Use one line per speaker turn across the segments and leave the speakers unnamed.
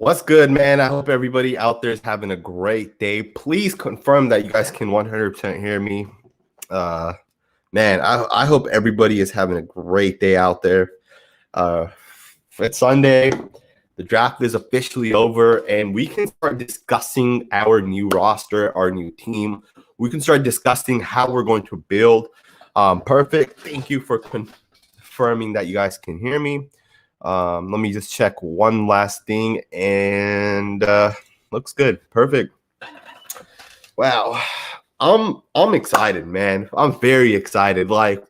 What's good, man? I hope everybody out there is having a great day. Please confirm that you guys can 100% hear me. Uh, I hope everybody is having a great day out there. It's Sunday. The draft is officially over, and we can start discussing our new roster, our new team. We can start discussing how we're going to build. Perfect. Thank you for confirming that you guys can hear me. Let me just check one last thing, and looks good. Perfect. Wow. I'm excited, man. I'm very excited. Like,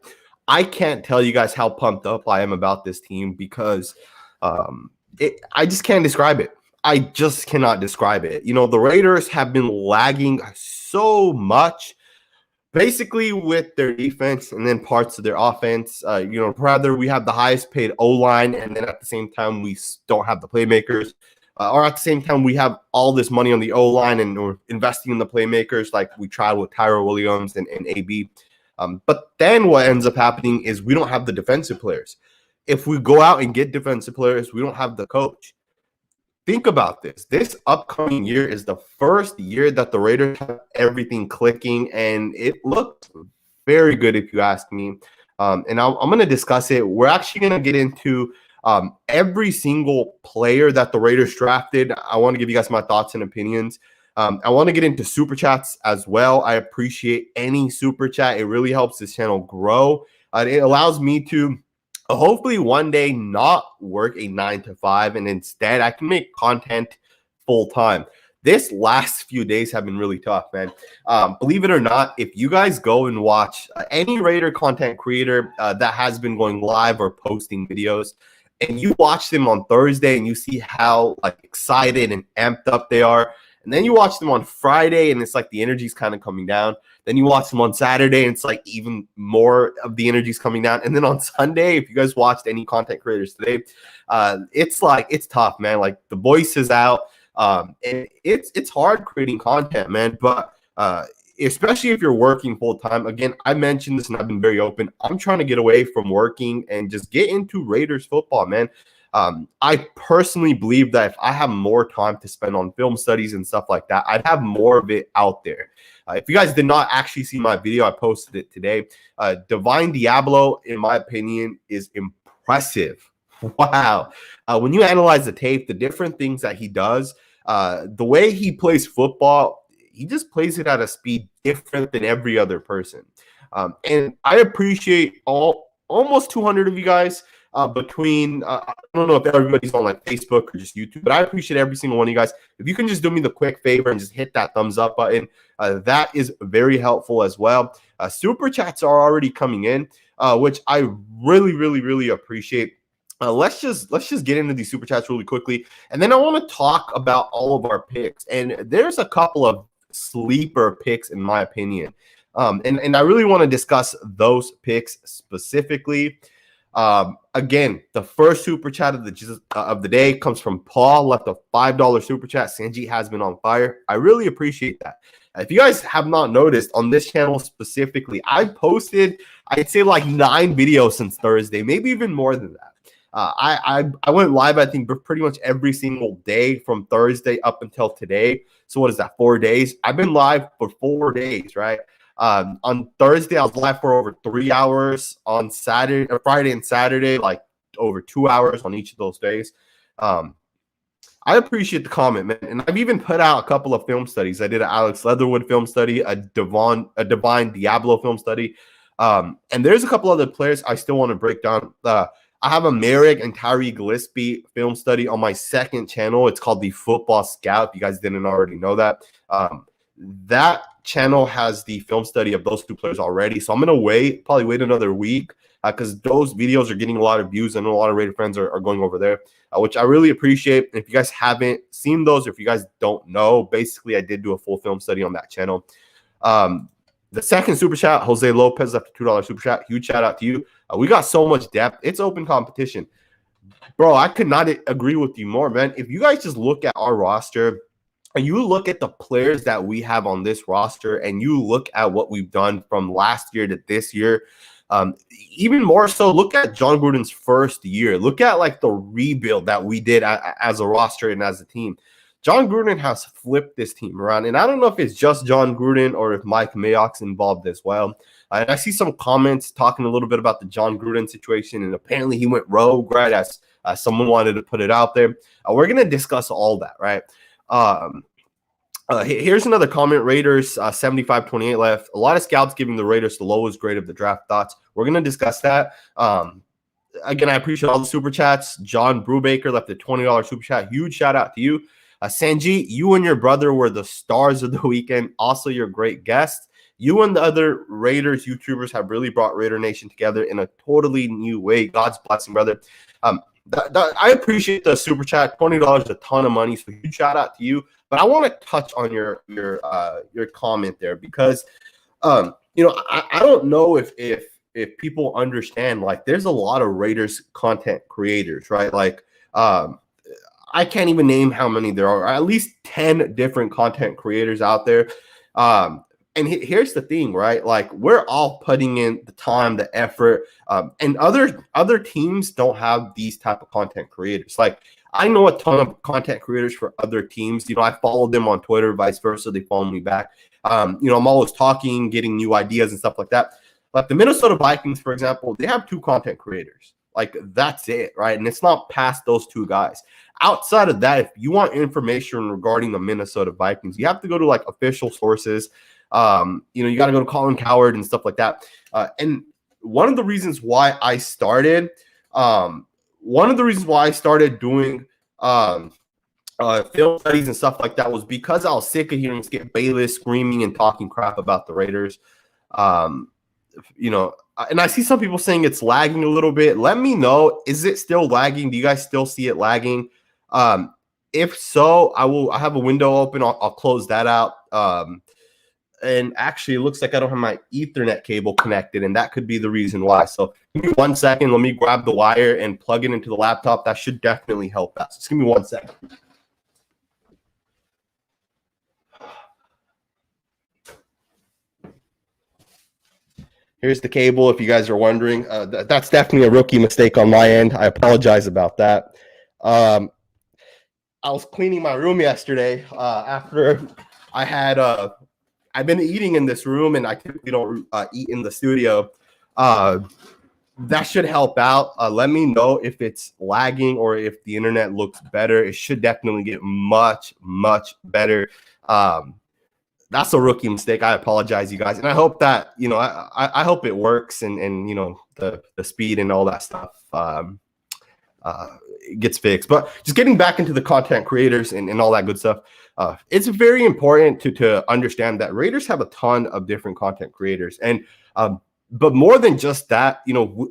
I can't tell you guys how pumped up I am about this team because I just can't describe it. I just cannot describe it. You know, the Raiders have been lagging so much, basically with their defense and then parts of their offense. Rather we have the highest paid O-line, and then at the same time we don't have the playmakers. Or at the same time we have all this money on the O-line and we're investing in the playmakers like we tried with Tyrell Williams and AB. But then what ends up happening is we don't have the defensive players. If we go out and get defensive players, we don't have the coach. Think about this. This upcoming year is the first year that the Raiders have everything clicking, and it looked very good if you ask me. And I'm going to discuss it. We're actually going to get into every single player that the Raiders drafted. I want to give you guys my thoughts and opinions. I want to get into super chats as well. I appreciate any super chat. It really helps this channel grow. It allows me to hopefully one day not work a 9 to 5, and instead I can make content full time. This last few days have been really tough, man. Believe it or not, if you guys go and watch any Raider content creator that has been going live or posting videos, and you watch them on Thursday and you see how excited and amped up they are, and then you watch them on Friday and it's like the energy's kind of coming down. Then you watch them on Saturday and it's like even more of the energy's coming down. And then on Sunday, if you guys watched any content creators today, it's tough, man. Like the voice is out. And it's hard creating content, man. But especially if you're working full time. Again, I mentioned this and I've been very open. I'm trying to get away from working and just get into Raiders football, man. I personally believe that if I have more time to spend on film studies and stuff like that, I'd have more of it out there. If you guys did not actually see my video, I posted it today. Divine Diablo, in my opinion, is impressive. Wow. When you analyze the tape, the different things that he does, the way he plays football, he just plays it at a speed different than every other person. And I appreciate almost 200 of you guys. I don't know if everybody's on like Facebook or just YouTube, but I appreciate every single one of you guys. If you can just do me the quick favor and just hit that thumbs up button, that is very helpful as well. Super chats are already coming in, which I really, really, really appreciate. Let's just get into these super chats really quickly, and then I want to talk about all of our picks. And there's a couple of sleeper picks in my opinion, and I really want to discuss those picks specifically. Again, the first super chat of the day comes from Paul. Left a $5 super chat. Sanjit has been on fire. I really appreciate that. If you guys have not noticed, on this channel specifically, I posted, I'd say like 9 videos since Thursday, maybe even more than that. I went live, I think, pretty much every single day from Thursday up until today. So what is that, 4 days? I've been live for 4 days, right? On Thursday, I was live for over 3 hours. On Friday and Saturday, like over 2 hours on each of those days. I appreciate the comment, man. And I've even put out a couple of film studies. I did an Alex Leatherwood film study, a Divine Diablo film study. And there's a couple other players I still want to break down. I have a Merrick and Tyree Glispy film study on my second channel. It's called The Football Scout, if you guys didn't already know that. That channel has the film study of those 2 players already. So I'm going to probably wait another week because those videos are getting a lot of views. I know a lot of Raider fans are going over there, which I really appreciate. If you guys haven't seen those, or if you guys don't know, basically I did do a full film study on that channel. The second super chat, Jose Lopez left a $2 super chat. Huge shout out to you. We got so much depth. It's open competition. Bro, I could not agree with you more, man. If you guys just look at our roster and you look at the players that we have on this roster and you look at what we've done from last year to this year, Even more so, look at John Gruden's first year. Look at like the rebuild that we did as a roster and as a team. John Gruden has flipped this team around, and I don't know if it's just John Gruden or if Mike Mayock's involved as well. And I see some comments talking a little bit about the John Gruden situation, and apparently he went rogue, right, as someone wanted to put it out there. We're going to discuss all that, right? Here's another comment. Raiders 75-28 left. A lot of scouts giving the Raiders the lowest grade of the draft. Thoughts? We're going to discuss that. Again, I appreciate all the super chats. John Brubaker left a $20 super chat. Huge shout out to you. Sanjit, you and your brother were the stars of the weekend. Also, you're great guests. You and the other Raiders YouTubers have really brought Raider Nation together in a totally new way. God's blessing, brother. I appreciate the super chat. $20 is a ton of money, so huge shout out to you. But I want to touch on your comment there because, I don't know if people understand, like, there's a lot of Raiders content creators, right? Like, I can't even name how many there are. At least 10 different content creators out there. And here's the thing, right? Like, we're all putting in the time, the effort, and other teams don't have these type of content creators. Like, I know a ton of content creators for other teams. I follow them on Twitter, vice versa. They follow me back. I'm always talking, getting new ideas and stuff like that. Like the Minnesota Vikings, for example, they have 2 content creators. Like, that's it, right? And it's not past those 2 guys. Outside of that, if you want information regarding the Minnesota Vikings, you have to go to like official sources. You got to go to Colin Cowherd and stuff like that. And one of the reasons why I started doing film studies and stuff like that was because I was sick of hearing Skip Bayless screaming and talking crap about the Raiders. And I see some people saying it's lagging a little bit. Let me know. Is it still lagging? Do you guys still see it lagging? If so, I have a window open. I'll close that out. And actually, it looks like I don't have my Ethernet cable connected, and that could be the reason why. So give me 1 second. Let me grab the wire and plug it into the laptop. That should definitely help out. So just give me 1 second. Here's the cable, if you guys are wondering. That's definitely a rookie mistake on my end. I apologize about that. I was cleaning my room yesterday after I had I've been eating in this room, and I typically don't eat in the studio. That should help out. Let me know if it's lagging or if the internet looks better. It should definitely get much, much better. That's a rookie mistake. I apologize, you guys. And I hope that, I hope it works and the speed and all that stuff gets fixed. But just getting back into the content creators and all that good stuff. It's very important to understand that Raiders have a ton of different content creators. And but more than just that,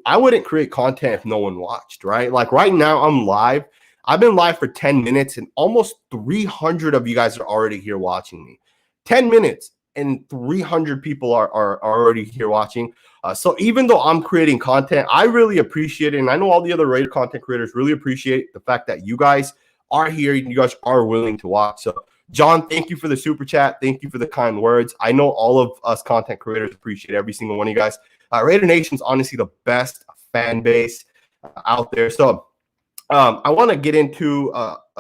I wouldn't create content if no one watched, right? Like right now I'm live. I've been live for 10 minutes and almost 300 of you guys are already here watching me. 10 minutes and 300 people are already here watching. So even though I'm creating content, I really appreciate it. And I know all the other Raider content creators really appreciate the fact that you guys are here. You guys are willing to watch. So John, thank you for the super chat. Thank you for the kind words. I know all of us content creators appreciate every single one of you guys. Raider Nation's honestly the best fan base out there. So I want to get into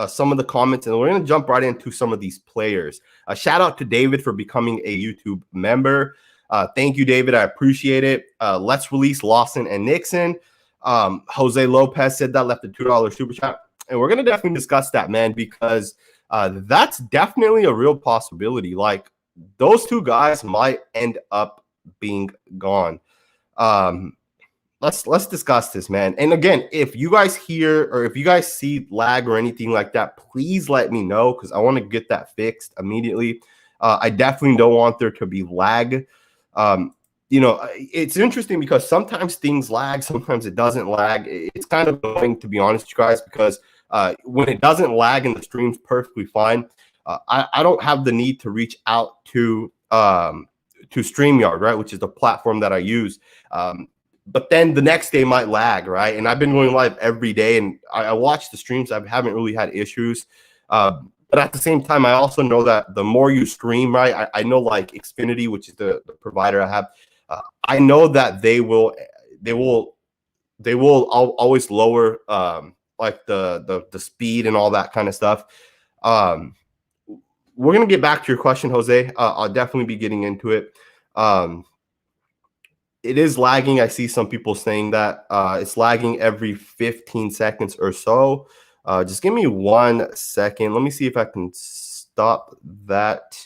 some of the comments, and we're going to jump right into some of these players. Shout out to David for becoming a YouTube member. Thank you, David. I appreciate it. Let's release Lawson and Nixon. Jose Lopez said that, left a $2 super chat. And we're going to definitely discuss that, man, because that's definitely a real possibility. Like, those 2 guys might end up being gone. Let's discuss this, man. And again, if you guys hear or if you guys see lag or anything like that, please let me know because I want to get that fixed immediately. I definitely don't want there to be lag. It's interesting because sometimes things lag, sometimes it doesn't lag. It's kind of annoying, to be honest, you guys, because when it doesn't lag and the stream's perfectly fine, I don't have the need to reach out to StreamYard, right, which is the platform that I use. But then the next day might lag, right? And I've been going live every day, and I watch the streams. I haven't really had issues. But at the same time, I also know that the more you stream, right, I know like Xfinity, which is the provider I have, I know that they will always lower like the speed and all that kind of stuff. Um, we're gonna get back to your question, Jose. I'll definitely be getting into it. Um, it is lagging. I see some people saying that it's lagging every 15 seconds or so. Just give me 1 second. Let me see if I can stop that.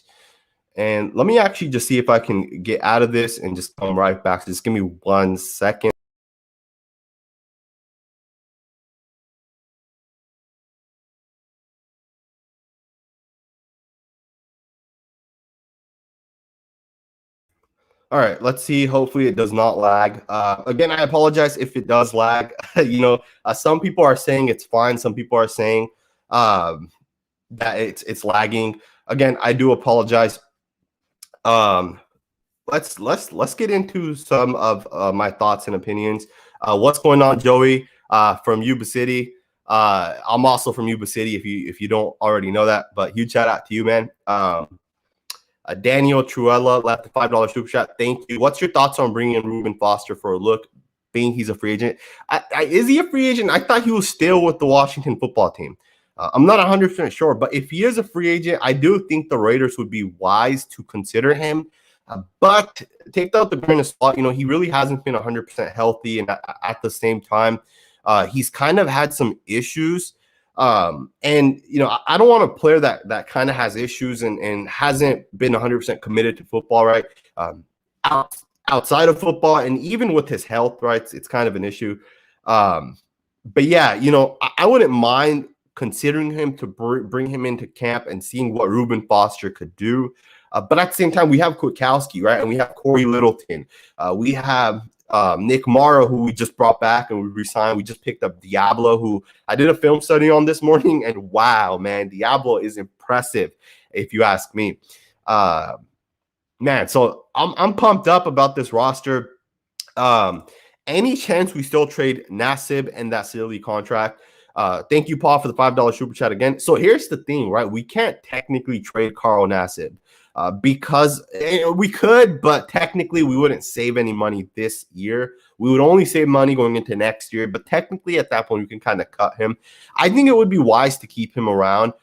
And let me actually just see if I can get out of this and just come right back. Just give me 1 second. All right, let's see. Hopefully, it does not lag. Again, I apologize if it does lag. Some people are saying it's fine. Some people are saying that it's lagging. Again, I do apologize. Let's get into some of my thoughts and opinions. What's going on, Joey? From Yuba City. I'm also from Yuba City. If you don't already know that, but huge shout out to you, man. Daniel Truella left a $5 super chat. Thank you. What's your thoughts on bringing in Reuben Foster for a look, being he's a free agent? Is he a free agent? I thought he was still with the Washington football team. I'm not 100% sure, but if he is a free agent, I do think the Raiders would be wise to consider him. But take that with the grain of salt. He really hasn't been 100% healthy, and at the same time, he's kind of had some issues. I don't want a player that kind of has issues and hasn't been 100% committed to football, right? Outside of football, and even with his health, right? It's kind of an issue. But yeah, I wouldn't mind considering him to bring him into camp and seeing what Reuben Foster could do. But at the same time, we have Kwiatkowski, right? And we have Corey Littleton. We have Nick Morrow, who we just brought back and we re-signed. We just picked up Diablo, who I did a film study on this morning. And wow, man, Diablo is impressive, if you ask me. Man, so I'm pumped up about this roster. Any chance we still trade Nassib and that silly contract? Thank you, Paul, for the $5 super chat again. So here's the thing, right? We can't technically trade Carl Nassib because we could, but technically we wouldn't save any money this year. We would only save money going into next year, but technically at that point we can kind of cut him. I think it would be wise to keep him around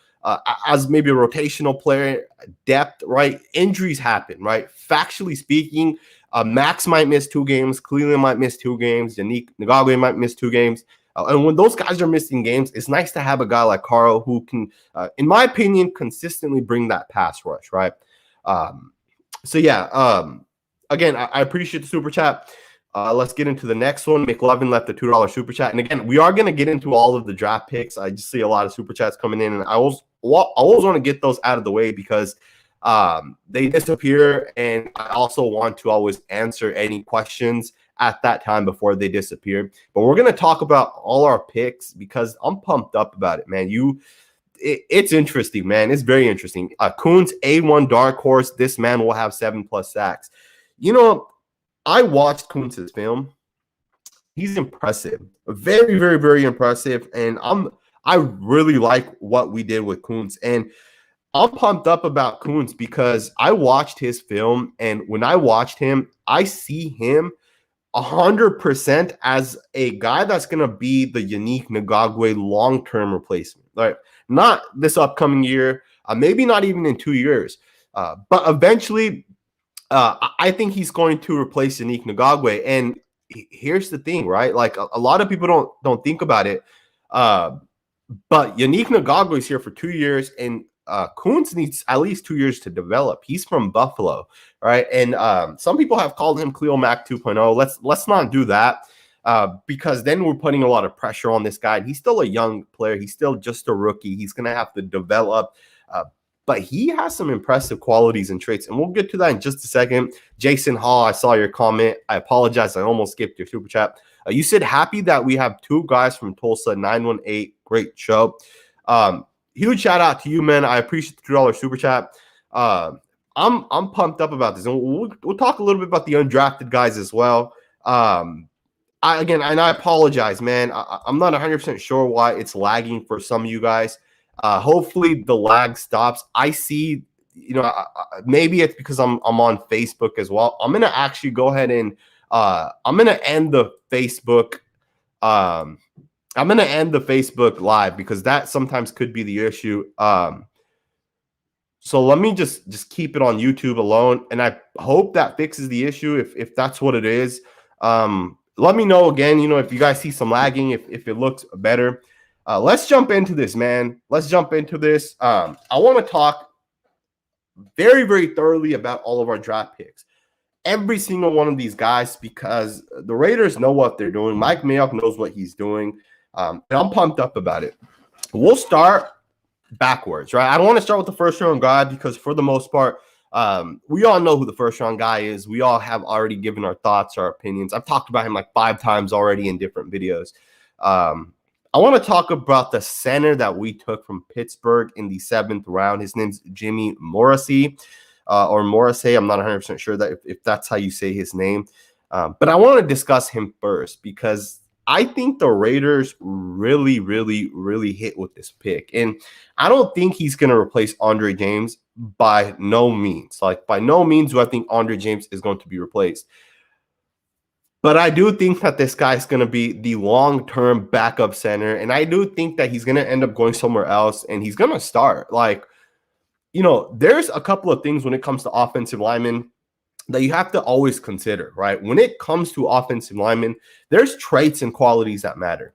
as maybe a rotational player, depth, right? Injuries happen, right? Factually speaking, Max might miss 2 games. Cleveland might miss 2 games. Yannick Ngakoue might miss 2 games. And when those guys are missing games, it's nice to have a guy like Carl who can, in my opinion, consistently bring that pass rush, right? Again, I appreciate the super chat. Let's get into the next one. McLovin left a $2 super chat. And again, we are going to get into all of the draft picks. I just see a lot of super chats coming in, and I always want to get those out of the way because they disappear, and I also want to always answer any questions at that time before they disappear. But we're going to talk about all our picks because I'm pumped up about it, man. It's interesting, man. It's very interesting. Kuntz, A1 dark horse. This man will have 7+ sacks. I watched Kuntz's film. He's impressive. Very, very, very impressive. And I really like what we did with Kuntz. And I'm pumped up about Kuntz because I watched his film. And when I watched him, I see him 100% as a guy that's going to be the Yannick Ngakoue long-term replacement. Right? Not this upcoming year, maybe not even in 2 years. But eventually, I think he's going to replace Yannick Ngakoue. And here's the thing, right? Like a lot of people don't think about it. But Yannick Ngakoue is here for 2 years, and Kuntz needs at least 2 years to develop. He's from Buffalo, right? And some people have called him Khalil Mack 2.0. Let's not do that because then we're putting a lot of pressure on this guy. He's still a young player. He's still just a rookie. He's going to have to develop. But he has some impressive qualities and traits, and we'll get to that in just a second. Jason Hall, I saw your comment. I apologize. I almost skipped your super chat. You said happy that we have 2 guys from Tulsa, 918. Great show. Huge shout out to you, man. I appreciate the $2 super chat. I'm pumped up about this, and we'll talk a little bit about the undrafted guys as well. I apologize, man. I'm not 100% sure why it's lagging for some of you guys. Hopefully the lag stops. I see maybe it's because I'm on Facebook as well. I'm gonna actually go ahead and I'm gonna end the Facebook. I'm gonna end the Facebook live because that sometimes could be the issue. So let me just keep it on YouTube alone, and I hope that fixes the issue if that's what it is. Let me know again, if you guys see some lagging, if it looks better. Let's jump into this, man. Let's jump into this. I want to talk very, very thoroughly about all of our draft picks. Every single one of these guys, because the Raiders know what they're doing. Mike Mayock knows what he's doing, and I'm pumped up about it. We'll start backwards, right? I don't want to start with the first round guy because for the most part, we all know who the first round guy is. We all have already given our thoughts, our opinions. I've talked about him like 5 times already in different videos. I want to talk about the center that we took from Pittsburgh in the 7th round. His name's Jimmy Morrissey, or Morrissey. I'm not 100% sure that if that's how you say his name. But I want to discuss him first because I think the Raiders really, really, really hit with this pick. And I don't think he's going to replace Andre James by no means. Like, by no means do I think Andre James is going to be replaced. But I do think that this guy is going to be the long-term backup center. And I do think that he's going to end up going somewhere else and he's going to start. Like, there's a couple of things when it comes to offensive linemen that you have to always consider, right? When it comes to offensive linemen, there's traits and qualities that matter.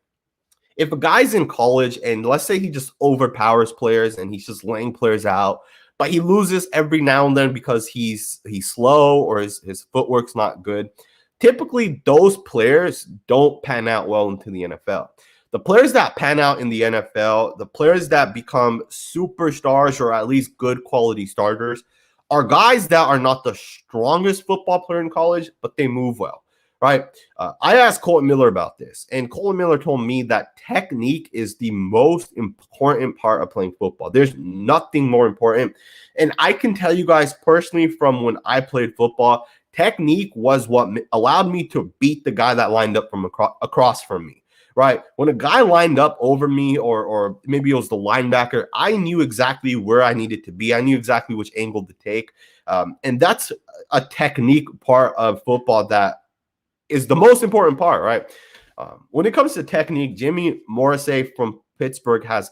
If a guy's in college and let's say he just overpowers players and he's just laying players out, but he loses every now and then because he's slow or his footwork's not good, typically those players don't pan out well into the NFL. The players that pan out in the NFL, the players that become superstars or at least good quality starters, are guys that are not the strongest football player in college, but they move well, right? I asked Colton Miller about this, and Colton Miller told me that technique is the most important part of playing football. There's nothing more important. And I can tell you guys personally from when I played football, technique was what allowed me to beat the guy that lined up from across from me. Right. When a guy lined up over me or maybe it was the linebacker, I knew exactly where I needed to be. I knew exactly which angle to take. And that's a technique part of football that is the most important part. Right. When it comes to technique, Jimmy Morrissey from Pittsburgh has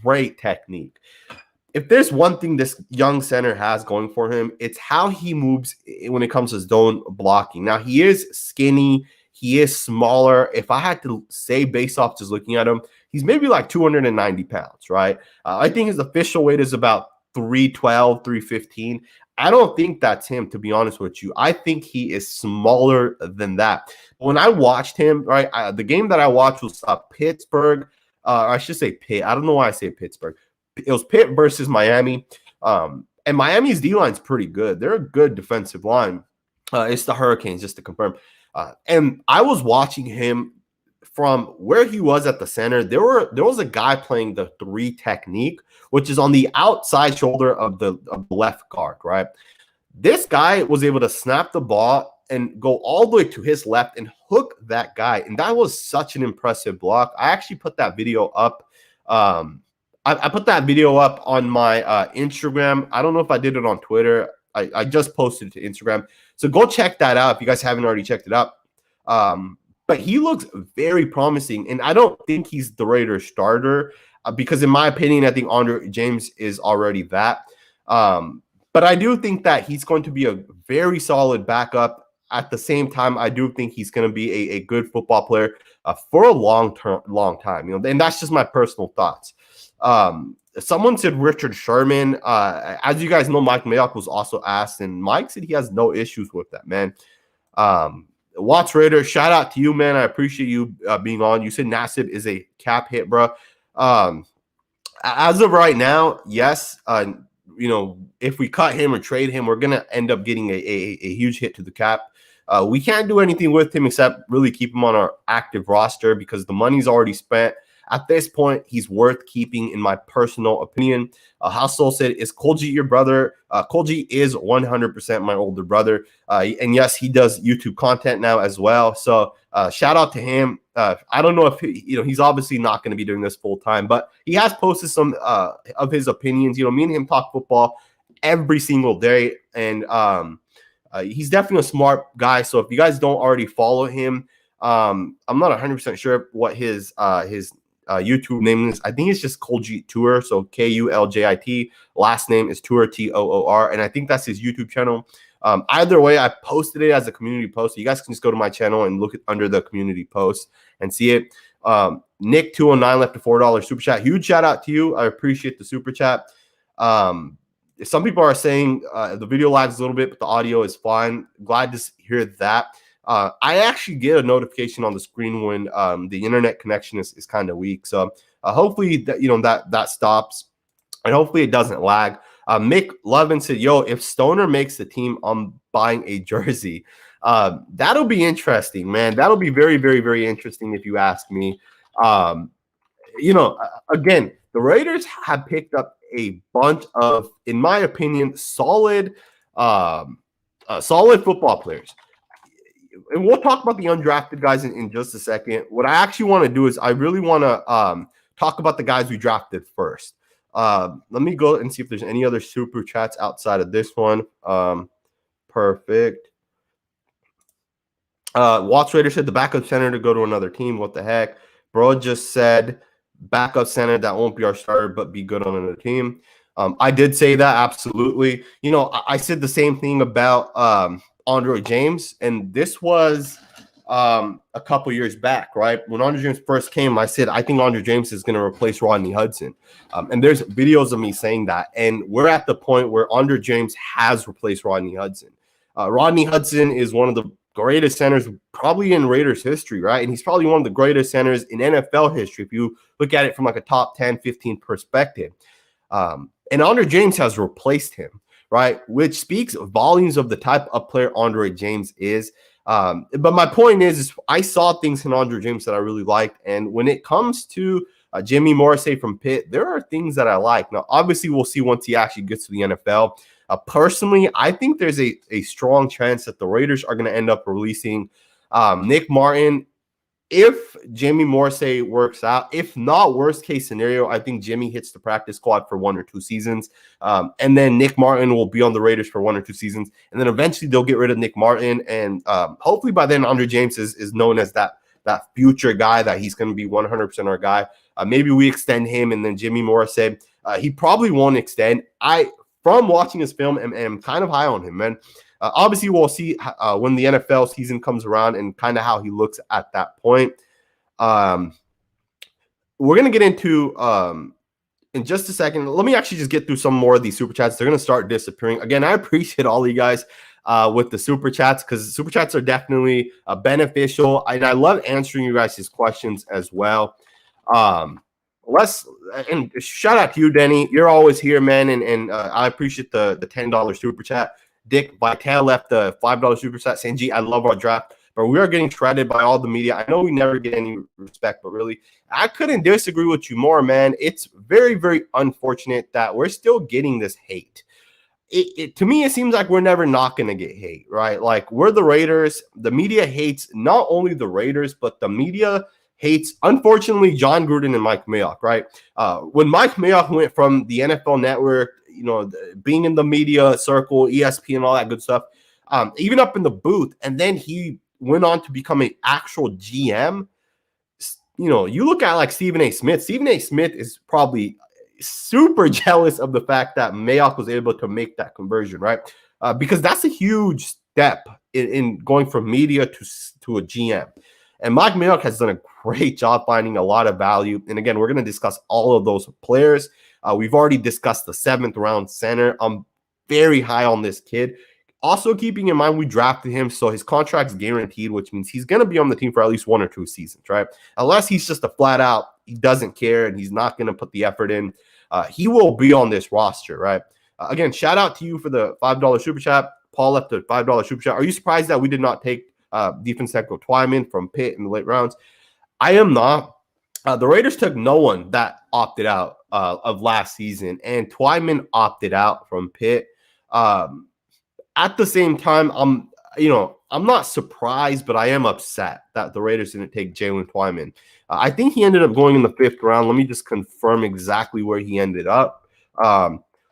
great technique. If there's one thing this young center has going for him, it's how he moves when it comes to zone blocking. Now, he is skinny. He is smaller. If I had to say based off just looking at him, he's maybe like 290 pounds, right? I think his official weight is about 312, 315. I don't think that's him, to be honest with you. I think he is smaller than that. When I watched him, right, the game that I watched was Pittsburgh. I should say Pitt. I don't know why I say Pittsburgh. It was Pitt versus Miami. And Miami's D-line's pretty good. They're a good defensive line. It's the Hurricanes, just to confirm. And I was watching him from where he was at the center. There was a guy playing the 3 technique, which is on the outside shoulder of the left guard, right? This guy was able to snap the ball and go all the way to his left and hook that guy. And that was such an impressive block. I actually put that video up. I put that video up on my Instagram. I don't know if I did it on Twitter. I just posted it to Instagram. So go check that out if you guys haven't already checked it out. But he looks very promising, and I don't think he's the Raiders starter because, in my opinion, I think Andre James is already that. But I do think that he's going to be a very solid backup. At the same time, I do think he's going to be a good football player for a long time. And that's just my personal thoughts. Someone said Richard Sherman. As you guys know, Mike Mayock was also asked, and Mike said he has no issues with that, man. Watts Raider, shout out to you, man. I appreciate you being on. You said Nassib is a cap hit, bro. As of right now, yes. If we cut him or trade him, we're gonna end up getting a huge hit to the cap. We can't do anything with him except really keep him on our active roster because the money's already spent. At this point, he's worth keeping, in my personal opinion. Hassel said, is Kolji your brother? Kolji is 100% my older brother. And yes, he does YouTube content now as well. So shout out to him. I don't know if he's obviously not going to be doing this full time, but he has posted some of his opinions. Me and him talk football every single day. And he's definitely a smart guy. So if you guys don't already follow him, I'm not 100% sure what his YouTube name is. I think it's just Kuljit Tour. So Kuljit. Last name is Tour, Toor. And I think that's his YouTube channel. Either way, I posted it as a community post. So you guys can just go to my channel and look under the community post and see it. Nick 209 left a $4 super chat. Huge shout out to you. I appreciate the super chat. Some people are saying the video lags a little bit, but the audio is fine. Glad to hear that. I actually get a notification on the screen when the internet connection is kind of weak. So hopefully that stops, and hopefully it doesn't lag. Mick Levin said, "Yo, if Stoner makes the team, I'm buying a jersey." That'll be interesting, man. That'll be very, very, very interesting if you ask me. Again, the Raiders have picked up a bunch of, in my opinion, solid football players. And we'll talk about the undrafted guys in just a second. What I actually want to do is I really want to talk about the guys we drafted first. Let me go and see if there's any other super chats outside of this one. Perfect. Watts Raider said the backup center to go to another team. What the heck? Bro just said backup center that won't be our starter, but be good on another team. I did say that, absolutely. I said the same thing about Andre James, and this was a couple years back, right? When Andre James first came, I said, I think Andre James is going to replace Rodney Hudson. And there's videos of me saying that. And we're at the point where Andre James has replaced Rodney Hudson. Rodney Hudson is one of the greatest centers probably in Raiders history, right? And he's probably one of the greatest centers in NFL history if you look at it from like a top 10, 15 perspective. And Andre James has replaced him, right? Which speaks volumes of the type of player Andre James is. But my point is I saw things in Andre James that I really liked. And when it comes to Jimmy Morrissey from Pitt, there are things that I like. Now, obviously, we'll see once he actually gets to the NFL. Personally, I think there's a strong chance that the Raiders are going to end up releasing Nick Martin if Jimmy Morrissey works out. If not, worst case scenario, I think Jimmy hits the practice squad for 1 or 2 seasons. And then Nick Martin will be on the Raiders for 1 or 2 seasons. And then eventually they'll get rid of Nick Martin. And hopefully by then Andre James is known as that future guy, that he's going to be 100% our guy. Maybe we extend him, and then Jimmy Morrissey. He probably won't extend. From watching his film, am kind of high on him, man. Obviously, we'll see when the NFL season comes around and kind of how he looks at that point. We're going to get into in just a second. Let me actually just get through some more of these super chats. They're going to start disappearing. Again, I appreciate all you guys with the super chats, because super chats are definitely beneficial. And I love answering you guys' questions as well. And shout out to you, Denny. You're always here, man. And I appreciate the $10 super chat. Dick Vitale left the $5 super chat saying, "Gee, I love our draft, but we are getting shredded by all the media. I know we never get any respect, but really, I couldn't disagree with you more, man. It's very, very unfortunate that we're still getting this hate. To me, it seems like we're never not going to get hate, right? Like, we're the Raiders. The media hates not only the Raiders, but the media hates, unfortunately, John Gruden and Mike Mayock, right? When Mike Mayock went from the NFL Network, being in the media circle, ESPN, all that good stuff, even up in the booth, and then he went on to become an actual GM. You look at like Stephen A. Smith. Stephen A. Smith is probably super jealous of the fact that Mayock was able to make that conversion, right? Because that's a huge step in going from media to a GM. And Mike Mayock has done a great job finding a lot of value. And again, we're going to discuss all of those players. We've already discussed the 7th round center. I'm very high on this kid. Also, keeping in mind, we drafted him, so his contract's guaranteed, which means he's going to be on the team for at least 1 or 2 seasons, right? Unless he's just a flat out, he doesn't care and he's not going to put the effort in. He will be on this roster, right? Again, shout out to you for the $5 super chat. Paul left a $5 super chat. Are you surprised that we did not take defense tackle Twyman from Pitt in the late rounds? I am not. The Raiders took no one that opted out of last season, and Twyman opted out from Pitt. At the same time, I'm not surprised, but I am upset that the Raiders didn't take Jalen Twyman. I think he ended up going in the 5th round. Let me just confirm exactly where he ended up.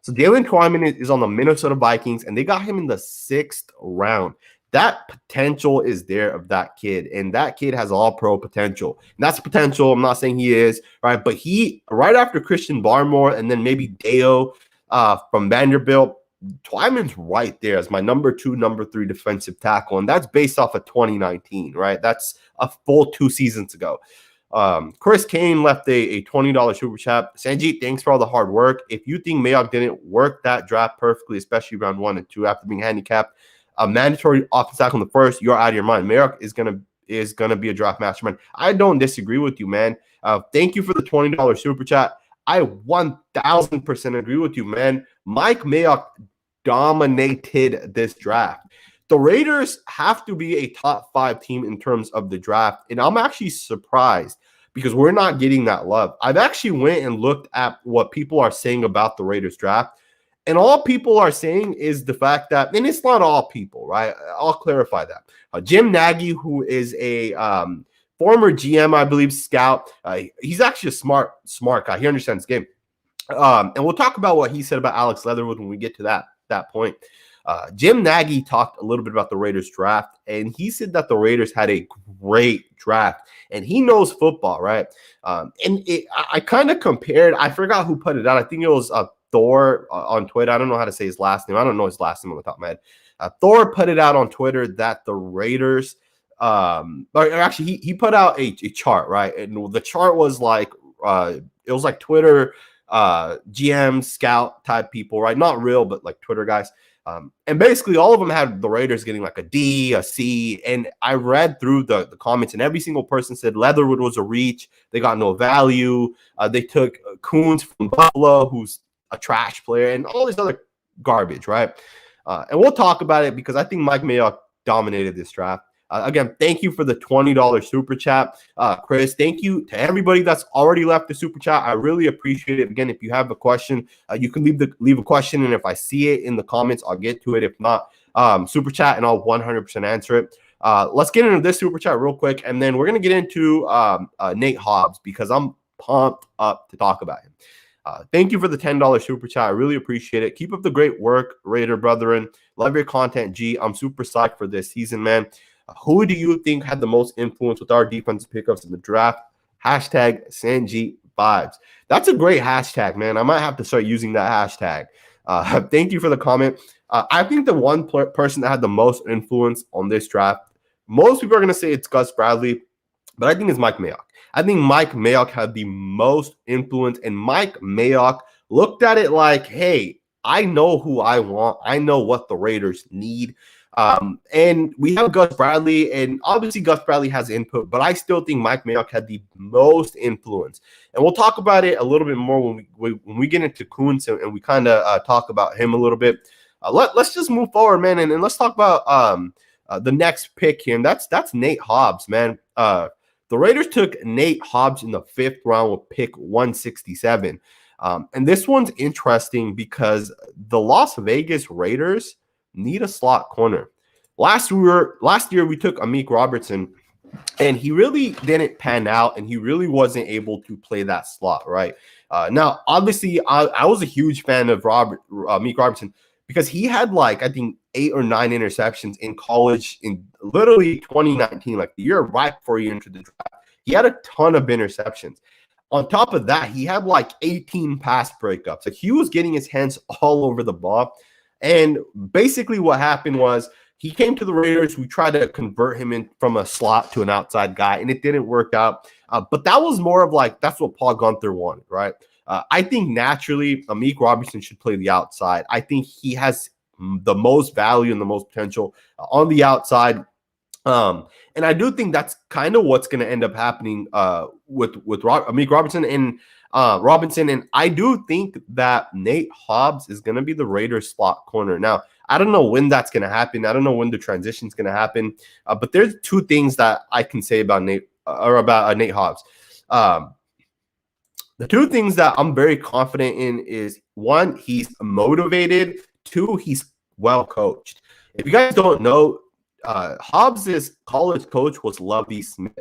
So Jalen Twyman is on the Minnesota Vikings, and they got him in the 6th round. That potential is there of that kid, and that kid has all-pro potential. And that's potential. I'm not saying he is, right? But he, right after Christian Barmore and then maybe Deo from Vanderbilt, Twyman's right there as my number 2, number 3 defensive tackle, and that's based off of 2019, right? That's a full 2 seasons ago. Chris Kane left a $20 super chat. Sanjit, thanks for all the hard work. If you think Mayock didn't work that draft perfectly, especially round 1 and 2 after being handicapped, a mandatory offensive tackle in the first, you're out of your mind. Mayock is gonna be a draft mastermind. I don't disagree with you, man. Thank you for the $20 super chat. I 1000% agree with you, man. Mike Mayock dominated this draft. The Raiders have to be a top 5 team in terms of the draft, and I'm actually surprised because we're not getting that love. I've actually went and looked at what people are saying about the Raiders draft, and all people are saying is the fact that, and it's not all people, right? I'll clarify that. Jim Nagy, who is a former GM, I believe, scout, he's actually a smart guy. He understands the game. And we'll talk about what he said about Alex Leatherwood when we get to that point. Jim Nagy talked a little bit about the Raiders draft, and he said that the Raiders had a great draft, and he knows football, right? I kind of compared, I forgot who put it out. I think it was Thor on Twitter. I don't know how to say his last name. I don't know his last name on the top of my head. Thor put it out on Twitter that the Raiders, or actually he put out a chart, right? And the chart was like, it was like Twitter GM, scout type people, right? Not real, but like Twitter guys. And basically all of them had the Raiders getting like a D, a C. And I read through the comments, and every single person said Leatherwood was a reach. They got no value. They took Coons from Buffalo, who's a trash player, and all this other garbage, right? And we'll talk about it because I think Mike Mayock dominated this draft. Again, thank you for the $20 super chat. Chris, thank you to everybody that's already left the super chat. I really appreciate it. Again, if you have a question, you can leave a question, and if I see it in the comments, I'll get to it. If not, super chat, and I'll 100% answer it. Let's get into this super chat real quick, and then we're going to get into Nate Hobbs because I'm pumped up to talk about him. Thank you for the $10 super chat. I really appreciate it. Keep up the great work, Raider brethren. Love your content, G. I'm super psyched for this season, man. Who do you think had the most influence with our defensive pickups in the draft? Hashtag Sanjit Vibes. That's a great hashtag, man. I might have to start using that hashtag. Thank you for the comment. I think the one person that had the most influence on this draft, most people are going to say it's Gus Bradley, but I think it's Mike Mayock. I think Mike Mayock had the most influence, and Mike Mayock looked at it like, hey, I know who I want. I know what the Raiders need. And we have Gus Bradley, and obviously Gus Bradley has input, but I still think Mike Mayock had the most influence. And we'll talk about it a little bit more when we get into Coons and we kind of talk about him a little bit. Let's just move forward, man, and let's talk about the next pick here, and that's Nate Hobbs, man. The Raiders took Nate Hobbs in the 5th round with pick 167. And this one's interesting because the Las Vegas Raiders need a slot corner. Last year we took Meek Robertson, and he really didn't pan out, and he really wasn't able to play that slot, right? Now, obviously, I was a huge fan of Meek Robertson because he had like, I think, 8 or 9 interceptions in college in literally 2019, like the year right before he entered the draft. He had a ton of interceptions. On top of that, he had like 18 pass breakups. Like he was getting his hands all over the ball. And basically what happened was he came to the Raiders. We tried to convert him in from a slot to an outside guy, and it didn't work out. But that was more of like, that's what Paul Gunther wanted, right? I think naturally, Meek Robertson should play the outside. I think he has the most value and the most potential on the outside. And I do think that's kind of what's going to end up happening with Meek Robertson and Robinson. And I do think that Nate Hobbs is going to be the Raiders slot corner. Now, I don't know when that's going to happen. I don't know when the transition is going to happen. But there's 2 things that I can say about Nate Hobbs. The 2 things that I'm very confident in is 1, he's motivated. 2, he's well coached. If you guys don't know, Hobbs' college coach was Lovie Smith.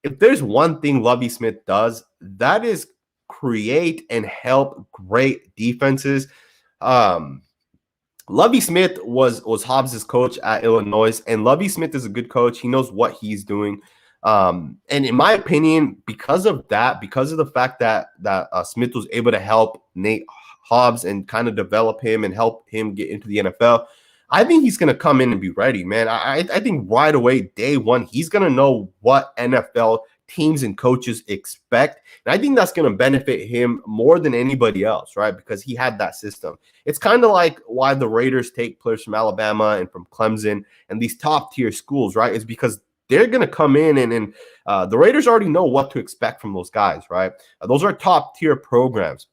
If there's one thing Lovie Smith does, that is create and help great defenses. Lovie Smith was Hobbs' coach at Illinois, and Lovie Smith is a good coach. He knows what he's doing. And in my opinion, because of the fact that Smith was able to help Nate Hobbs and kind of develop him and help him get into the NFL, I think he's going to come in and be ready, man. I think right away, day one, he's going to know what NFL teams and coaches expect. And I think that's going to benefit him more than anybody else, right? Because he had that system. It's kind of like why the Raiders take players from Alabama and from Clemson and these top tier schools, right? It's because they're going to come in and the Raiders already know what to expect from those guys, right? Those are top tier programs.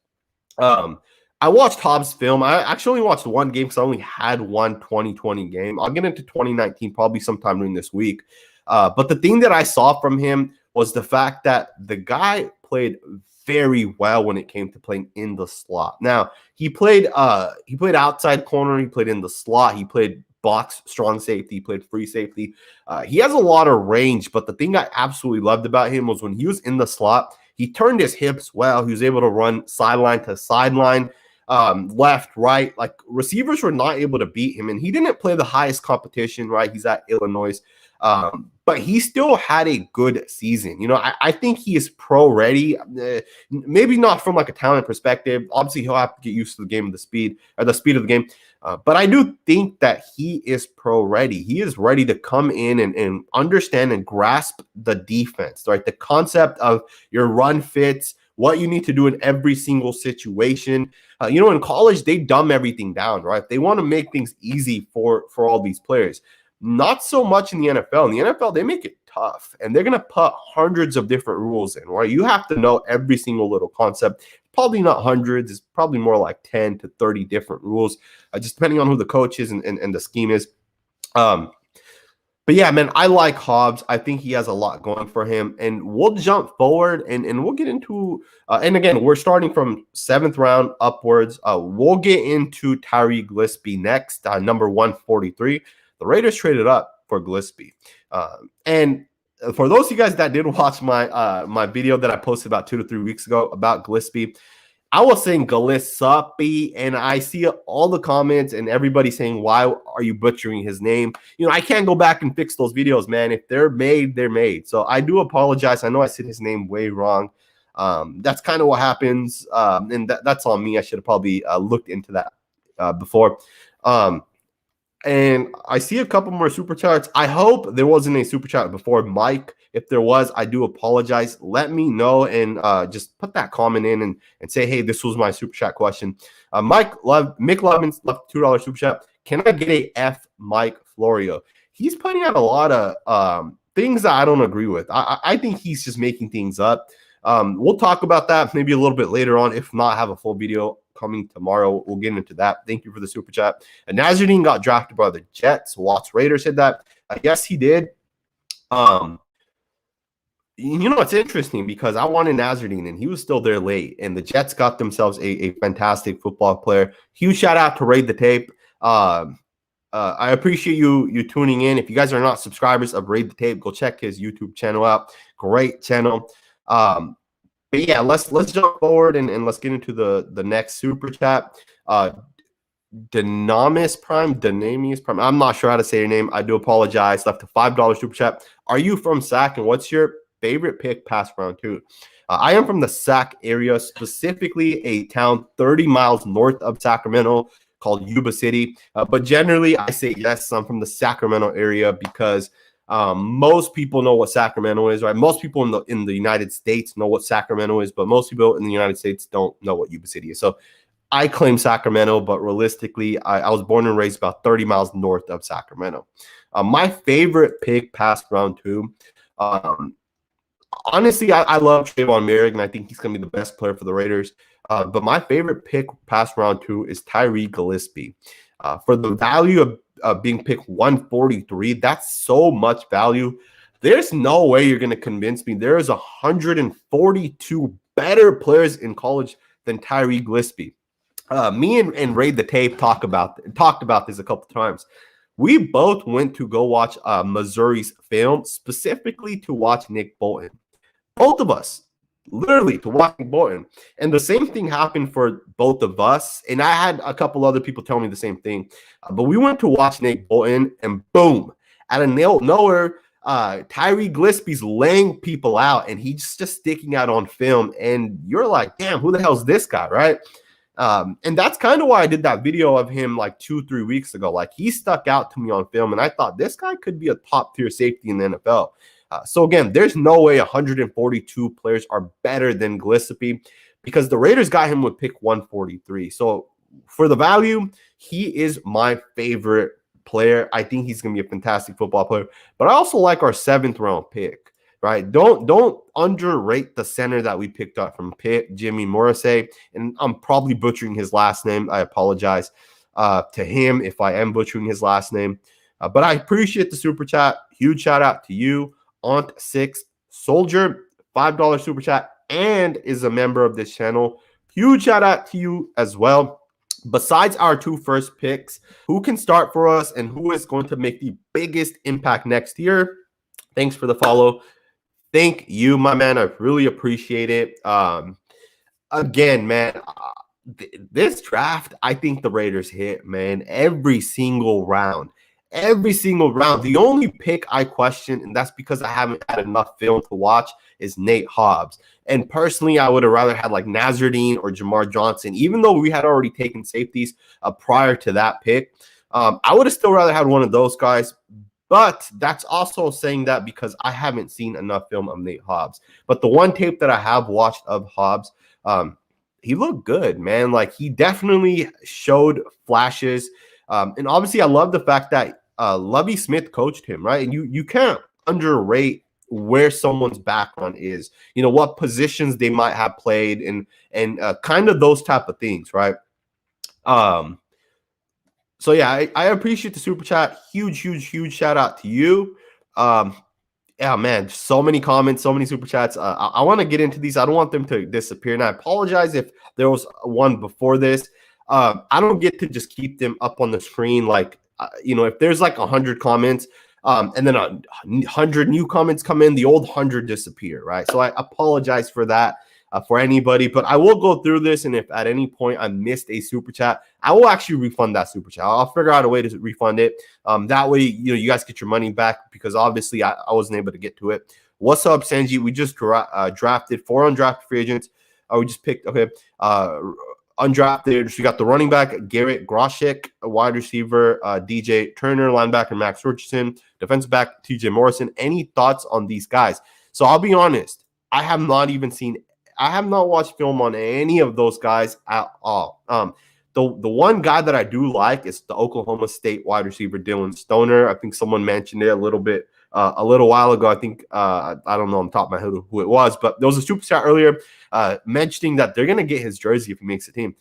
I watched Hobbs' film. I actually only watched one game because I only had one 2020 game. I'll get into 2019 probably sometime during this week. But the thing that I saw from him was the fact that the guy played very well when it came to playing in the slot. Now, he played outside corner, he played in the slot, he played box strong safety, he played free safety. He has a lot of range, but the thing I absolutely loved about him was when he was in the slot, he turned his hips well. He was able to run sideline to sideline, left, right. Like receivers were not able to beat him, and he didn't play the highest competition, right? He's at Illinois. But he still had a good season. You know, I think he is pro ready. Maybe not from like a talent perspective. Obviously, he'll have to get used to the game of the speed of the game. But I do think that he is pro ready. He is ready to come in and understand and grasp the defense, right? The concept of your run fits, what you need to do in every single situation. You know, in college, they dumb everything down, right? They want to make things easy for all these players. Not so much in the NFL. In the NFL, they make it tough, and they're going to put hundreds of different rules in, right? You have to know every single little concept. Probably not hundreds. It's probably more like 10 to 30 different rules, just depending on who the coach is and the scheme is. But yeah, man, I like Hobbs. I think he has a lot going for him, and we'll jump forward and we'll get into and again, we're starting from 7th round upwards. We'll get into Tyree Glispy next, number 143. The Raiders traded up for Glispy. And for those of you guys that did watch my my video that I posted about 2 to 3 weeks ago about Glispy, I was saying Glispy, and I see all the comments and everybody saying, why are you butchering his name? You know, I can't go back and fix those videos, man. If they're made, they're made. So I do apologize. I know I said his name way wrong. That's kind of what happens. And that's on me. I should have probably looked into that before. And I see a couple more super chats. I hope there wasn't a super chat before Mike. If there was, I do apologize. Let me know and just put that comment in and say, hey, this was my super chat question. Mick Lovins left $2 super chat. Can I get a F Mike Florio? He's putting out a lot of things that I don't agree with. I think he's just making things up. We'll talk about that maybe a little bit later on. If not, have a full video coming tomorrow. We'll get into that. Thank you for the super chat. And Nazardine got drafted by the Jets. Watts Raider said that. Yes, he did. You know, it's interesting because I wanted Nazardine and he was still there late. And the Jets got themselves a fantastic football player. Huge shout out to Raid the Tape. I appreciate you tuning in. If you guys are not subscribers of Raid the Tape, go check his YouTube channel out. Great channel. But yeah, let's jump forward and let's get into the next super chat. Dynamius Prime. I'm not sure how to say your name. I do apologize. Left a $5 super chat. Are you from Sac? And what's your favorite pick past round 2? I am from the Sac area, specifically a town 30 miles north of Sacramento called Yuba City. But generally, I say yes, I'm from the Sacramento area because most people know what Sacramento is, right? Most people in the United States know what Sacramento is, but most people in the United States don't know what Yuba City is. So I claim Sacramento, but realistically, I was born and raised about 30 miles north of Sacramento. My favorite pick past round 2, honestly, I love Trayvon Merrick, and I think he's going to be the best player for the Raiders. But my favorite pick past round 2 is Tyree Gillespie. For the value of being picked 143, that's so much value. There's no way you're going to convince me. There is 142 better players in college than Tyree Glispy. Me and Raid the Tape talked about this a couple times. We both went to go watch Missouri's film, specifically to watch Nick Bolton. Both of us literally to watch Nick Bolton. And the same thing happened for both of us. And I had a couple other people tell me the same thing. But we went to watch Nick Bolton, and boom, out of nowhere, Tyree Glispy's laying people out, and he's just sticking out on film. And you're like, damn, who the hell's this guy, right? And that's kind of why I did that video of him like 2-3 weeks ago. Like, he stuck out to me on film, and I thought this guy could be a top tier safety in the NFL. So again, there's no way 142 players are better than Glispy, because the Raiders got him with pick 143. So for the value, he is my favorite player. I think he's going to be a fantastic football player. But I also like our 7th round pick, right? Don't underrate the center that we picked up from Pitt, Jimmy Morrissey. And I'm probably butchering his last name. I apologize to him if I am butchering his last name. But I appreciate the super chat. Huge shout out to you. Aunt6 Soldier, $5 super chat, and is a member of this channel. Huge shout out to you as well. Besides our 2 first picks, who can start for us and who is going to make the biggest impact next year? Thanks for the follow. Thank you, my man. I really appreciate it. Again, man, this draft, I think the Raiders hit, man, every single round. Every single round. The only pick I question, and that's because I haven't had enough film to watch, is Nate Hobbs. And personally, I would have rather had like Nazardine or Jamar Johnson, even though we had already taken safeties prior to that pick. I would have still rather had one of those guys. But that's also saying that because I haven't seen enough film of Nate Hobbs. But the one tape that I have watched of Hobbs, he looked good, man. Like, he definitely showed flashes. And obviously, I love the fact that Lovie Smith coached him, right? And you can't underrate where someone's background is, you know, what positions they might have played, and kind of those type of things, right? So yeah, I appreciate the super chat. Huge shout out to you. Yeah, man, so many comments, so many super chats. I want to get into these. I don't want them to disappear, and I apologize if there was one before this. I don't get to just keep them up on the screen. Like, you know, if there's like 100 comments, and then 100 new comments come in, the old 100 disappear, right? So I apologize for that for anybody, but I will go through this, and if at any point I missed a super chat, I will actually refund that super chat. I'll figure out a way to refund it. That way, you know, you guys get your money back, because obviously I wasn't able to get to it. What's up, Sanji? We just drafted 4 undrafted free agents. We just picked, okay, undrafted. So you got the running back, Garrett Groshek, a wide receiver, DJ Turner, linebacker, Max Richardson, defensive back, TJ Morrison. Any thoughts on these guys? So I'll be honest, I have not watched film on any of those guys at all. The one guy that I do like is the Oklahoma State wide receiver, Dylan Stoner. I think someone mentioned it a little while ago. I think, I don't know on top of my head who it was, but there was a super chat earlier mentioning that they're going to get his jersey if he makes the team.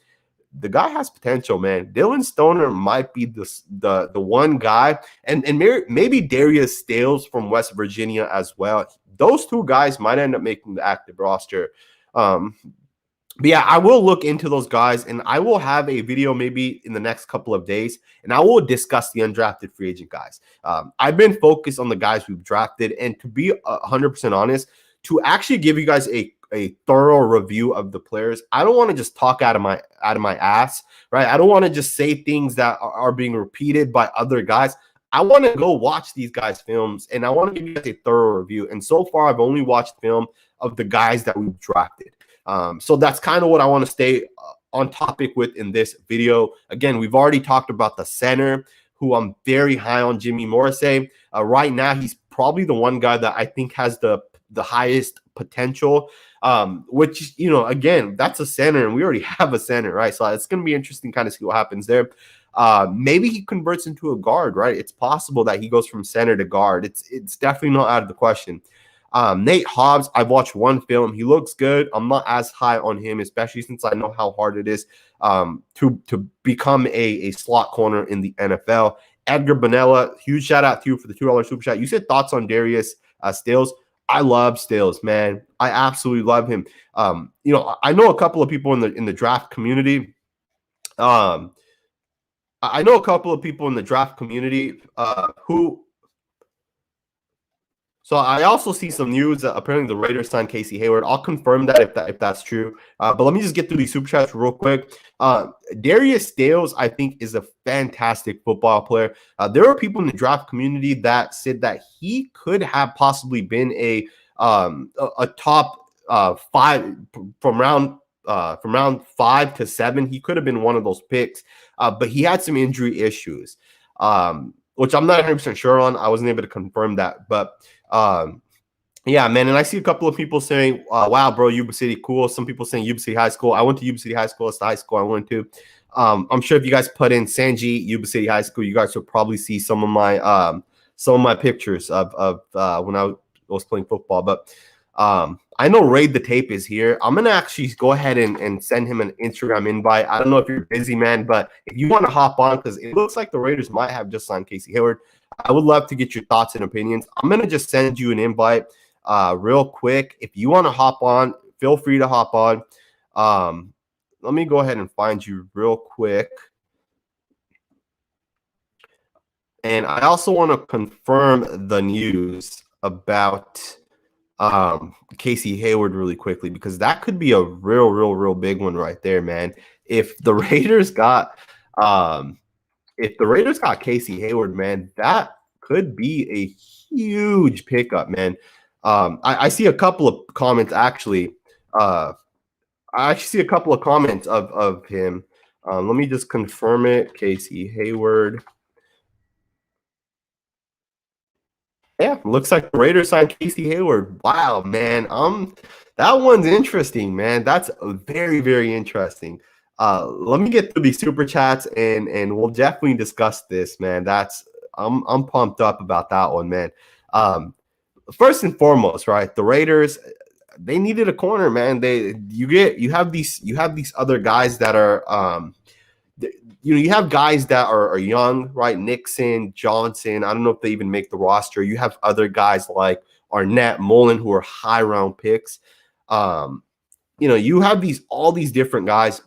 The guy has potential, man. Dylan Stoner might be the one guy, and maybe Darius Stales from West Virginia as well. Those 2 guys might end up making the active roster. But yeah, I will look into those guys, and I will have a video maybe in the next couple of days, and I will discuss the undrafted free agent guys. I've been focused on the guys we've drafted, and to be 100% honest, to actually give you guys a thorough review of the players, I don't want to just talk out of my ass, right? I don't want to just say things that are being repeated by other guys. I want to go watch these guys' films, and I want to give you guys a thorough review. And so far, I've only watched film of the guys that we've drafted. So that's kind of what I want to stay on topic with in this video. Again, we've already talked about the center, who I'm very high on, Jimmy Morrissey. Right now, he's probably the one guy that I think has the highest potential, which, you know, again, that's a center, and we already have a center, right? So it's going to be interesting kind of see what happens there. Maybe he converts into a guard, right? It's possible that he goes from center to guard. It's definitely not out of the question. Nate Hobbs, I've watched one film. He looks good. I'm not as high on him, especially since I know how hard it is to become a slot corner in the NFL. Edgar Bonella, huge shout out to you for the $2 super chat. You said thoughts on Darius Stales. I love Stales, man. I absolutely love him. You know, I know a couple of people in the draft community. I know a couple of people in the draft community who. So I also see some news. Apparently, the Raiders signed Casey Hayward. I'll confirm that if that's true. But let me just get through these super chats real quick. Darius Dales, I think, is a fantastic football player. There are people in the draft community that said that he could have possibly been a top 5 from round 5 to 7. He could have been one of those picks, but he had some injury issues, which I'm not 100% sure on. I wasn't able to confirm that, but yeah, man. And I see a couple of people saying, wow, bro, Yuba City, cool. Some people saying Yuba City High School. I went to Yuba City High School. It's the high school I went to. I'm sure if you guys put in Sanjit Yuba City High School, you guys will probably see some of my pictures of when I was playing football. But I know Raid the Tape is here. I'm gonna actually go ahead and send him an Instagram invite. I don't know if you're busy, man, but if you want to hop on, because it looks like the Raiders might have just signed Casey Hayward. I would love to get your thoughts and opinions. I'm gonna just send you an invite real quick. If you want to hop on, feel free to hop on. Let me go ahead and find you real quick. And I also want to confirm the news about Casey Hayward really quickly, because that could be a real big one right there, man. If the Raiders got Casey Hayward, man, that could be a huge pickup, man. I see a couple of comments actually. I actually see a couple of comments of him. Let me just confirm it. Casey Hayward. Yeah, looks like the Raiders signed Casey Hayward. Wow, man. That one's interesting, man. That's very interesting. Let me get through these super chats and we'll definitely discuss this, man. I'm pumped up about that one, man. First and foremost, right? The Raiders, they needed a corner, man. You have these other guys that are you have guys that are young, right? Nixon, Johnson. I don't know if they even make the roster. You have other guys like Arnett, Mullen, who are high round picks. You have all these different guys.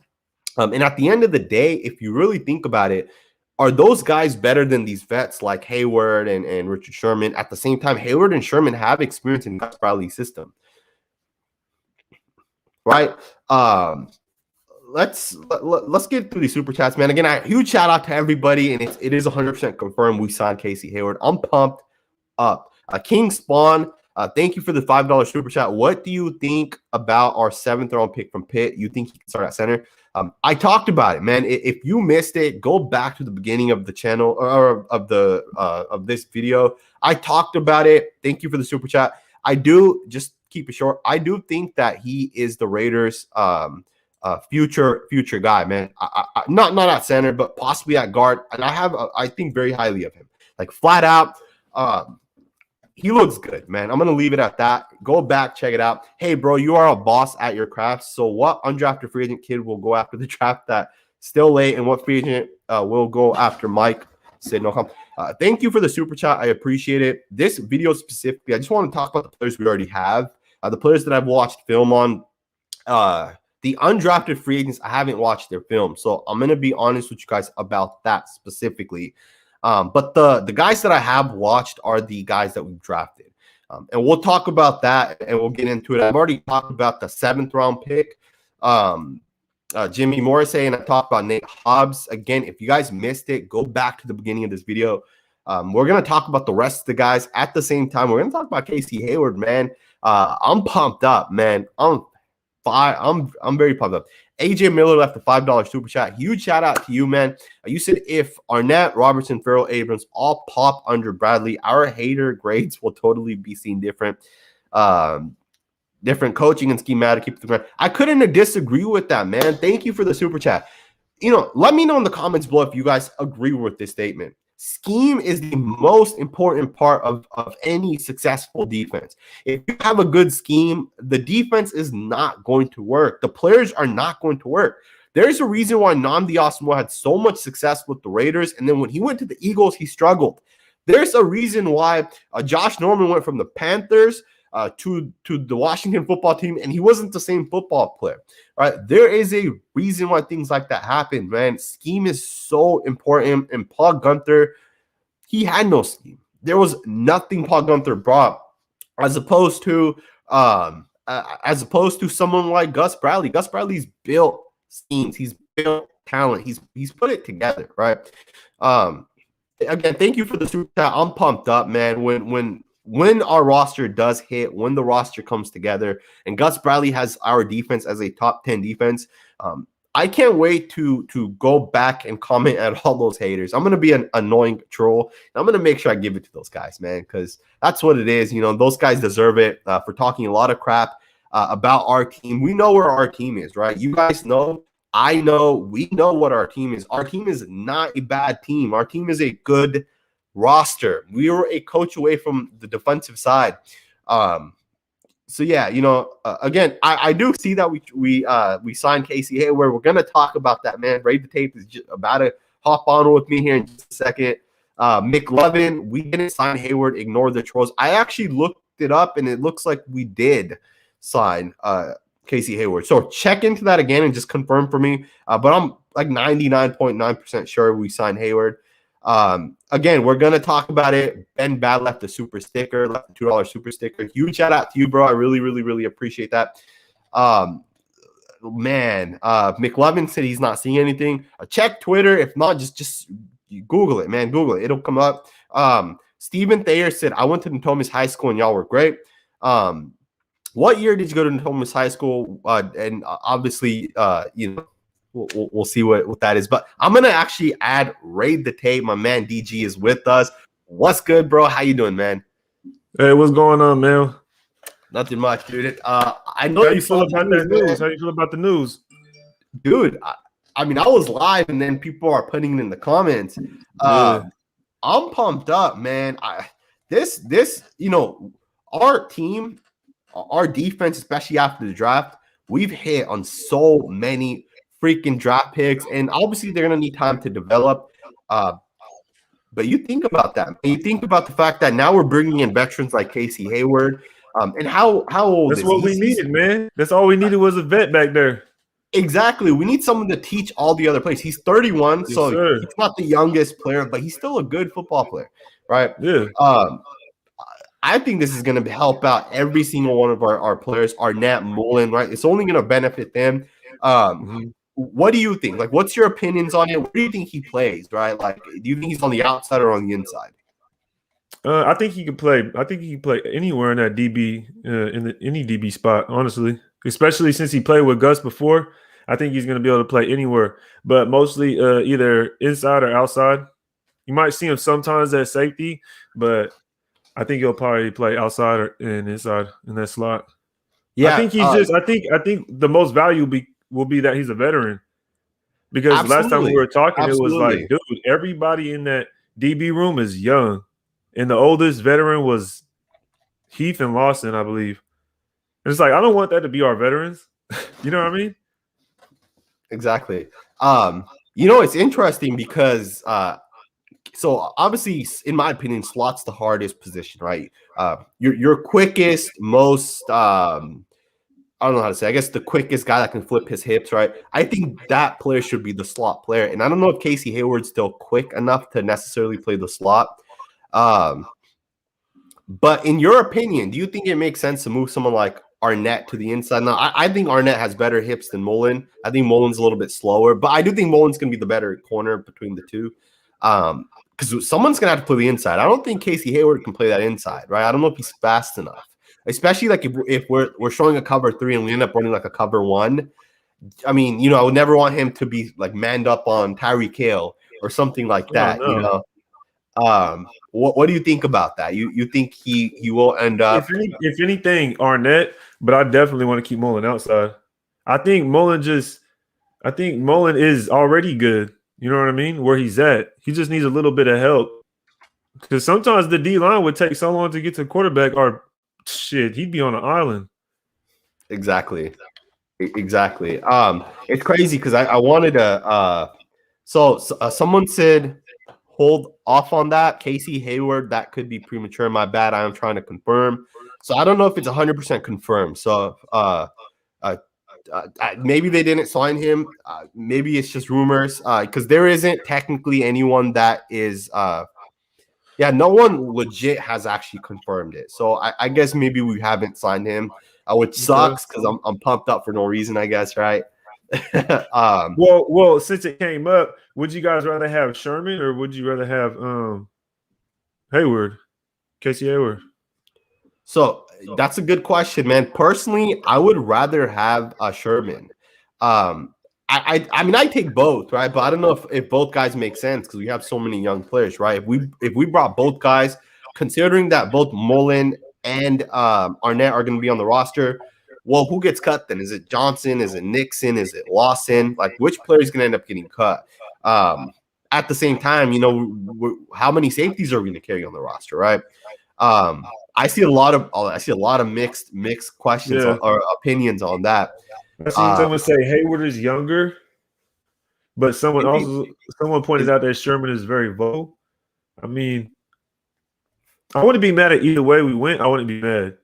And at the end of the day, if you really think about it, are those guys better than these vets like Hayward and Richard Sherman? At the same time, Hayward and Sherman have experience in Gus Bradley's system, right? Let's get through these super chats, man. Again, a huge shout out to everybody, and it is 100% confirmed we signed Casey Hayward. I'm pumped up. King Spawn, thank you for the $5 super chat. What do you think about our 7th round pick from Pitt? You think he can start at center? I talked about it, man. If you missed it, go back to the beginning of the channel or of this video. I talked about it. Thank you for the super chat. I do, just keep it short, I do think that he is the Raiders' future guy, man. Not at center, but possibly at guard. And I think very highly of him. Like flat out, he looks good, man. I'm gonna leave it at that. Go back, check it out. Hey, bro, you are a boss at your craft. So, what undrafted free agent kid will go after the draft that still late, and what free agent will go after Mike? Said no comment. Thank you for the super chat. I appreciate it. This video specifically, I just want to talk about the players we already have, the players that I've watched film on. The undrafted free agents, I haven't watched their film, so I'm gonna be honest with you guys about that specifically. But the guys that I have watched are the guys that we've drafted. And we'll talk about that and we'll get into it. I've already talked about the 7th round pick, Jimmy Morrissey, and I talked about Nate Hobbs. Again, if you guys missed it, go back to the beginning of this video. We're going to talk about the rest of the guys at the same time. We're going to talk about Casey Hayward, man. I'm pumped up, man. I'm very pumped up. AJ Miller left a $5 super chat. Huge shout out to you, man. You said if Arnett, Robertson, Farrell, Abrams all pop under Bradley, our hater grades will totally be seen different. Different coaching and schematic. Keep the I couldn't disagree with that, man. Thank you for the super chat. Let me know in the comments below if you guys agree with this statement. Scheme is the most important part of any successful defense. If you have a good scheme, the defense is not going to work. The players are not going to work. There's a reason why Nnamdi Asomugha had so much success with the Raiders, and then when he went to the Eagles, he struggled. There's a reason why Josh Norman went from the Panthers to the Washington football team, and he wasn't the same football player, right? There is a reason why things like that happen, man. Scheme is so important, and Paul Gunther, he had no scheme. There was nothing Paul Gunther brought as opposed to someone like Gus Bradley. Gus Bradley's built schemes. He's built talent. He's put it together, right? Again, thank you for the super chat. I'm pumped up, man. When our roster does hit, when the roster comes together, and Gus Bradley has our defense as a top 10 defense, I can't wait to go back and comment at all those haters. I'm gonna be an annoying troll. I'm gonna make sure I give it to those guys, man, because that's what it is. You know, those guys deserve it for talking a lot of crap about our team. We know where our team is, right? You guys know. I know. We know what our team is. Our team is not a bad team. Our team is a good roster. We were a coach away from the defensive side. So yeah, you know, again, I do see that we signed Casey Hayward. We're gonna talk about that, man. Raid the Tape is just about to hop on with me here in just a second. McLovin, we didn't sign Hayward. Ignore the trolls. I actually looked it up, and it looks like we did sign Casey Hayward. So check into that again and just confirm for me. But I'm like 99.9% sure we signed Hayward. Again, we're gonna talk about it. Ben Bad left a super sticker, left a $2 super sticker. Huge shout out to you, bro. I really appreciate that. McLovin said he's not seeing anything. Check Twitter. If not, just Google it, man. Google it. It'll come up. Stephen Thayer said, I went to Natomas High School and y'all were great. What year did you go to Natomas High School? And obviously, you know, we'll see what that is. But I'm going to actually add Raid the Tape. My man DG is with us. What's good, bro? How you doing, man?
Hey, what's going on, man?
Nothing much, dude. I know
how you feel about that news. How you feel about the news?
Dude, I mean, I was live, and then people are putting it in the comments. I'm pumped up, man. This, you know, our team, our defense, especially after the draft, we've hit on so many freaking draft picks, and obviously they're gonna need time to develop. But you think about that. You think about the fact that now we're bringing in veterans like Casey Hayward. And how old
That's what we needed, man. That's all we needed was a vet back there.
Exactly. We need someone to teach all the other players. He's 31, yes, so sir. He's not the youngest player, but he's still a good football player, right?
Yeah.
I think this is going to help out every single one of our players, Arnett, Mullen, right? It's only going to benefit them. What do you think? Like, what's your opinions on it? Where do you think he plays, right? Like, do you think he's on the outside or on the inside?
I think he can play. I think he can play anywhere in that DB, any DB spot, honestly. Especially since he played with Gus before, I think he's going to be able to play anywhere. But mostly either inside or outside. You might see him sometimes at safety, but I think he'll probably play outside or inside in that slot. Yeah, I think he's I think the most value will be that he's a veteran. Because last time we were talking, it was like, dude, everybody in that DB room is young. And the oldest veteran was Heath and Lawson, I believe. And it's like, I don't want that to be our veterans. You know what I mean?
Exactly. You know, it's interesting because so obviously, in my opinion, slot's the hardest position, right? Your quickest, most I don't know how to say, I guess the quickest guy that can flip his hips, right? I think that player should be the slot player. And I don't know if Casey Hayward's still quick enough to necessarily play the slot. But in your opinion, do you think it makes sense to move someone like Arnett to the inside? Now, I think Arnett has better hips than Mullen. I think Mullen's a little bit slower, but I do think Mullen's going to be the better corner between the two. Because someone's going to have to play the inside. I don't think Casey Hayward can play that inside, right? I don't know if he's fast enough, especially like if we're showing a cover 3 and we end up running like a cover 1. I mean, you know, I would never want him to be like manned up on Tyreek Hill or something like that, you know. What do you think about that? You think he will end up?
If anything, Arnett, but I definitely want to keep Mullen outside. I think Mullen is already good. You know what I mean? Where he's at, he just needs a little bit of help. Because sometimes the D line would take so long to get to the quarterback, or shit, he'd be on an island.
Exactly. It's crazy because I wanted to. So someone said, hold off on that. Casey Hayward, that could be premature. My bad. I am trying to confirm. So I don't know if it's 100% confirmed. So maybe they didn't sign him. Maybe it's just rumors because there isn't technically anyone that is Yeah, no one legit has actually confirmed it. So I guess maybe we haven't signed him, which sucks because I'm pumped up for no reason, I guess, right?
Well, since it came up, would you guys rather have Sherman or would you rather have Hayward, Casey Hayward?
So that's a good question, man. Personally, I would rather have Sherman. I mean, I take both, right? But I don't know if both guys make sense because we have so many young players, right? If we brought both guys, considering that both Mullen and Arnett are going to be on the roster, well, who gets cut then? Is it Johnson? Is it Nixon? Is it Lawson? Like, which player is going to end up getting cut? At the same time, how many safeties are we going to carry on the roster, right? I see a lot of mixed questions or opinions on that.
I seen someone say Hayward is younger, but someone pointed out that Sherman is very vocal. I mean, I wouldn't be mad at either way we went. I wouldn't be mad.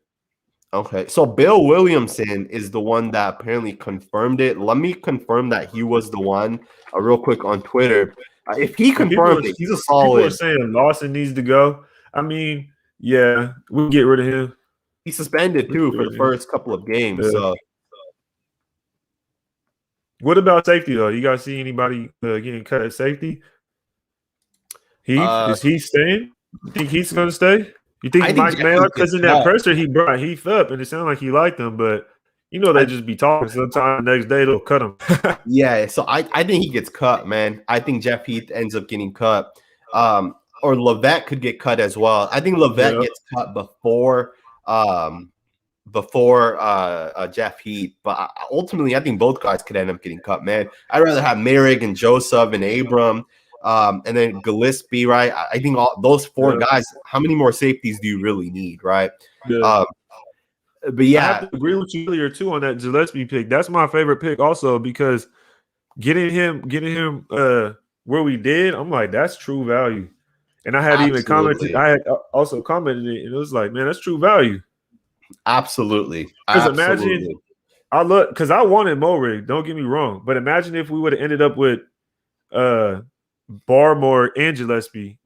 Okay, so Bill Williamson is the one that apparently confirmed it. Let me confirm that he was the one real quick on Twitter. If he confirmed it, he's a solid.
People are saying Lawson needs to go. I mean, yeah, we'll get rid of him.
He's suspended too for the first couple of games.
Yeah.
So,
what about safety though? You guys see anybody getting cut at safety? Heath, is he staying? You think Heath's going to stay? You think Mike Mayer? Because in that presser, he brought Heath up, and it sounded like he liked him, but they just be talking. Sometimes the next day they'll cut him.
Yeah, so I think he gets cut, man. I think Jeff Heath ends up getting cut. Or Levette could get cut as well. I think Levette gets cut before Jeff Heath, but ultimately I think both guys could end up getting cut, man. I'd rather have Merrick and Joseph and Abram, and then Gillespie, right? I think all those four guys. How many more safeties do you really need, right?
Yeah.
But yeah,
I have to agree with you earlier too on that Gillespie pick. That's my favorite pick also because getting him where we did, I'm like, that's true value. And I had even commented, I had also commented it, and it was like, man, that's true value.
Absolutely.
Because imagine, because I wanted Morig, don't get me wrong, but imagine if we would have ended up with Barmore and Gillespie.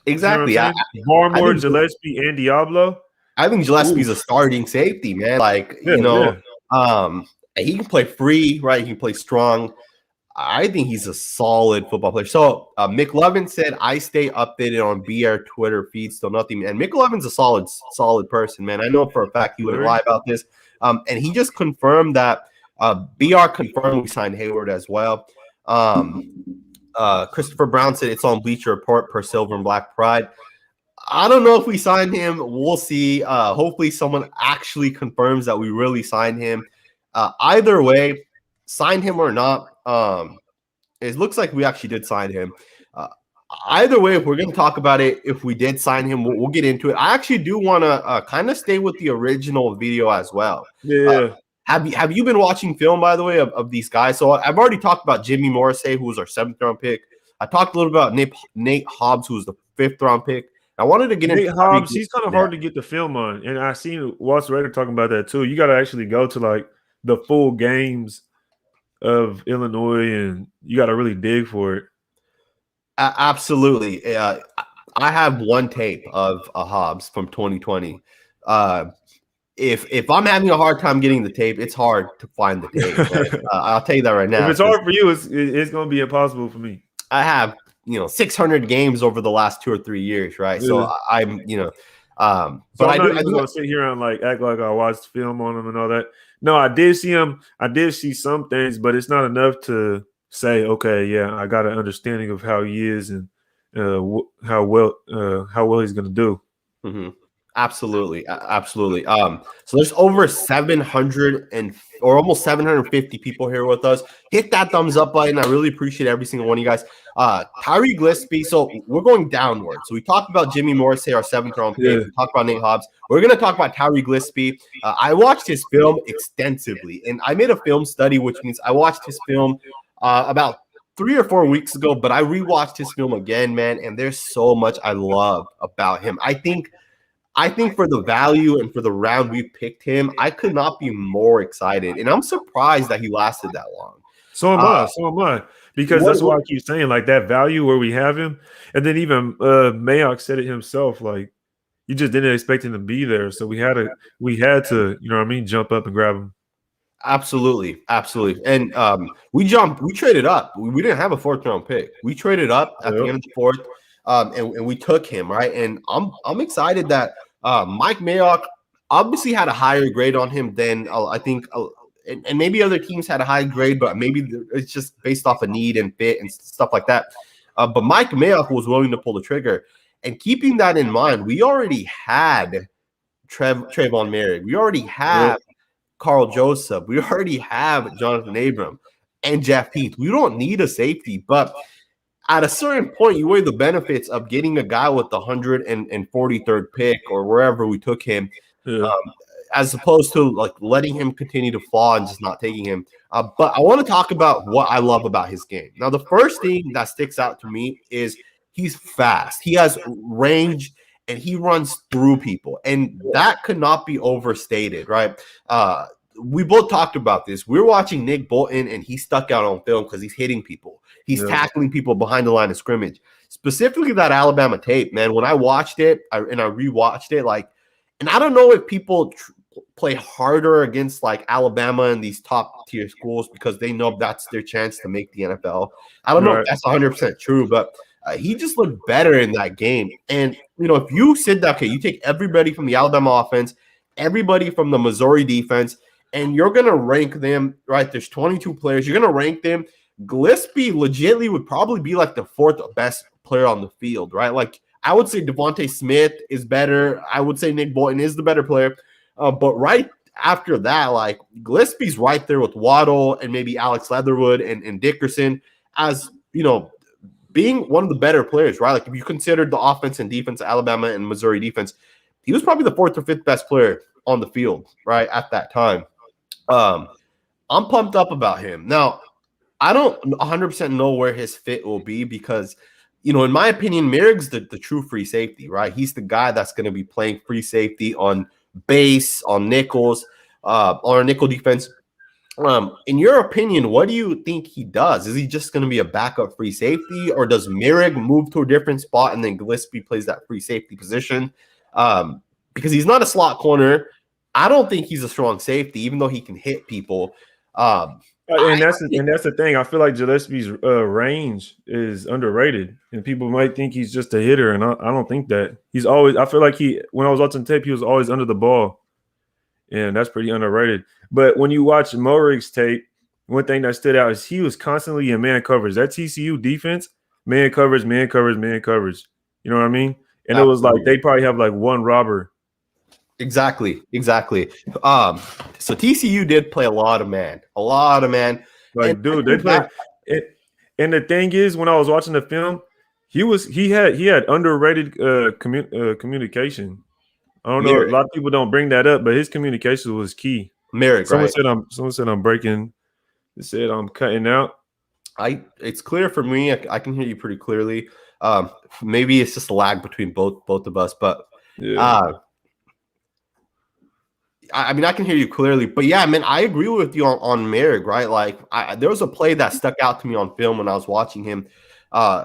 Exactly.
Barmore, Gillespie, and Diablo.
I think Gillespie's a starting safety, man. Like, he can play free, right? He can play strong. I think he's a solid football player. So Mick Levin said, I stay updated on BR Twitter feed, still nothing. And Mick Levin's a solid person, man. I know for a fact he wouldn't lie about this. And he just confirmed that BR confirmed we signed Hayward as well. Christopher Brown said it's on Bleacher Report per Silver and Black Pride. I don't know if we signed him. We'll see. Hopefully someone actually confirms that we really signed him. Either way, signed him or not, it looks like we actually did sign him. Either way, if we're going to talk about it, if we did sign him, we'll get into it. I actually do want to kind of stay with the original video as well.
Yeah.
Have you been watching film, by the way, of these guys? So I've already talked about Jimmy Morrissey, who was our 7th-round pick. I talked a little about Nate Hobbs, who was the 5th-round pick. I wanted to get into
Hobbs. He's kind of hard to get the film on, and I seen Walter Rader talking about that too. You got to actually go to like the full games of Illinois, and you got to really dig for it.
Absolutely. I have one tape of a Hobbs from 2020. If I'm having a hard time getting the tape, it's hard to find the tape. Right? I'll tell you that right now.
If it's hard for you, it's going to be impossible for me.
I have 600 games over the last 2 or 3 years, right? Yeah. So I'm but
I'm not going to sit here and like act like I watched film on him and all that. No, I did see him. I did see some things, but it's not enough to say, okay, yeah, I got an understanding of how he is and how well he's going to do.
Mm-hmm. Absolutely. So there's over 700 or almost 750 people here with us. Hit that thumbs up button. I really appreciate every single one of you guys. Tyree Glispy. So we're going downward. So we talked about Jimmy Morrissey, our 7th-round pick. Yeah. We talked about Nate Hobbs. We're going to talk about Tyree Glispy. I watched his film extensively, and I made a film study, which means I watched his film about 3 or 4 weeks ago, but I rewatched his film again, man, and there's so much I love about him. I think for the value and for the round we picked him, I could not be more excited. And I'm surprised that he lasted that long.
So am I. Because that's why I keep saying, like, that value where we have him. And then even Mayock said it himself, like, you just didn't expect him to be there. So we had to, you know what I mean, jump up and grab him.
Absolutely. And we traded up. We didn't have a 4th-round pick. We traded up at the end of the 4th, and we took him, right? And I'm excited that Mike Mayock obviously had a higher grade on him than I think and maybe other teams had a high grade, but maybe it's just based off of need and fit and stuff like that. But Mike Mayock was willing to pull the trigger. And keeping that in mind, we already had Trayvon Merrick. We already have Carl Joseph. We already have Jonathan Abram and Jeff Heath. We don't need a safety, but at a certain point, you weigh the benefits of getting a guy with the 143rd pick or wherever we took him, as opposed to like letting him continue to fall and just not taking him. But I want to talk about what I love about his game. Now, the first thing that sticks out to me is he's fast. He has range and he runs through people. And that could not be overstated, right? We both talked about this. We're watching Nick Bolton and he stuck out on film because he's hitting people. He's tackling people behind the line of scrimmage. Specifically that Alabama tape, man. When I watched it and I rewatched it, like, and I don't know if people play harder against like Alabama and these top tier schools because they know that's their chance to make the NFL. I don't know if that's 100% true, but he just looked better in that game. And, you know, if you said that, okay, you take everybody from the Alabama offense, everybody from the Missouri defense, and you're going to rank them, right? There's 22 players. You're going to rank them. Glispy legitimately would probably be like the 4th best player on the field, right? Like, I would say Devontae Smith is better. I would say Nick Bolton is the better player. But right after that, like, Glispy's right there with Waddle and maybe Alex Leatherwood and Dickerson as, you know, being one of the better players, right? Like, if you considered the offense and defense, Alabama and Missouri defense, he was probably the 4th or 5th best player on the field, right, at that time. I'm pumped up about him. Now, I don't 100% know where his fit will be because, you know, in my opinion, Merrick's the true free safety, right? He's the guy that's going to be playing free safety on base, on nickels, on our nickel defense. In your opinion, what do you think he does? Is he just going to be a backup free safety, or does Merrick move to a different spot and then Glispy plays that free safety position? Because he's not a slot corner. I don't think he's a strong safety, even though he can hit people.
And that's the thing. I feel like Gillespie's range is underrated, and people might think he's just a hitter, and I don't think that. He's always. I feel like when I was watching tape, he was always under the ball, and that's pretty underrated. But when you watch Morrissey's tape, one thing that stood out is he was constantly in man coverage. That TCU defense, man coverage, man coverage, man coverage. You know what I mean? And Absolutely. It was like they probably have like one robber.
Exactly. So TCU did play a lot of man.
Like, and dude, they played. And the thing is, when I was watching the film, he had underrated communication. I don't know. Merrick. A lot of people don't bring that up, but his communication was key.
Merrick,
someone said I'm breaking. They said I'm cutting out.
It's clear for me. I can hear you pretty clearly. Maybe it's just a lag between both of us, but I mean, I can hear you clearly, but yeah, man, I agree with you on Merrick, right? Like, there was a play that stuck out to me on film when I was watching him.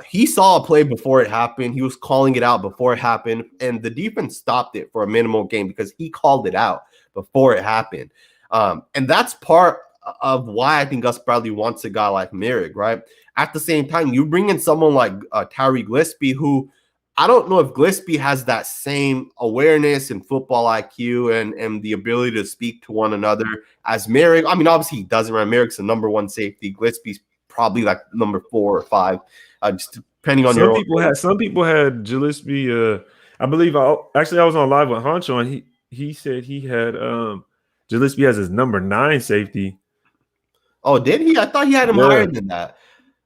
He saw a play before it happened. He was calling it out before it happened, and the defense stopped it for a minimal game because he called it out before it happened. And that's part of why I think Gus Bradley wants a guy like Merrick, right? At the same time, you bring in someone like Tyree Glispy, who I don't know if Glispy has that same awareness and football IQ and the ability to speak to one another as Merrick. I mean, obviously he doesn't, right? Merrick's the number 1 safety. Glispy's probably like number 4 or 5, just depending on
some people had Gillespie. I believe I was on live with Honcho, and he said he had Gillespie as his number 9 safety.
Oh, did he? I thought he had him higher than that.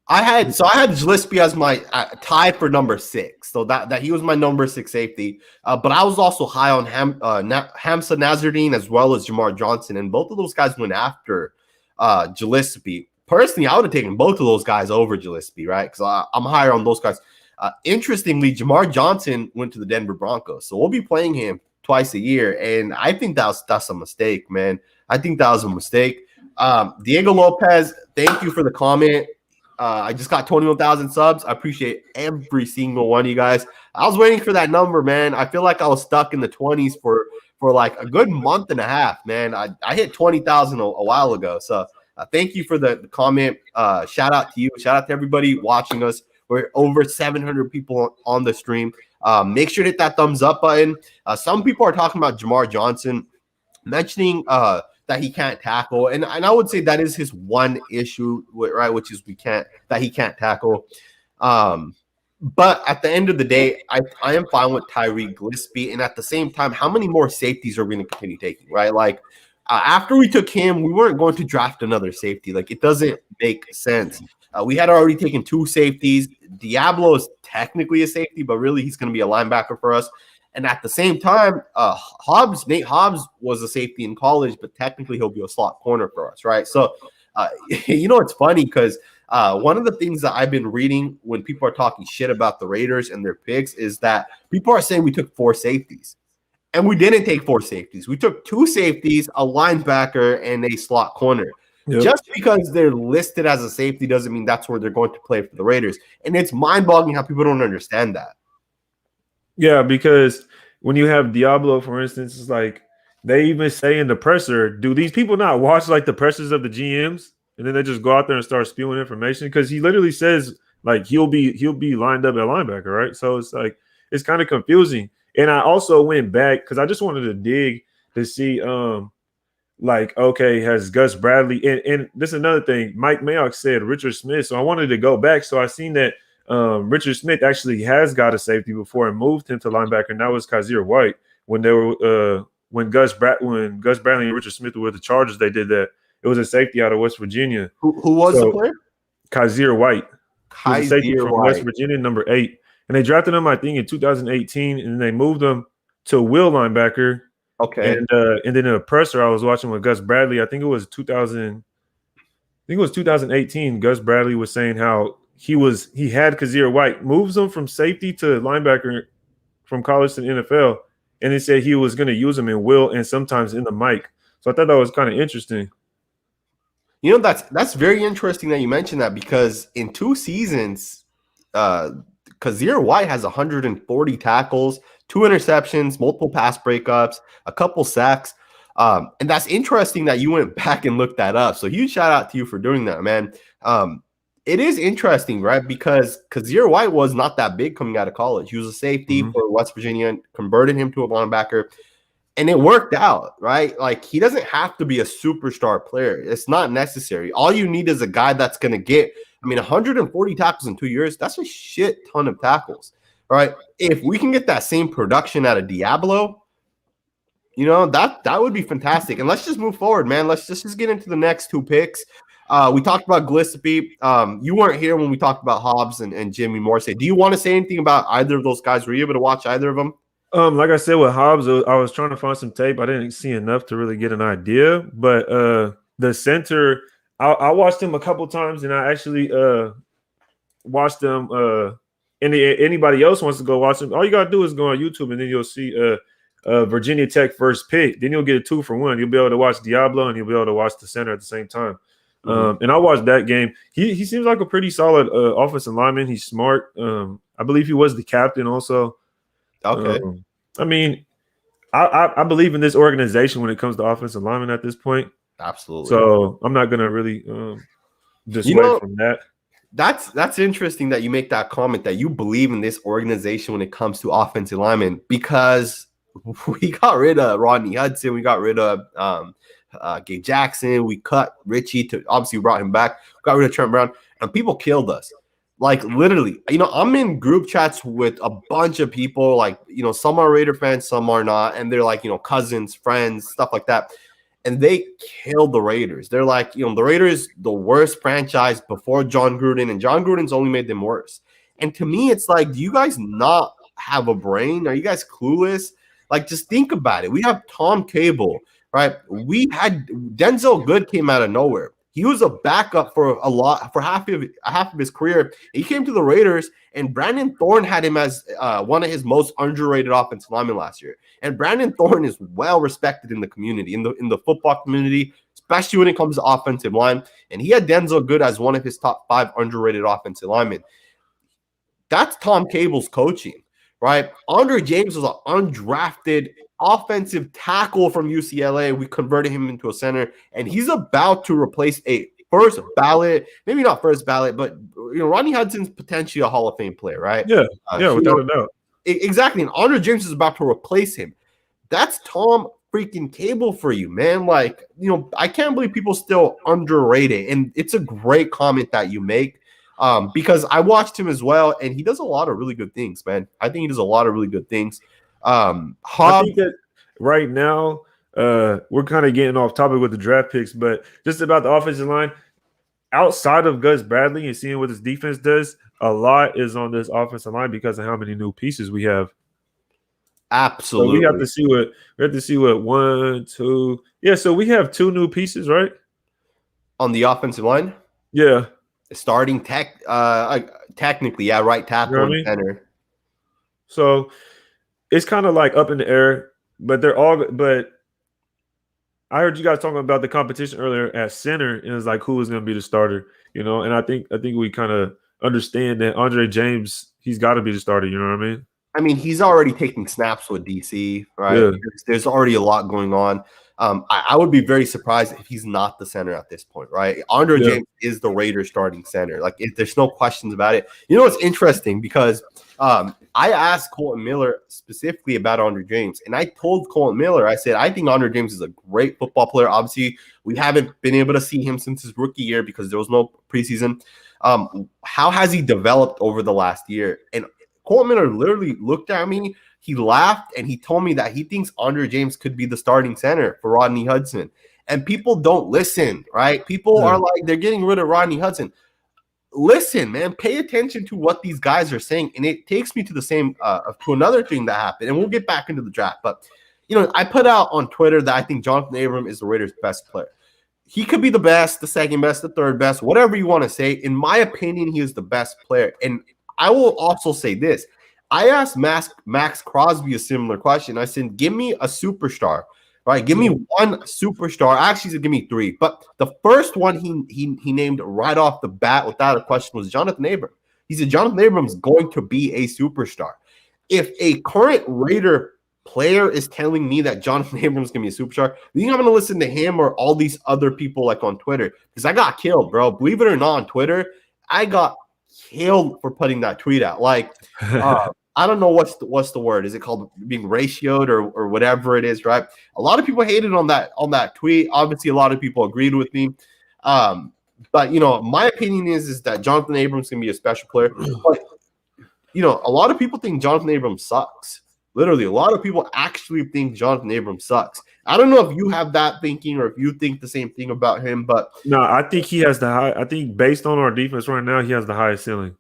I had Gillespie as my tied for number 6, so that he was my number 6 safety. But I was also high on Hamza Nazardine as well as Jamar Johnson, and both of those guys went after Gillespie. Personally, I would have taken both of those guys over Gillespie, right? Because I'm higher on those guys. Interestingly, Jamar Johnson went to the Denver Broncos, so we'll be playing him twice a year, and I think that's a mistake, man. I think that was a mistake. Diego Lopez, thank you for the comment. I just got 21,000 subs. I appreciate every single one of you guys. I was waiting for that number, man. I feel like I was stuck in the 20s for like a good month and a half, man. I hit 20,000 a while ago. So thank you for the comment. Shout out to you. Shout out to everybody watching us. We're over 700 people on the stream. Make sure to hit that thumbs up button. Some people are talking about Jamar Johnson, mentioning that he can't tackle, and I would say that is his one issue, right? Which is he can't tackle. But at the end of the day, I am fine with Tyree Glispy, and at the same time, how many more safeties are we going to continue taking, right? Like after we took him, we weren't going to draft another safety. Like it doesn't make sense. We had already taken 2 safeties. Diablo is technically a safety, but really he's going to be a linebacker for us. And at the same time, Nate Hobbs was a safety in college, but technically he'll be a slot corner for us, right? So, it's funny because one of the things that I've been reading when people are talking shit about the Raiders and their picks is that people are saying we took 4 safeties. And we didn't take 4 safeties. We took 2 safeties, a linebacker, and a slot corner. Yep. Just because they're listed as a safety doesn't mean that's where they're going to play for the Raiders. And it's mind-boggling how people don't understand that.
Yeah, because when you have Diablo, for instance, it's like they even say in the presser, do these people not watch like the pressers of the GMs? And then they just go out there and start spewing information? Because he literally says like he'll be lined up at linebacker, right? So it's like it's kind of confusing. And I also went back because I just wanted to dig to see okay, has Gus Bradley and this is another thing. Mike Mayock said Richard Smith. So I wanted to go back. So I seen that Richard Smith actually has got a safety before and moved him to linebacker, and that was Kazir White when they were when Gus Bradley and Richard Smith were with the Chargers. They did that. It was a safety out of West Virginia.
Who was the player?
Kazir White.
Kazir
safety from
White.
West Virginia, number 8, and they drafted him I think in 2018, and then they moved him to will linebacker.
Okay,
and then in a presser I was watching with Gus Bradley. I think it was 2018. Gus Bradley was saying how he had Kazir White, moves him from safety to linebacker from college to the NFL, and he said he was going to use him in will and sometimes in the mic. So I thought that was kind of interesting.
That's very interesting that you mentioned that, because in 2 seasons, Kazir White has 140 tackles, 2 interceptions, multiple pass breakups, a couple sacks. And that's interesting that you went back and looked that up. So huge shout out to you for doing that, man. It is interesting, right? Because Kazir White was not that big coming out of college. He was a safety for West Virginia, and converted him to a linebacker, and it worked out, right? Like he doesn't have to be a superstar player. It's not necessary. All you need is a guy that's going to get, 140 tackles in 2 years. That's a shit ton of tackles, right? If we can get that same production out of Diablo, that would be fantastic. And let's just move forward, man. Let's just get into the next 2 picks. We talked about Glispy. You weren't here when we talked about Hobbs and Jimmy Morrissey. Do you want to say anything about either of those guys? Were you able to watch either of them?
Like I said with Hobbs, I was trying to find some tape. I didn't see enough to really get an idea. But the center, I watched him a couple times, and I actually watched them. Anybody else wants to go watch them, all you gotta do is go on YouTube, and then you'll see Virginia Tech first pick. Then you'll get a 2-for-1. You'll be able to watch Diablo, and you'll be able to watch the center at the same time. And I watched that game. He seems like a pretty solid offensive lineman. He's smart. I believe he was the captain also.
Okay.
I believe in this organization when it comes to offensive linemen at this point.
Absolutely.
So I'm not gonna really dissuade from that.
That's interesting that you make that comment that you believe in this organization when it comes to offensive linemen, because we got rid of Rodney Hudson, we got rid of Gabe Jackson, we cut Richie to obviously brought him back, got rid of Trent Brown, and people killed us. Like literally, I'm in group chats with a bunch of people, like, some are Raider fans, some are not, and they're like, cousins, friends, stuff like that. And they killed the Raiders. They're like, the Raiders, the worst franchise before John Gruden, and John Gruden's only made them worse. And to me, it's like, do you guys not have a brain? Are you guys clueless? Like, just think about it. We have Tom Cable, right? We had Denzel Good came out of nowhere. He was a backup for half of his career. He came to the Raiders, and Brandon Thorne had him as one of his most underrated offensive linemen last year. And Brandon Thorne is well respected in the community, in the football community, especially when it comes to offensive line. And he had Denzel Good as one of his top 5 underrated offensive linemen. That's Tom Cable's coaching, right? Andre James was an undrafted offensive tackle from UCLA. We converted him into a center, and he's about to replace a first ballot, maybe not first ballot, but Rodney Hudson's potentially a Hall of Fame player, right?
Yeah, without a doubt.
Exactly. And Andre James is about to replace him. That's Tom freaking Cable for you, man. Like, I can't believe people still underrate it. And it's a great comment that you make. Because I watched him as well, and he does a lot of really good things, man. I think he does a lot of really good things.
I think that right now, we're kind of getting off topic with the draft picks, but just about the offensive line, outside of Gus Bradley and seeing what this defense does, a lot is on this offensive line because of how many new pieces we have.
Absolutely.
So we have to see what 1, 2. Yeah, so we have 2 new pieces, right?
On the offensive line?
Yeah.
Starting technically, yeah, right tackle and center.
So it's kind of like up in the air, but I heard you guys talking about the competition earlier at center, and it's like who is going to be the starter, and I think we kind of understand that Andre James, he's got to be the starter, you know what I mean?
I mean, he's already taking snaps with DC, right? Yeah. There's already a lot going on. I would be very surprised if he's not the center at this point, right? Andre James is the Raiders starting center. Like, there's no questions about it. It's interesting because I asked Colton Miller specifically about Andre James, and I told Colton Miller, I said, I think Andre James is a great football player. Obviously, we haven't been able to see him since his rookie year because there was no preseason. How has he developed over the last year? And Colton Miller literally looked at me, he laughed, and he told me that he thinks Andre James could be the starting center for Rodney Hudson. And people don't listen, right? People are like, they're getting rid of Rodney Hudson. Listen, man, pay attention to what these guys are saying. And it takes me to the same, to another thing that happened. And we'll get back into the draft. But, I put out on Twitter that I think Jonathan Abram is the Raiders' best player. He could be the best, the second best, the third best, whatever you want to say. In my opinion, he is the best player. And I will also say this. I asked Max Crosby a similar question. I said, give me a superstar, right? Give me one superstar. Actually, he said, give me 3. But the first one he named right off the bat without a question was Jonathan Abram. He said, Jonathan Abram is going to be a superstar. If a current Raider player is telling me that Jonathan Abram is going to be a superstar, you think I'm going to listen to him or all these other people like on Twitter? Because I got killed, bro. Believe it or not, on Twitter, I got killed for putting that tweet out. Like, I don't know what's the word. Is it called being ratioed or whatever it is, right? A lot of people hated on that tweet. Obviously, a lot of people agreed with me. But my opinion is that Jonathan Abrams can be a special player. But a lot of people think Jonathan Abrams sucks. Literally, a lot of people actually think Jonathan Abrams sucks. I don't know if you have that thinking or if you think the same thing about him, but
no, I think he has I think based on our defense right now, he has the highest ceiling.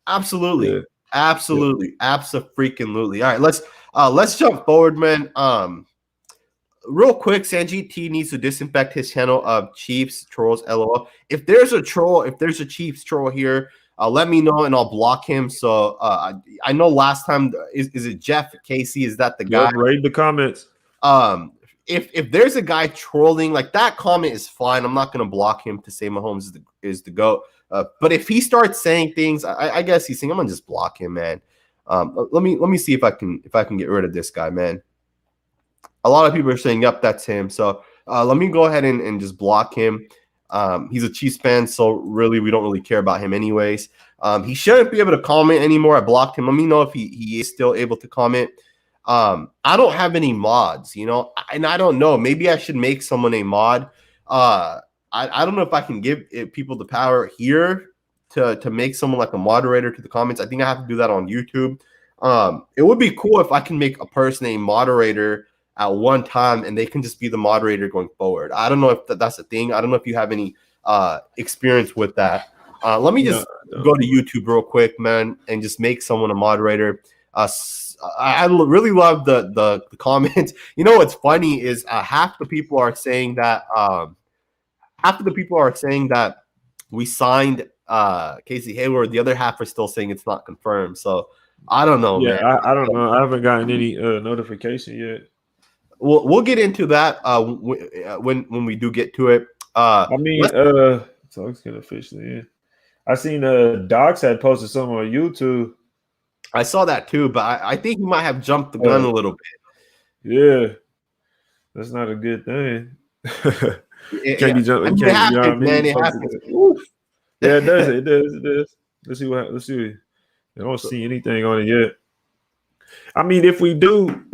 Absolutely. Yeah. Absolutely. Yeah. Abso-freaking-lutely. All right, let's jump forward, man. Real quick, Sanjit T needs to disinfect his channel of Chiefs trolls. LOL. If there's a Chiefs troll here, let me know and I'll block him. So I know last time is it Jeff Casey? Is that the guy?
Yeah, read the comments.
If there's a guy trolling, like that comment is fine. I'm not gonna block him to say Mahomes is the GOAT. But if he starts saying things, I guess he's saying I'm gonna just block him, man. Let me see if I can get rid of this guy, man. A lot of people are saying, yep, that's him. So let me go ahead and just block him. He's a Chiefs fan, so really we don't really care about him anyways. He shouldn't be able to comment anymore. I blocked him. Let me know if he is still able to comment. I don't have any mods, and I don't know. Maybe I should make someone a mod. I don't know if I can give people the power here to make someone like a moderator to the comments. I think I have to do that on YouTube. It would be cool if I can make a person a moderator at one time and they can just be the moderator going forward. I don't know if that's a thing. I don't know if you have any experience with that. Let me just go to YouTube real quick, man, and just make someone a moderator. I really love the comments. What's funny is half the people are saying that we signed Casey Hayward. The other half are still saying it's not confirmed. So I don't know, man.
I don't know. I haven't gotten any notification yet.
we'll get into that when we do get to it.
So let's get officially in. I seen Docs had posted something on YouTube.
I saw that too, but I think he might have jumped the gun a little bit.
Yeah, that's not a good thing. Can't be jumping.
It happens, man. It happens.
Yeah, it does. It does. Let's see what. Let's see. I don't see anything on it yet. I mean, if we do,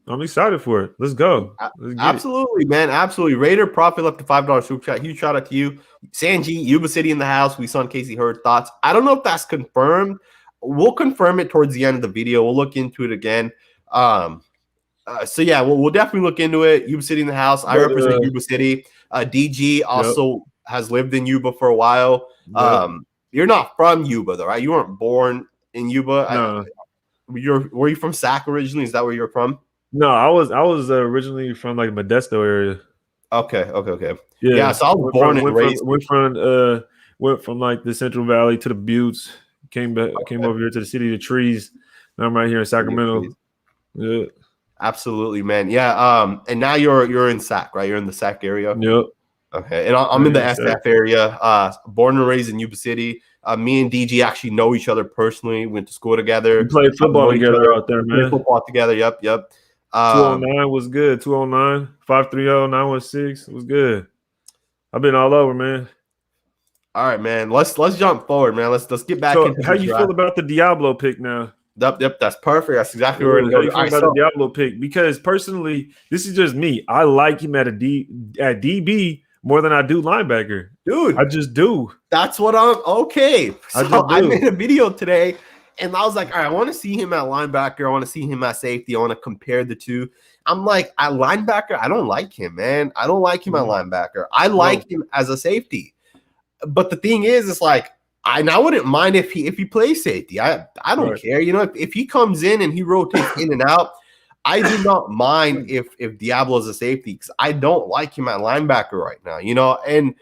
I'm excited for it. Let's go.
Absolutely, man. Absolutely. Raider Profit left a $5 super chat. Huge shout out to you. Sanji, Yuba City in the house. We saw in case he heard thoughts. I don't know if that's confirmed. We'll confirm it towards the end of the video. We'll look into it again. So yeah, we'll definitely look into it. Yuba City in the house. I represent Yuba City. DG also has lived in Yuba for a while. You're not from Yuba though, right? You weren't born in Yuba.
No.
Were you from Sac originally? Is that where you're from?
No, I was originally from like Modesto area.
Okay. Yeah, so I was born and raised.
Went from like the Central Valley to the Buttes. Came over here to the city of the trees. Now I'm right here in Sacramento. Yeah,
absolutely, man. Yeah. And now you're in Sac, right? You're in the Sac area.
Yep.
Okay, and I'm in the SF area. Born and raised in Yuba City. Me and DG actually know each other personally. Went to school together.
We played football together out there, man.
Played football together. Yep.
209 was good. 209, 530, 916 was good. I've been all over, man.
All right, man. Let's jump forward, man. Let's get back into
how you feel about the Diablo pick now?
Yep, that's perfect. That's exactly where we're going to go.
How you feel about the Diablo pick? Because personally, this is just me. I like him at DB more than I do linebacker.
Dude,
I just do.
That's what okay. So I made a video today, and I was like, all right, I want to see him at linebacker. I want to see him at safety. I want to compare the two. I'm like, at linebacker, I don't like him, man. I don't like him at linebacker. I like him as a safety. But the thing is, it's like, I wouldn't mind if he plays safety. I don't care. You know, if he comes in and he rotates in and out, I do not mind if Diablo is a safety because I don't like him at linebacker right now. You know, and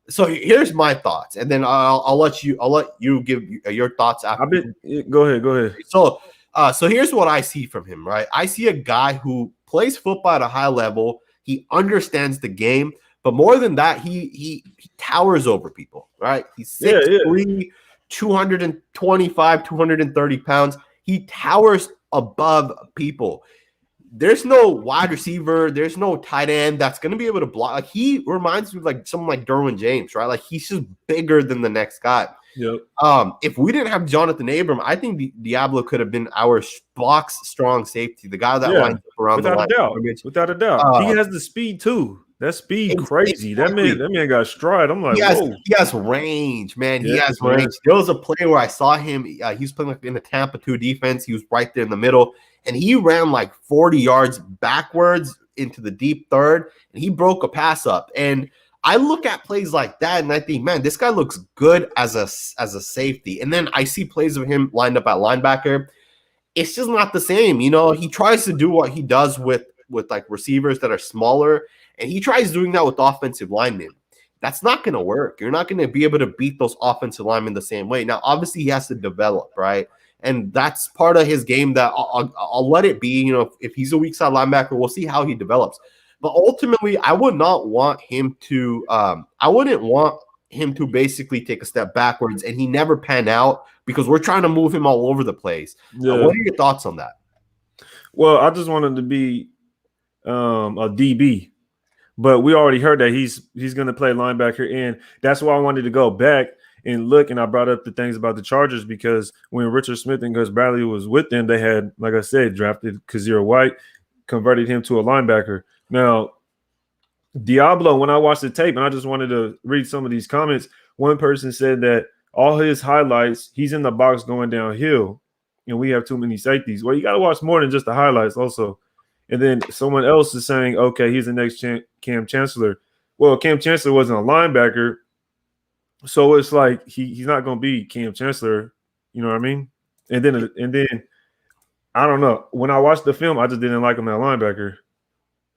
so here's my thoughts, and then I'll let you give your thoughts after.
Go ahead.
So here's what I see from him. Right, I see a guy who plays football at a high level. He understands the game. But more than that, he towers over people, right? He's 6'3", 225, 230 pounds. He towers above people. There's no wide receiver. There's no tight end that's going to be able to block. Like, he reminds me of like someone like Derwin James, right? Like, he's just bigger than the next guy.
Yep.
If we didn't have Jonathan Abram, I think Diablo could have been our box strong safety, the guy that lines up around the line.
Without a doubt. He has the speed too. That speed crazy. Exactly. That man got stride. I'm like,
he has range, man. He has range. There was a play where I saw him. He was playing like in the Tcu Defense. He was right there in the middle, and he ran like 40 yards backwards into the deep third, and he broke a pass up. And I look at plays like that, and I think, man, this guy looks good as a safety. And then I see plays of him lined up at linebacker. It's just not the same. You know, he tries to do what he does with like receivers that are smaller. And he tries doing that with offensive linemen. That's not going to work. You're not going to be able to beat those offensive linemen the same way. Now, obviously, he has to develop, right? And that's part of his game that I'll let it be. You know, if he's a weak side linebacker, we'll see how he develops. But ultimately, I would not want him to I wouldn't want him to basically take a step backwards and he never pan out because we're trying to move him all over the place.
Yeah.
What are your thoughts on that?
Well, I just wanted to be a DB. But we already heard that he's going to play linebacker, and that's why I wanted to go back and look. And I brought up the things about the Chargers because when Richard Smith and Gus Bradley was with them, they had, like I said, drafted Kazir White, converted him to a linebacker. Now, Diablo, when I watched the tape, and I just wanted to read some of these comments, one person said that all his highlights, he's in the box going downhill, and we have too many safeties. Well, you got to watch more than just the highlights also. And then someone else is saying, okay, he's the next Cam Chancellor. Well, Cam Chancellor wasn't a linebacker, so it's like he's not going to be Cam Chancellor. You know what I mean? And then I don't know. When I watched the film, I just didn't like him at linebacker.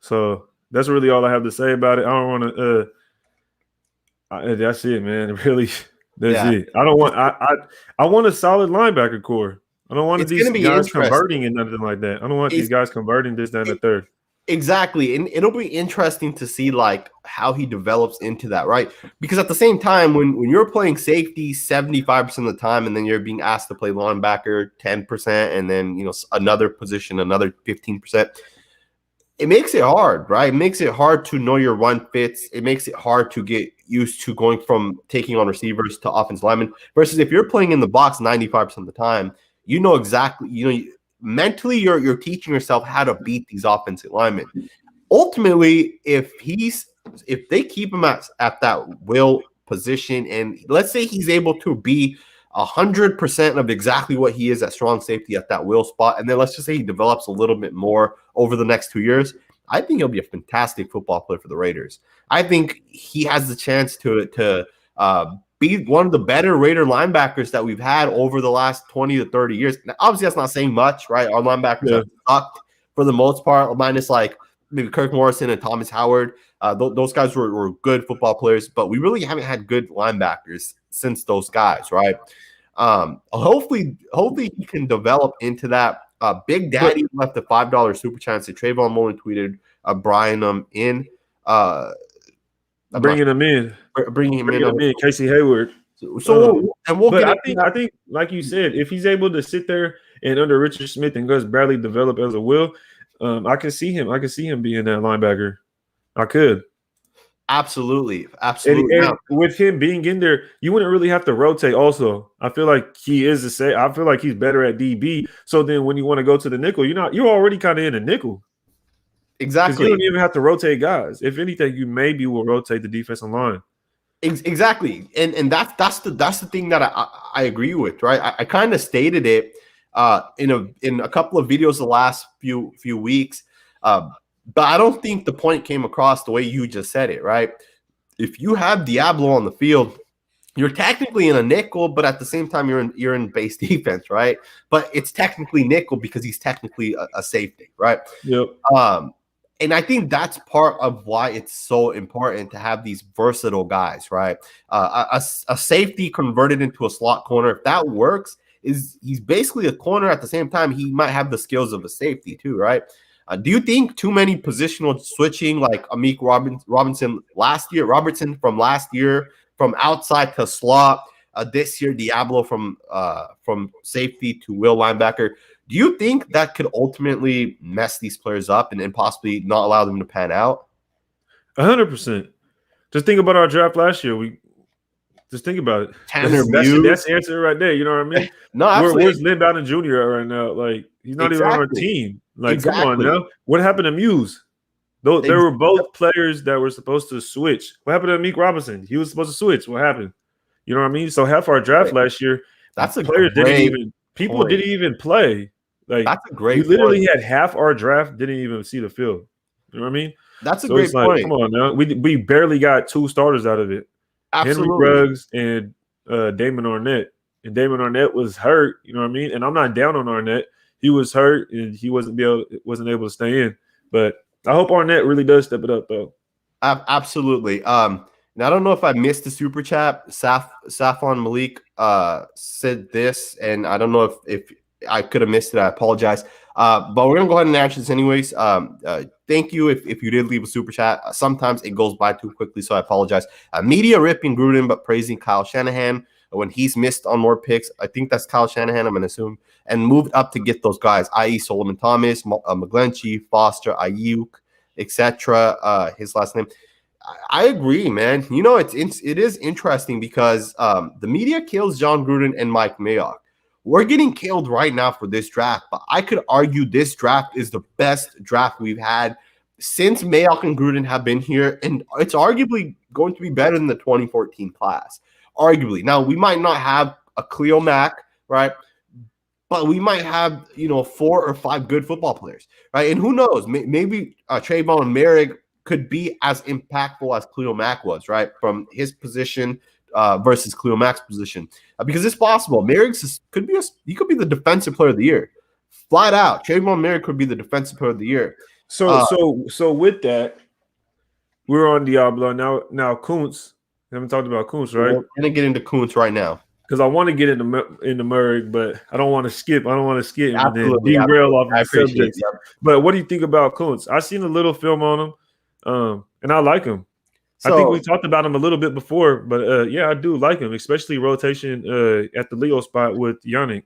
So that's really all I have to say about it. I don't want to. That's it, man. Really, that's it. I don't want. I want a solid linebacker core. I don't want these guys converting and nothing like that. I don't want these guys converting this, that, and the third.
Exactly. And it'll be interesting to see like how he develops into that, right? Because at the same time, when you're playing safety 75% of the time, and then you're being asked to play linebacker 10%, and then another position, another 15%, it makes it hard, right? It makes it hard to know your run fits. It makes it hard to get used to going from taking on receivers to offensive linemen. Versus if you're playing in the box 95% of the time, you know exactly, mentally you're teaching yourself how to beat these offensive linemen. Ultimately, if they keep him at that will position, and let's say he's able to be 100% of exactly what he is at strong safety at that will spot, and then let's just say he develops a little bit more over the next 2 years, I think he'll be a fantastic football player for the Raiders. I think he has the chance to be one of the better Raider linebackers that we've had over the last 20 to 30 years. Now, obviously, that's not saying much, right? Our linebackers have sucked for the most part, minus like maybe Kirk Morrison and Thomas Howard. Those guys were good football players, but we really haven't had good linebackers since those guys, right? Hopefully he can develop into that. Big Daddy left a $5 super chance. Trayvon Mullen tweeted Brian in.
Bringing him in. Casey Hayward.
I
think, like you said, if he's able to sit there and under Richard Smith and Gus Bradley develop as a will, I can see him being that linebacker. I could.
Absolutely.
And with him being in there, you wouldn't really have to rotate. Also, I feel like he is I feel like he's better at DB. So then, when you want to go to the nickel, you're already kind of in a nickel.
Exactly.
You don't even have to rotate guys. If anything, you maybe will rotate the defensive line.
Exactly, and that's the thing that I agree with, right? I kind of stated it in a couple of videos the last few weeks, but I don't think the point came across the way you just said it, right? If you have Diablo on the field, you're technically in a nickel, but at the same time you're in base defense, right? But it's technically nickel because he's technically a safety, right?
Yep.
And I think that's part of why it's so important to have these versatile guys, right? A safety converted into a slot corner, if that works, he's basically a corner at the same time. He might have the skills of a safety too, right? Do you think too many positional switching, like Meek Robertson from last year, from outside to slot, this year Diablo from safety to will linebacker? Do you think that could ultimately mess these players up and possibly not allow them to pan out?
100%. Just think about our draft last year. Just think about it. That's the answer right there. You know what I mean?
No, absolutely.
Where's Lynn Bowden Jr. right now? Like, he's not even on our team. Like, come on now. What happened to Muse? They were both players that were supposed to switch. What happened to Meek Robertson? He was supposed to switch. What happened? You know what I mean? So half our draft last year, didn't even play. Like,
that's a great.
We literally had half our draft didn't even see the field. You know what I mean?
That's a great point.
Come on now, we barely got 2 starters out of it.
Absolutely.
Henry Ruggs and Damon Arnett. And Damon Arnett was hurt. You know what I mean? And I'm not down on Arnett. He was hurt and he wasn't able to stay in. But I hope Arnett really does step it up though.
Absolutely. And I don't know if I missed the super chat. Safon Malik said this, and I don't know if I could have missed it. I apologize. But we're going to go ahead and answer this anyways. Thank you if you did leave a super chat. Sometimes it goes by too quickly, so I apologize. Media ripping Gruden, but praising Kyle Shanahan when he's missed on more picks. I think that's Kyle Shanahan, I'm going to assume, and moved up to get those guys, i.e. Solomon Thomas, McGlinchey, Foster, Ayuk, etc. His last name. I agree, man. It is interesting because the media kills John Gruden and Mike Mayock. We're getting killed right now for this draft, but I could argue this draft is the best draft we've had since Mayock and Gruden have been here, and it's arguably going to be better than the 2014 class. Arguably. Now, we might not have a Cleo Mack, right? But we might have, 4 or 5 good football players, right? And who knows? Maybe Trayvon Merrick could be as impactful as Cleo Mack was, right? From his position versus Cleo Mack's position, because it's possible. Merrick could be the defensive player of the year, flat out. Trayvon Merrick could be the defensive player of the year.
So with that, we're on Diablo now. Kuntz, we haven't talked about Kuntz, right?
We're gonna get into Kuntz right now.
because I want to get into Murray, but I don't want to skip. I don't want to skip and then
Absolutely,
derail off of
I
the
appreciate
subjects.
it.
But what do you think about Kuntz? I've seen a little film on him, and I like him. I think we talked about him a little bit before, but yeah, I do like him, especially rotation at the Leo spot with Yannick.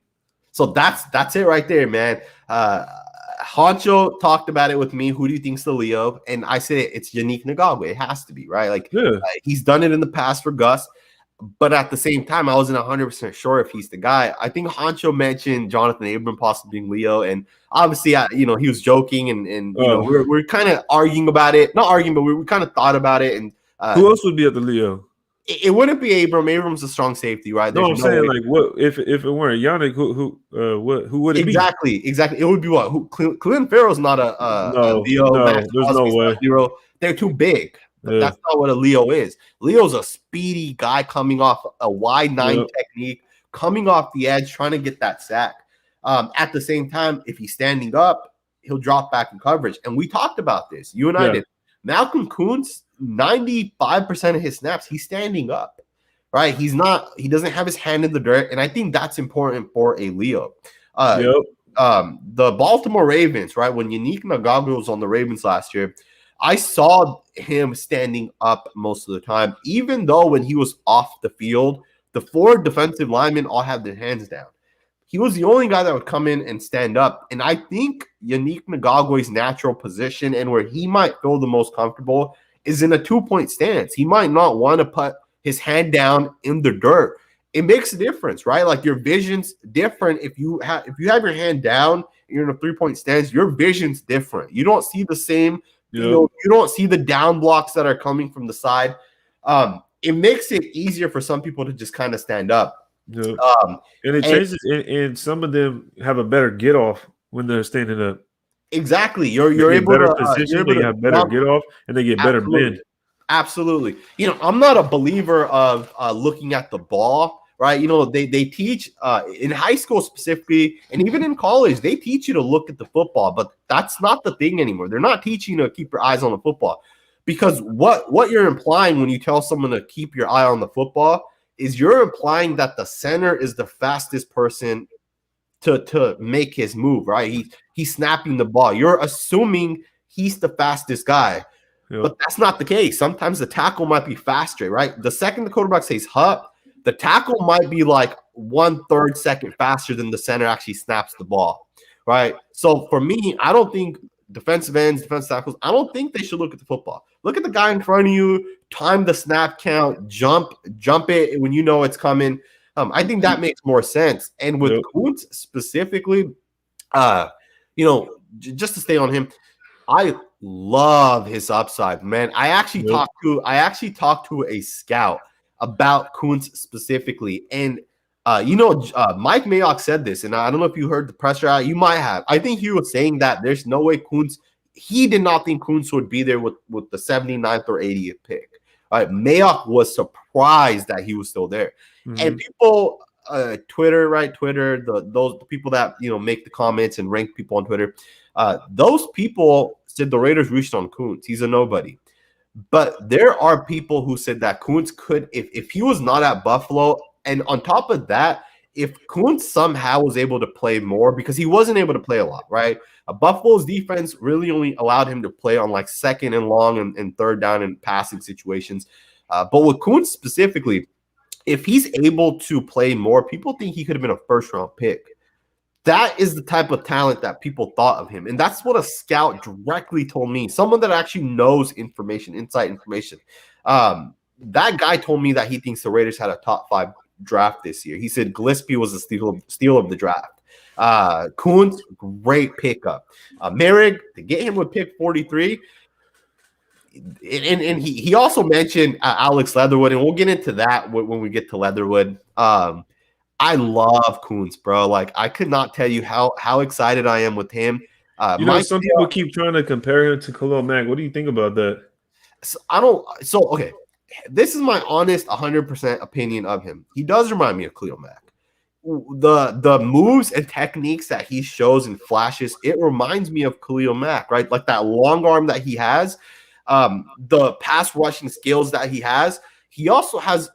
So that's it right there, man. Honcho talked about it with me. Who do you think's the Leo? And I said it's Yannick Ngagwe. It has to be, right? Like he's done it in the past for Gus, but at the same time, I wasn't 100% sure if he's the guy. I think Honcho mentioned Jonathan Abram possibly being Leo, and obviously, he was joking, and we're kind of arguing about it. Not arguing, but we kind of thought about it. And
who else would be at the Leo?
It wouldn't be Abram. Abram's a strong safety, right?
No, I'm saying like what if it weren't Yannick? Who would it
be? Exactly. It would be what? Clinton Farrell's not a Leo.
No, there's no way.
Zero. They're too big. Yeah. That's not what a Leo is. Leo's a speedy guy coming off a wide 9 technique, coming off the edge, trying to get that sack. At the same time, if he's standing up, he'll drop back in coverage. And we talked about this. You and I did. Malcolm Kuntz, 95% of his snaps, he's standing up, right? He doesn't have his hand in the dirt. And I think that's important for a Leo. The Baltimore Ravens, right? When Yannick Ngagwe was on the Ravens last year, I saw him standing up most of the time, even though when he was off the field, the 4 defensive linemen all had their hands down. He was the only guy that would come in and stand up. And I think Yannick Ngagwe's natural position and where he might feel the most comfortable is in a 2-point stance. He might not want to put his hand down in the dirt. It makes a difference, right? Like your vision's different. If you have your hand down, you're in a 3-point stance, your vision's different. You don't see the same, you don't see the down blocks that are coming from the side. It makes it easier for some people to just kind of stand up.
Yeah. And it changes, and some of them have a better get off when they're standing up.
Exactly. You're able
better
to
position, they have better get off, and they get better bend.
Absolutely. I'm not a believer of looking at the ball, right? They teach in high school specifically, and even in college, they teach you to look at the football, but that's not the thing anymore. They're not teaching you to keep your eyes on the football, because what you're implying when you tell someone to keep your eye on the football is you're implying that the center is the fastest person to make his move, right? He's snapping the ball. You're assuming he's the fastest guy, but that's not the case. Sometimes the tackle might be faster, right? The second the quarterback says "hup," the tackle might be like 1/3 second faster than the center actually snaps the ball, right? So for me, I don't think defensive ends, defensive tackles, I don't think they should look at the football. Look at the guy in front of you, time the snap count, jump it when you know it's coming. I think that makes more sense. And with Kuntz specifically, just to stay on him, I love his upside, man. I actually talked to a scout about Kuntz specifically, and Mike Mayock said this, and I don't know if you heard the presser out. You might have. I think he was saying that there's no way Kuntz. He did not think Kuntz would be there with the 79th or 80th pick. Mayock was surprised that he was still there. Mm-hmm. And people, Twitter, those people that make the comments and rank people on Twitter, those people said the Raiders reached on Kuntz. He's a nobody. But there are people who said that Kuntz could, if he was not at Buffalo, and on top of that, if Kuntz somehow was able to play more, because he wasn't able to play a lot, right? Buffalo's defense really only allowed him to play on like 2nd and long and 3rd down in passing situations. But with Kuntz specifically, if he's able to play more, people think he could have been a 1st-round pick. That is the type of talent that people thought of him. And that's what a scout directly told me, someone that actually knows information, inside information. That guy told me that he thinks the Raiders had a top 5 draft this year. He said Glispy was a steal of the draft. Kuntz, great pickup. Merrick, to get him with pick 43. And he also mentioned Alex Leatherwood, and we'll get into that when we get to Leatherwood. I love Kuntz, bro. Like, I could not tell you how excited I am with him.
Some people keep trying to compare him to Khalil Mack. What do you think about that?
Okay. This is my honest 100% opinion of him. He does remind me of Khalil Mack. The moves and techniques that he shows and flashes, it reminds me of Khalil Mack, right? Like that long arm that he has, the pass rushing skills that he has. He also has,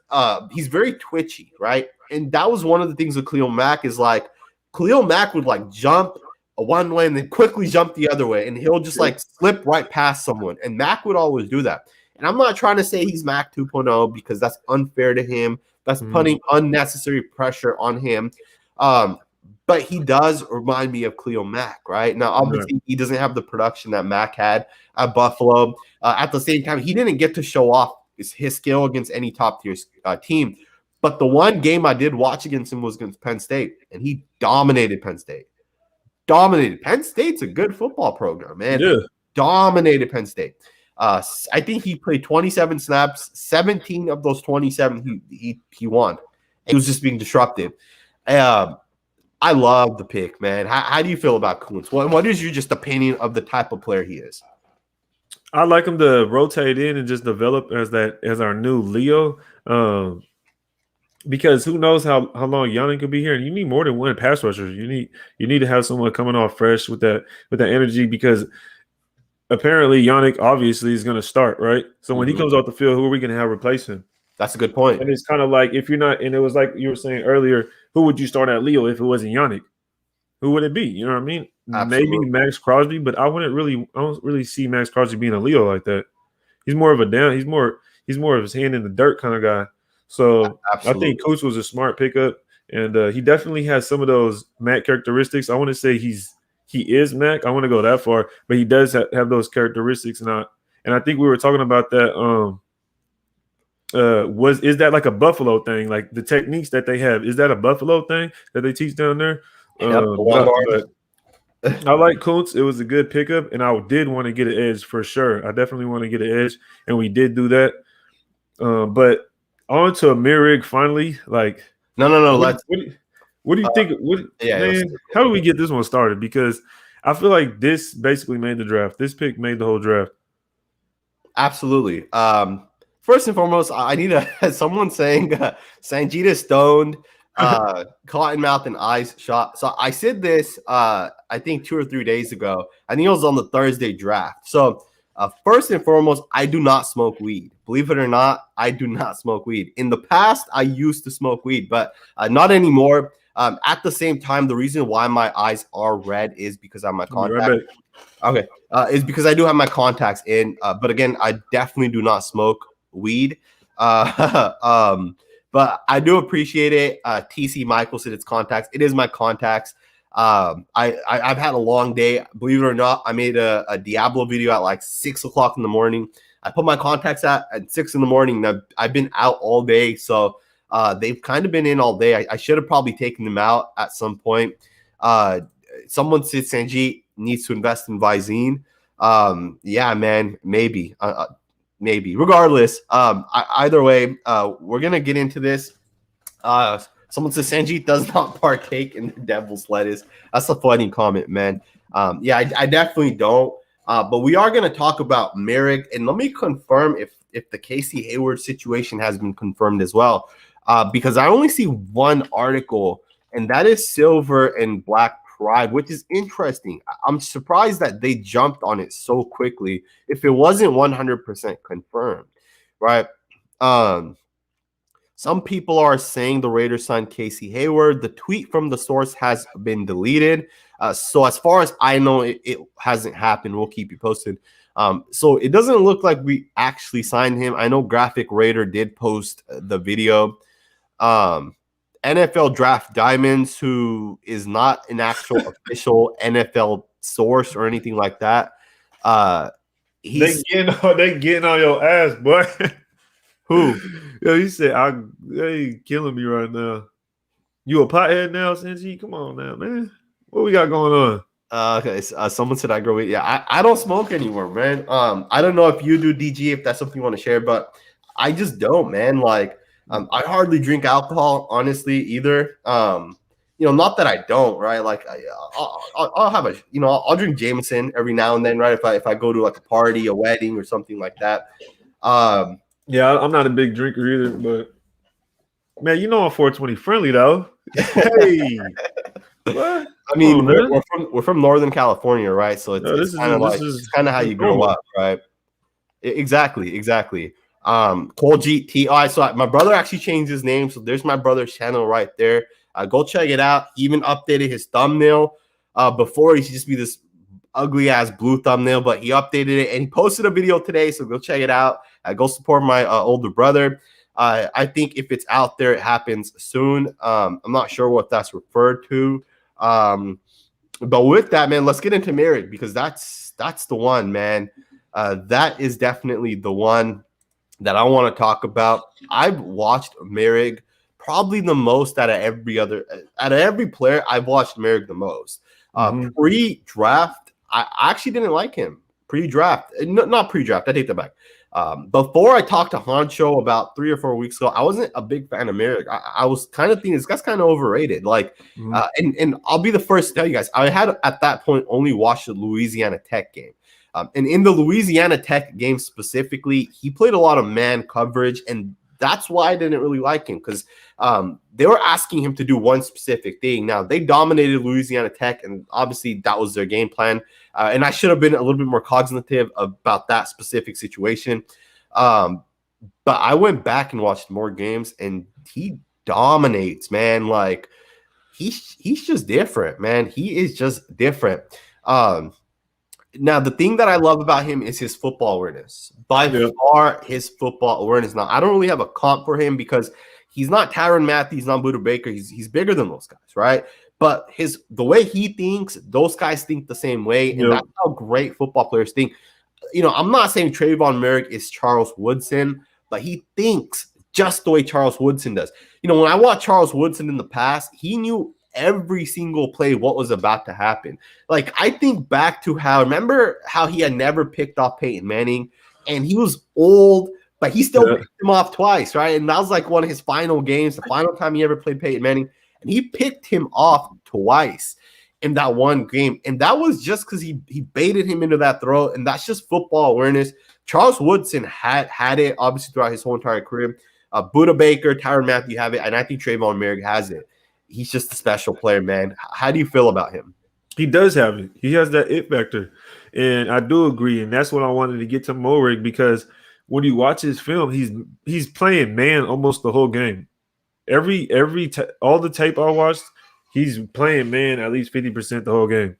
he's very twitchy, right? and that was one of the things with Khalil Mack is like Khalil Mack would like jump one way and then quickly jump the other way, and he'll just like slip right past someone. And Mack would always do that. And I'm not trying to say he's Mack 2.0 because that's unfair to him. That's putting unnecessary pressure on him. But he does remind me of Khalil Mack, right? Now, obviously, he doesn't have the production that Mack had at Buffalo. At the same time, he didn't get to show off his skill against any top-tier team. But the one game I did watch against him was against Penn State, and he dominated Penn State. Dominated. Penn State's a good football program, man. Yeah. Dominated Penn State. I think he played 27 snaps. 17 of those 27 he won. He was just being disruptive. I love the pick, man. How do you feel about Kuntz? What is your just opinion of the type of player he is?
I like him to rotate in and just develop as our new Leo. Because who knows how long Yannick could be here, and you need more than one pass rusher. You need to have someone coming off fresh with that energy, because apparently Yannick obviously is going to start, right? So when he comes off the field, who are we going to have replace him?
That's a good point.
And it's kind of like, if you're not, and it was like you were saying earlier, who would you start at Leo if it wasn't Yannick? Who would it be? You know what I mean? Absolutely. Maybe Max Crosby, but I don't really see Max Crosby being a Leo like that. He's more of a down. He's more of his hand in the dirt kind of guy. So absolutely. I think Kuntz was a smart pickup, and he definitely has some of those Mac characteristics. I want to say he is Mac. I want to go that far, but he does have those characteristics, and I think we were talking about that. Is that like a Buffalo thing? Like the techniques that they have, is that a Buffalo thing that they teach down there? But I like Kuntz. It was a good pickup, and I did want to get an edge for sure. I definitely want to get an edge, and we did do that. But on to Mirig finally. Like
no.
What do you think? Man, how do we get this one started? Because I feel like this basically made the draft. This pick made the whole draft.
Absolutely. First and foremost, I need someone saying Sanjit is stoned, cotton mouth and eyes shot. So I said this, I think 2 or 3 days ago. I think it was on the Thursday draft. So first and foremost, I do not smoke weed. Believe it or not, I do not smoke weed. In the past, I used to smoke weed, but not anymore. At the same time, the reason why my eyes are red is because I have my contacts. Okay, is because I do have my contacts in. But again, I definitely do not smoke weed. But I do appreciate it. TC Michael said it's contacts. It is my contacts. I've had a long day. Believe it or not, I made a Diablo video at like 6 o'clock in the morning. I put my contacts at 6 in the morning. I've been out all day, so they've kind of been in all day. I should have probably taken them out at some point. Someone said Sanjit needs to invest in Visine. Yeah, man, maybe. Maybe. Regardless, either way, we're gonna get into this. Someone says Sanjit does not partake in the devil's lettuce. That's a funny comment, man. Yeah, I definitely don't. But we are gonna talk about Merrick, and let me confirm if the Casey Hayward situation has been confirmed as well, because I only see one article, and that is Silver and Black Pride, which is interesting. I'm surprised that they jumped on it so quickly if it wasn't 100% confirmed, right? Some people are saying the Raiders signed Casey Hayward. The tweet from the source has been deleted. So as far as I know, it hasn't happened. We'll keep you posted. So it doesn't look like we actually signed him. I know Graphic Raider did post the video. NFL Draft Diamonds, who is not an actual official NFL source or anything like that.
They getting on your ass, boy.
Who?
Yo, he said, they killing me right now. You a pothead now, Sanjit? Come on now, man. What we got going on?
Okay, someone said I grow weed. Yeah, I don't smoke anymore, man. I don't know if you do, DG, if that's something you want to share, but I just don't, man. Like, I hardly drink alcohol, honestly, either. Not that I don't, right? Like, I'll have I'll drink Jameson every now and then, right? If I go to like a party, a wedding, or something like that.
Yeah, I'm not a big drinker either, but man, I'm 420 friendly though. Hey, what?
I mean, we're from Northern California, right? So it's kind of how you grow up, right? Exactly. Cole GTI. So my brother actually changed his name. So there's my brother's channel right there. Go check it out. He even updated his thumbnail. Before, he used to just be this ugly ass blue thumbnail, but he updated it and he posted a video today. So go check it out. Go support my older brother. I think if it's out there, it happens soon. I'm not sure what that's referred to. But with that, man, let's get into Merrick, because that's the one, man. That is definitely the one that I want to talk about. I've watched Merrick probably the most out of every player. I've watched Merrick the most. Pre-draft, I actually didn't like him. Pre-draft, not pre-draft. I take that back. Before I talked to Honcho about 3 or 4 weeks ago, I wasn't a big fan of Merrick. I was kind of thinking this guy's kind of overrated. Like, and I'll be the first to tell you guys, I had at that point only watched the Louisiana Tech game. And in the Louisiana Tech game specifically, he played a lot of man coverage, and that's why I didn't really like him, because they were asking him to do one specific thing. Now, they dominated Louisiana Tech, and obviously that was their game plan. And I should have been a little bit more cognitive about that specific situation. But I went back and watched more games, and he dominates, man. Like, he's just different, man. He is just different. Now, the thing that I love about him is his football awareness. By far, his football awareness. Now, I don't really have a comp for him because he's not Tyrann Mathieu, he's not Buda Baker. He's bigger than those guys, right? But the way he thinks, those guys think the same way, and that's how great football players think. You know, I'm not saying Trayvon Merrick is Charles Woodson, but he thinks just the way Charles Woodson does. You know, when I watched Charles Woodson in the past, he knew every single play what was about to happen. Like, I think back to remember how he had never picked off Peyton Manning, and he was old, but he still picked him off twice, right? And that was like one of his final games, the final time he ever played Peyton Manning, and he picked him off twice in that one game. And that was just because he baited him into that throw, and that's just football awareness. Charles Woodson had it, obviously, throughout his whole entire career. Buda Baker, Tyrann Mathieu have it, and I think Trayvon Merrick has it. He's just a special player, man. How do you feel about him?
He does have it. He has that it factor. And I do agree. And that's what I wanted to get to Merrick, because when you watch his film, he's playing man almost the whole game. All the tape I watched, he's playing man at least 50% the whole game.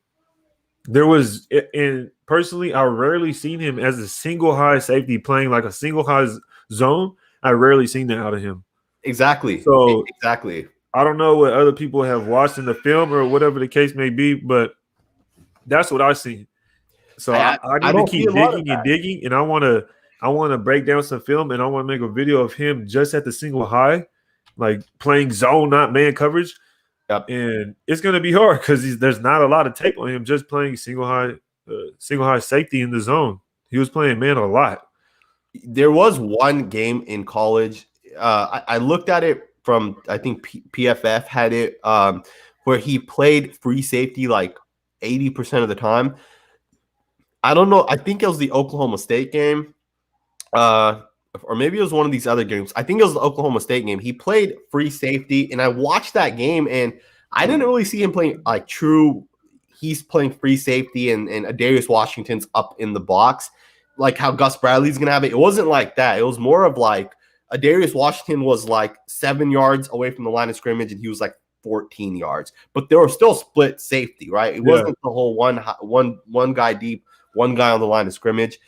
And personally, I rarely seen him as a single high safety playing like a single high zone. I rarely seen that out of him.
Exactly.
So
exactly.
I don't know what other people have watched in the film or whatever the case may be, but that's what I see. So I need to keep digging, and I want to break down some film, and I want to make a video of him just at the single high, like playing zone, not man coverage.
Yep.
And it's going to be hard because there's not a lot of tape on him just playing single high safety in the zone. He was playing man a lot.
There was one game in college. I looked at it from, I think PFF had it, where he played free safety like 80% of the time. I don't know. I think it was the Oklahoma State game, or maybe it was one of these other games. I think it was the Oklahoma State game. He played free safety, and I watched that game, and I didn't really see him playing like true. He's playing free safety, and Adarius Washington's up in the box, like how Gus Bradley's going to have it. It wasn't like that. It was more of like Adarius Washington was like 7 yards away from the line of scrimmage, and he was like 14 yards. But they were still split safety, right? It wasn't the whole one guy deep, one guy on the line of scrimmage.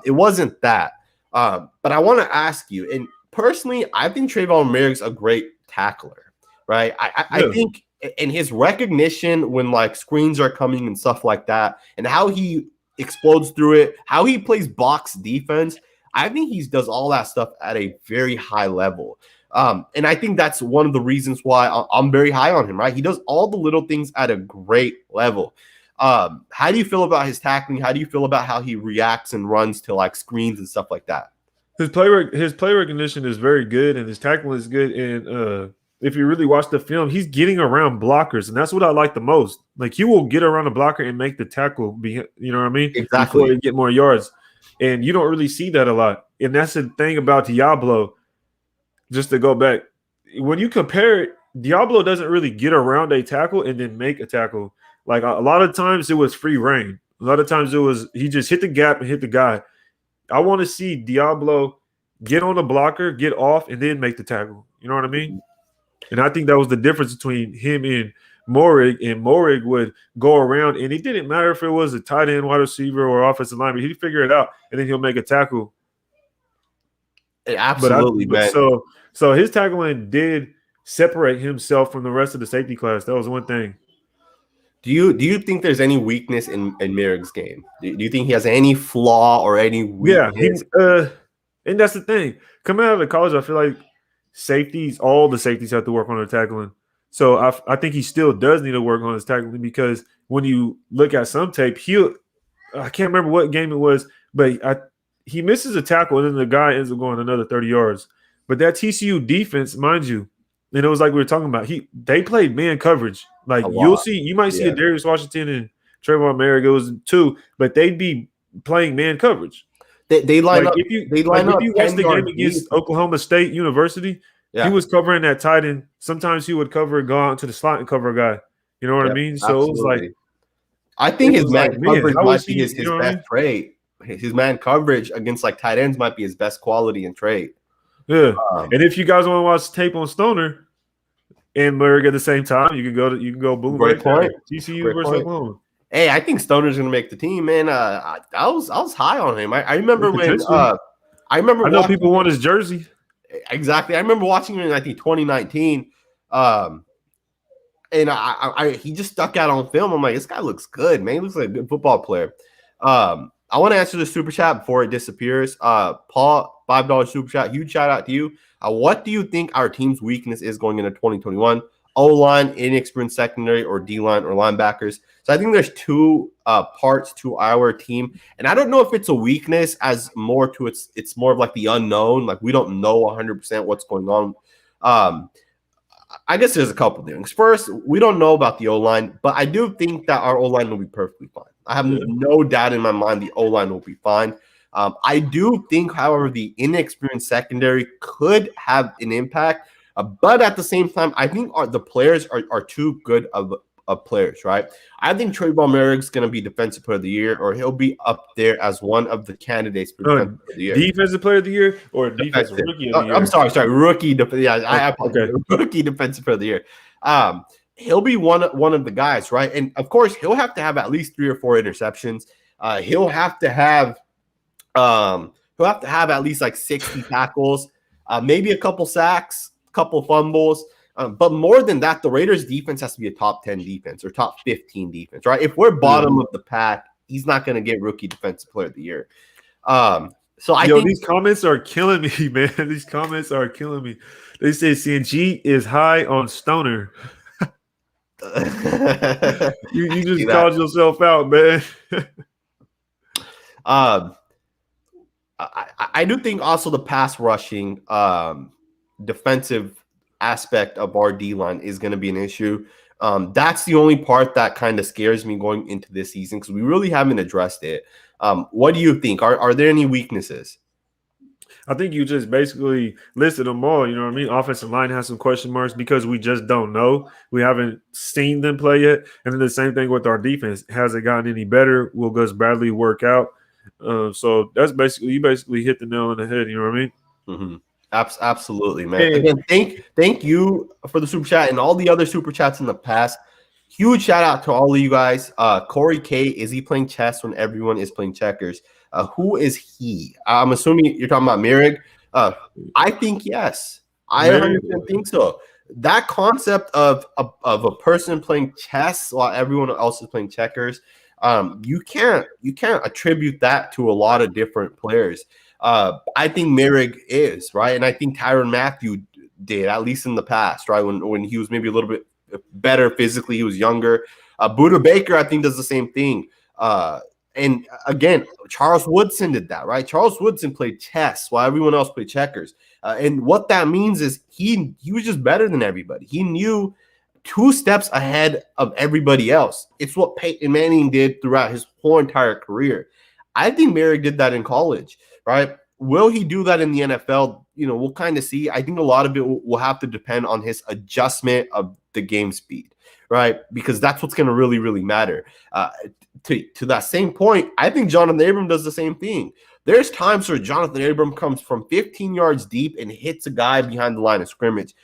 It wasn't that. But I want to ask you, and personally, I think Trayvon Merrick's a great tackler, right? I think in his recognition when like screens are coming and stuff like that, and how he explodes through it, how he plays box defense, I think he does all that stuff at a very high level. And I think that's one of the reasons why I'm very high on him, right? He does all the little things at a great level. How do you feel about his tackling? How do you feel about how he reacts and runs to like screens and stuff like that?
His play recognition is very good, and his tackling is good. And if you really watch the film, he's getting around blockers, and that's what I like the most. Like, he will get around a blocker and make the tackle, you know what I mean?
Exactly.
Before he get more yards. And you don't really see that a lot. And that's the thing about Diablo, just to go back. When you compare it, Diablo doesn't really get around a tackle and then make a tackle. Like, a lot of times it was free reign. A lot of times it was he just hit the gap and hit the guy. I want to see Diablo get on the blocker, get off, and then make the tackle. You know what I mean? And I think that was the difference between him and Morig. And Morig would go around, and it didn't matter if it was a tight end, wide receiver, or offensive lineman. He'd figure it out, and then he'll make a tackle.
Absolutely, man.
So his tackling did separate himself from the rest of the safety class. That was one thing.
Do you think there's any weakness in Merrick's game? Do you think he has any flaw or any weakness?
Yeah, and that's the thing. Coming out of college, I feel like all the safeties have to work on their tackling. So I think he still does need to work on his tackling, because when you look at some tape, I can't remember what game it was, but he misses a tackle and then the guy ends up going another 30 yards. But that TCU defense, mind you, and it was like we were talking about, they played man coverage. Like you might see a Darius Washington and Trayvon Merrick. It was 2, but they'd be playing man coverage.
They line up. If
you watch the game against Oklahoma State University, he was covering that tight end. Sometimes he would go out to the slot and cover a guy. You know what I mean? So absolutely. It was like,
I think his man coverage might be his best trait. His man coverage against like tight ends might be his best quality and trait.
Yeah, and if you guys want to watch tape on Stoner and Merrick at the same time, you can go boom.
Great point.
TCU versus Oklahoma.
Hey, I think Stoner's gonna make the team, man. I was high on him. I remember when I
know people want his jersey.
Exactly. I remember watching him in, I think, 2019. And he just stuck out on film. I'm like, this guy looks good, man. He looks like a good football player. I want to answer the super chat before it disappears. Paul, $5 super chat. Huge shout out to you. What do you think our team's weakness is going into 2021? O-line, inexperienced secondary, or D-line or linebackers? So I think there's 2 parts to our team. And I don't know if it's a weakness as more to it's more of like the unknown. Like we don't know 100% what's going on. I guess there's a couple things. First, we don't know about the O-line, but I do think that our O-line will be perfectly fine. I have no doubt in my mind the O-line will be fine. I do think, however, the inexperienced secondary could have an impact. But at the same time, I think the players are too good of players, right? I think Trayvon Merrick's going to be Defensive Player of the Year, or he'll be up there as one of the candidates for Defensive Player of the Year.
Defensive Player of the Year or Defensive Rookie of the Year?
I'm sorry, Rookie. Rookie Defensive Player of the Year. He'll be one of the guys, right? And of course, he'll have to have at least 3 or 4 interceptions. He'll have to have at least like 60 tackles, maybe a couple sacks, couple fumbles. But more than that, the Raiders defense has to be a top 10 defense or top 15 defense, right? If we're bottom of the pack, he's not going to get Rookie Defensive Player of the Year. So I think
these comments are killing me, man. These comments are killing me. They say Sanjit is high on Stoner. you just called yourself out, man.
I do think also the pass rushing defensive aspect of our D-line is going to be an issue. That's the only part that kind of scares me going into this season because we really haven't addressed it. What do you think? Are there any weaknesses?
I think you just basically listed them all. You know what I mean? Offensive line has some question marks because we just don't know. We haven't seen them play yet. And then the same thing with our defense. Has it gotten any better? Will Gus Bradley work out? So that's you basically hit the nail on the head. You know what I mean?
Mm-hmm. Absolutely, man. Hey. Again, thank you for the super chat and all the other super chats in the past. Huge shout out to all of you guys. Corey K, is he playing chess when everyone is playing checkers? Who is he? I'm assuming you're talking about Merrick. I think yes. I 100% think so. That concept of a person playing chess while everyone else is playing checkers, you can't attribute that to a lot of different players. I think Merrick is, right, and I think Tyrann Mathieu did, at least in the past, right, when he was maybe a little bit better physically, he was younger. Buda Baker, I think, does the same thing. And again, Charles Woodson did that, right? Charles Woodson played chess while everyone else played checkers. And what that means is he was just better than everybody. He knew 2 steps ahead of everybody else. It's what Peyton Manning did throughout his whole entire career. I think Merrick did that in college, right? Will he do that in the NFL? You know, we'll kind of see. I think a lot of it will have to depend on his adjustment of the game speed, right? Because that's what's going to really, really matter. To that same point, I think Jonathan Abram does the same thing. There's times where Jonathan Abram comes from 15 yards deep and hits a guy behind the line of scrimmage.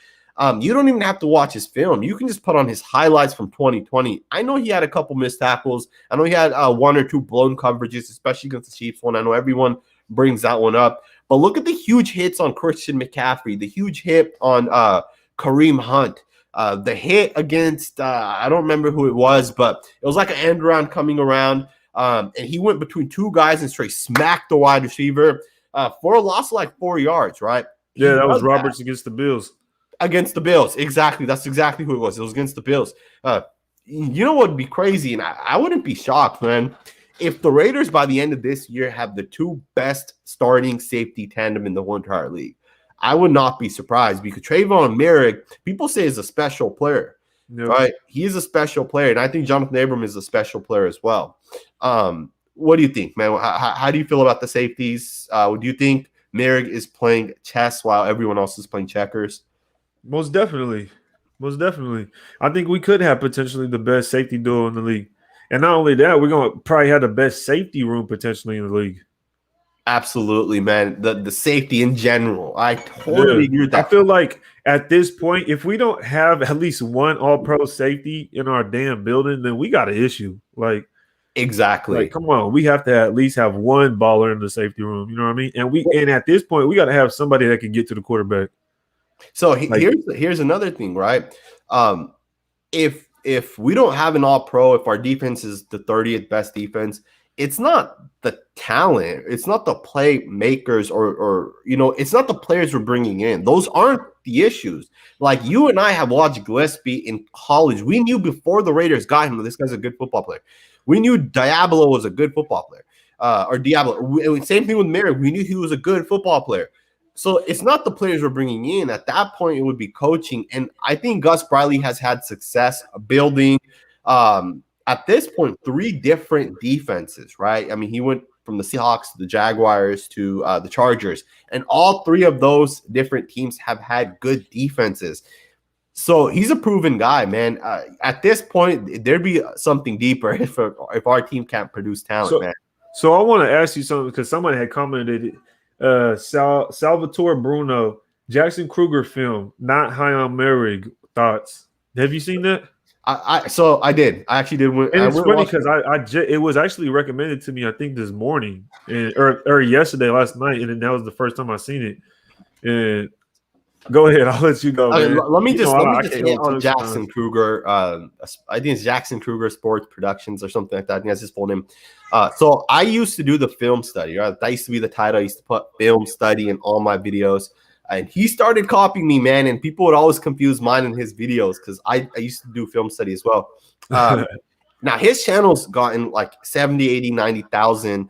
You don't even have to watch his film. You can just put on his highlights from 2020. I know he had a couple missed tackles. I know he had one or two blown coverages, especially against the Chiefs one. I know everyone brings that one up. But look at the huge hits on Christian McCaffrey, the huge hit on Kareem Hunt, the hit against, I don't remember who it was, but it was like an end round coming around. And he went between two guys and straight smacked the wide receiver for a loss of like 4 yards, right?
Yeah, that was Roberts against the Bills.
Against the Bills. Exactly. That's exactly who it was. It was against the Bills. You know what would be crazy? And I wouldn't be shocked, man, if the Raiders by the end of this year have the two best starting safety tandem in the whole entire league. I would not be surprised because Trayvon Merrick, people say, is a special player, right? He is a special player, and I think Jonathan Abram is a special player as well. What do you think, man? How do you feel about the safeties? Do you think Merrick is playing chess while everyone else is playing checkers?
Most definitely. Most definitely. I think we could have potentially the best safety duo in the league. And not only that, we're going to probably have the best safety room potentially in the league.
Absolutely, man. The safety in general. I totally agree with that.
I feel like at this point, if we don't have at least one all-pro safety in our damn building, then we got an issue. Like,
exactly.
Like, come on. We have to at least have one baller in the safety room. You know what I mean? And at this point, we got to have somebody that can get to the quarterback.
So here's another thing, right? If we don't have an all-pro, if our defense is the 30th best defense, it's not the talent, it's not the playmakers, or it's not the players we're bringing in. Those aren't the issues. Like, you and I have watched Glispy in college. We knew before the Raiders got him that this guy's a good football player. We knew Diablo was a good football player, or Diablo. Same thing with Merrick. We knew he was a good football player. So it's not the players we're bringing in. At that point, it would be coaching. And I think Gus Bradley has had success building, at this point, 3 different defenses, right? I mean, he went from the Seahawks to the Jaguars to the Chargers. And all 3 of those different teams have had good defenses. So he's a proven guy, man. At this point, there'd be something deeper if our team can't produce talent, man.
So I want to ask you something because someone had commented – Salvatore Bruno, Jackson Kruger film, not high on Merrick. Thoughts? Have you seen that?
So I did. I actually did.
And it's funny because it was actually recommended to me, I think, this morning or yesterday, last night, and then that was the first time I seen it. And go ahead, I'll let you go.
Okay, let me just hit on Jackson Kruger. I think it's Jackson Kruger Sports Productions or something like that. I think that's his full name. So I used to do the film study, right? That used to be the title. I used to put film study in all my videos. And he started copying me, man. And people would always confuse mine and his videos because I used to do film study as well. Now, his channel's gotten like 70, 80, 90,000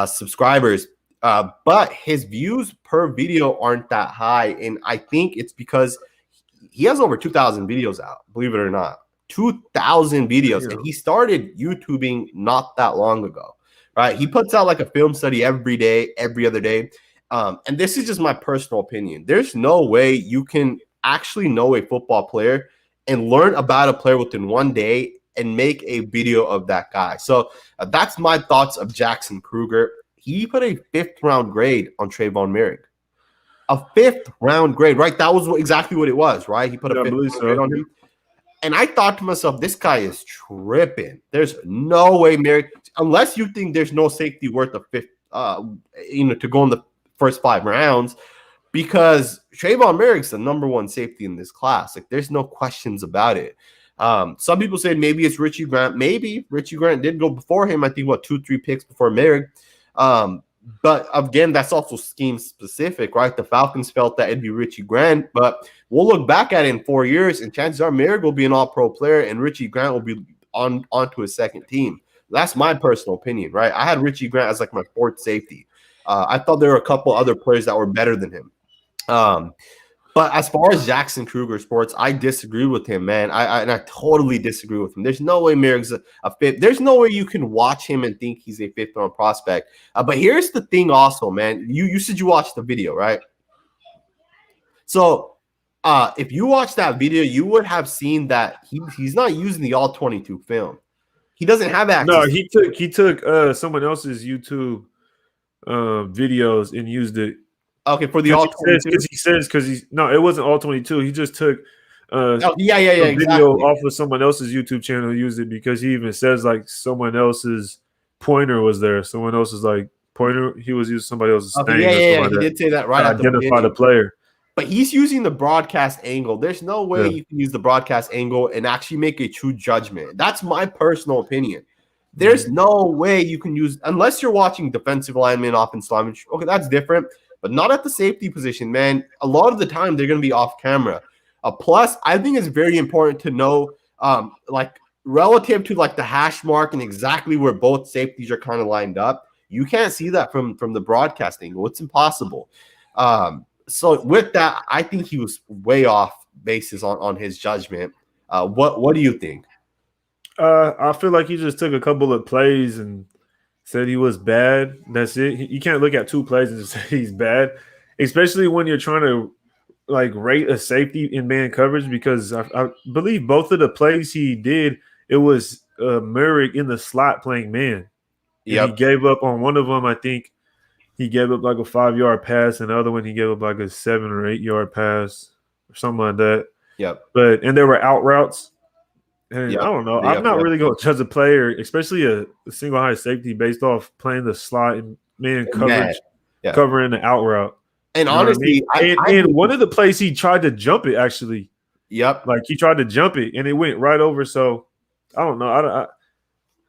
subscribers. But his views per video aren't that high. And I think it's because he has over 2,000 videos out, believe it or not. 2,000 videos. Yeah. And he started YouTubing not that long ago, right? He puts out like a film study every day, every other day. And this is just my personal opinion. There's no way you can actually know a football player and learn about a player within one day and make a video of that guy. So that's my thoughts of Jackson Kruger. He put a 5th round grade on Trayvon Merrick. A 5th round grade, right? That was exactly what it was, right? He put a 5th round grade on him. And I thought to myself, this guy is tripping. There's no way Merrick, unless you think there's no safety worth a 5th, to go in the first 5 rounds, because Trayvon Merrick's the number 1 safety in this class. Like, there's no questions about it. Some people say maybe it's Richie Grant. Maybe Richie Grant did go before him. I think 2-3 picks before Merrick. But again, that's also scheme specific, right? The Falcons felt that it'd be Richie Grant, but we'll look back at it in 4 years, and chances are Merrick will be an all-pro player, and Richie Grant will be onto his second team. That's my personal opinion, right? I had Richie Grant as like my 4th safety. I thought there were a couple other players that were better than him. But as far as Jackson Kruger Sports, I disagree with him, man. I totally disagree with him. There's no way Merrick's a 5th. There's no way you can watch him and think he's a 5th round prospect. But here's the thing also, man. You said you watched the video, right? So if you watched that video, you would have seen that he's not using the all 22 film. He doesn't have access.
No, he took someone else's YouTube videos and used it.
Okay, for the all 22.
It wasn't all 22. He just took
Yeah,
a video
exactly.
off of someone else's YouTube channel, used it because he even says like someone else's pointer was there. Someone else's like pointer. He was using somebody else's
Okay,
thing or something like
he
that
did say that right
to
at the
identify the
beginning.
player.
But he's using the broadcast angle. There's no way
Yeah.
you can use the broadcast angle and actually make a true judgment. That's my personal opinion. There's no way you can use, unless you're watching defensive lineman, offensive lineman. Okay, that's different, but not at the safety position, man. A lot of the time, they're going to be off camera. Plus, I think it's very important to know, like relative to like the hash mark and exactly where both safeties are kind of lined up. You can't see that from the broadcast angle. It's impossible. So with that, I think he was way off basis on his judgment. What do you think?
I feel like he just took a couple of plays and said he was bad. That's it. You can't look at 2 plays and just say he's bad, especially when you're trying to like rate a safety in man coverage, because I believe both of the plays he did, it was Merrick in the slot playing man. And he gave up on one of them. I think he gave up like a 5-yard pass, and the other one he gave up like a 7 or 8-yard pass or something like that. And there were out routes. And I don't know. I'm not really going to judge a player, especially a single high safety, based off playing the slot and man coverage, covering the out route.
And honestly,
and one of the plays he tried to jump it actually. Like he tried to jump it and it went right over. So I don't know.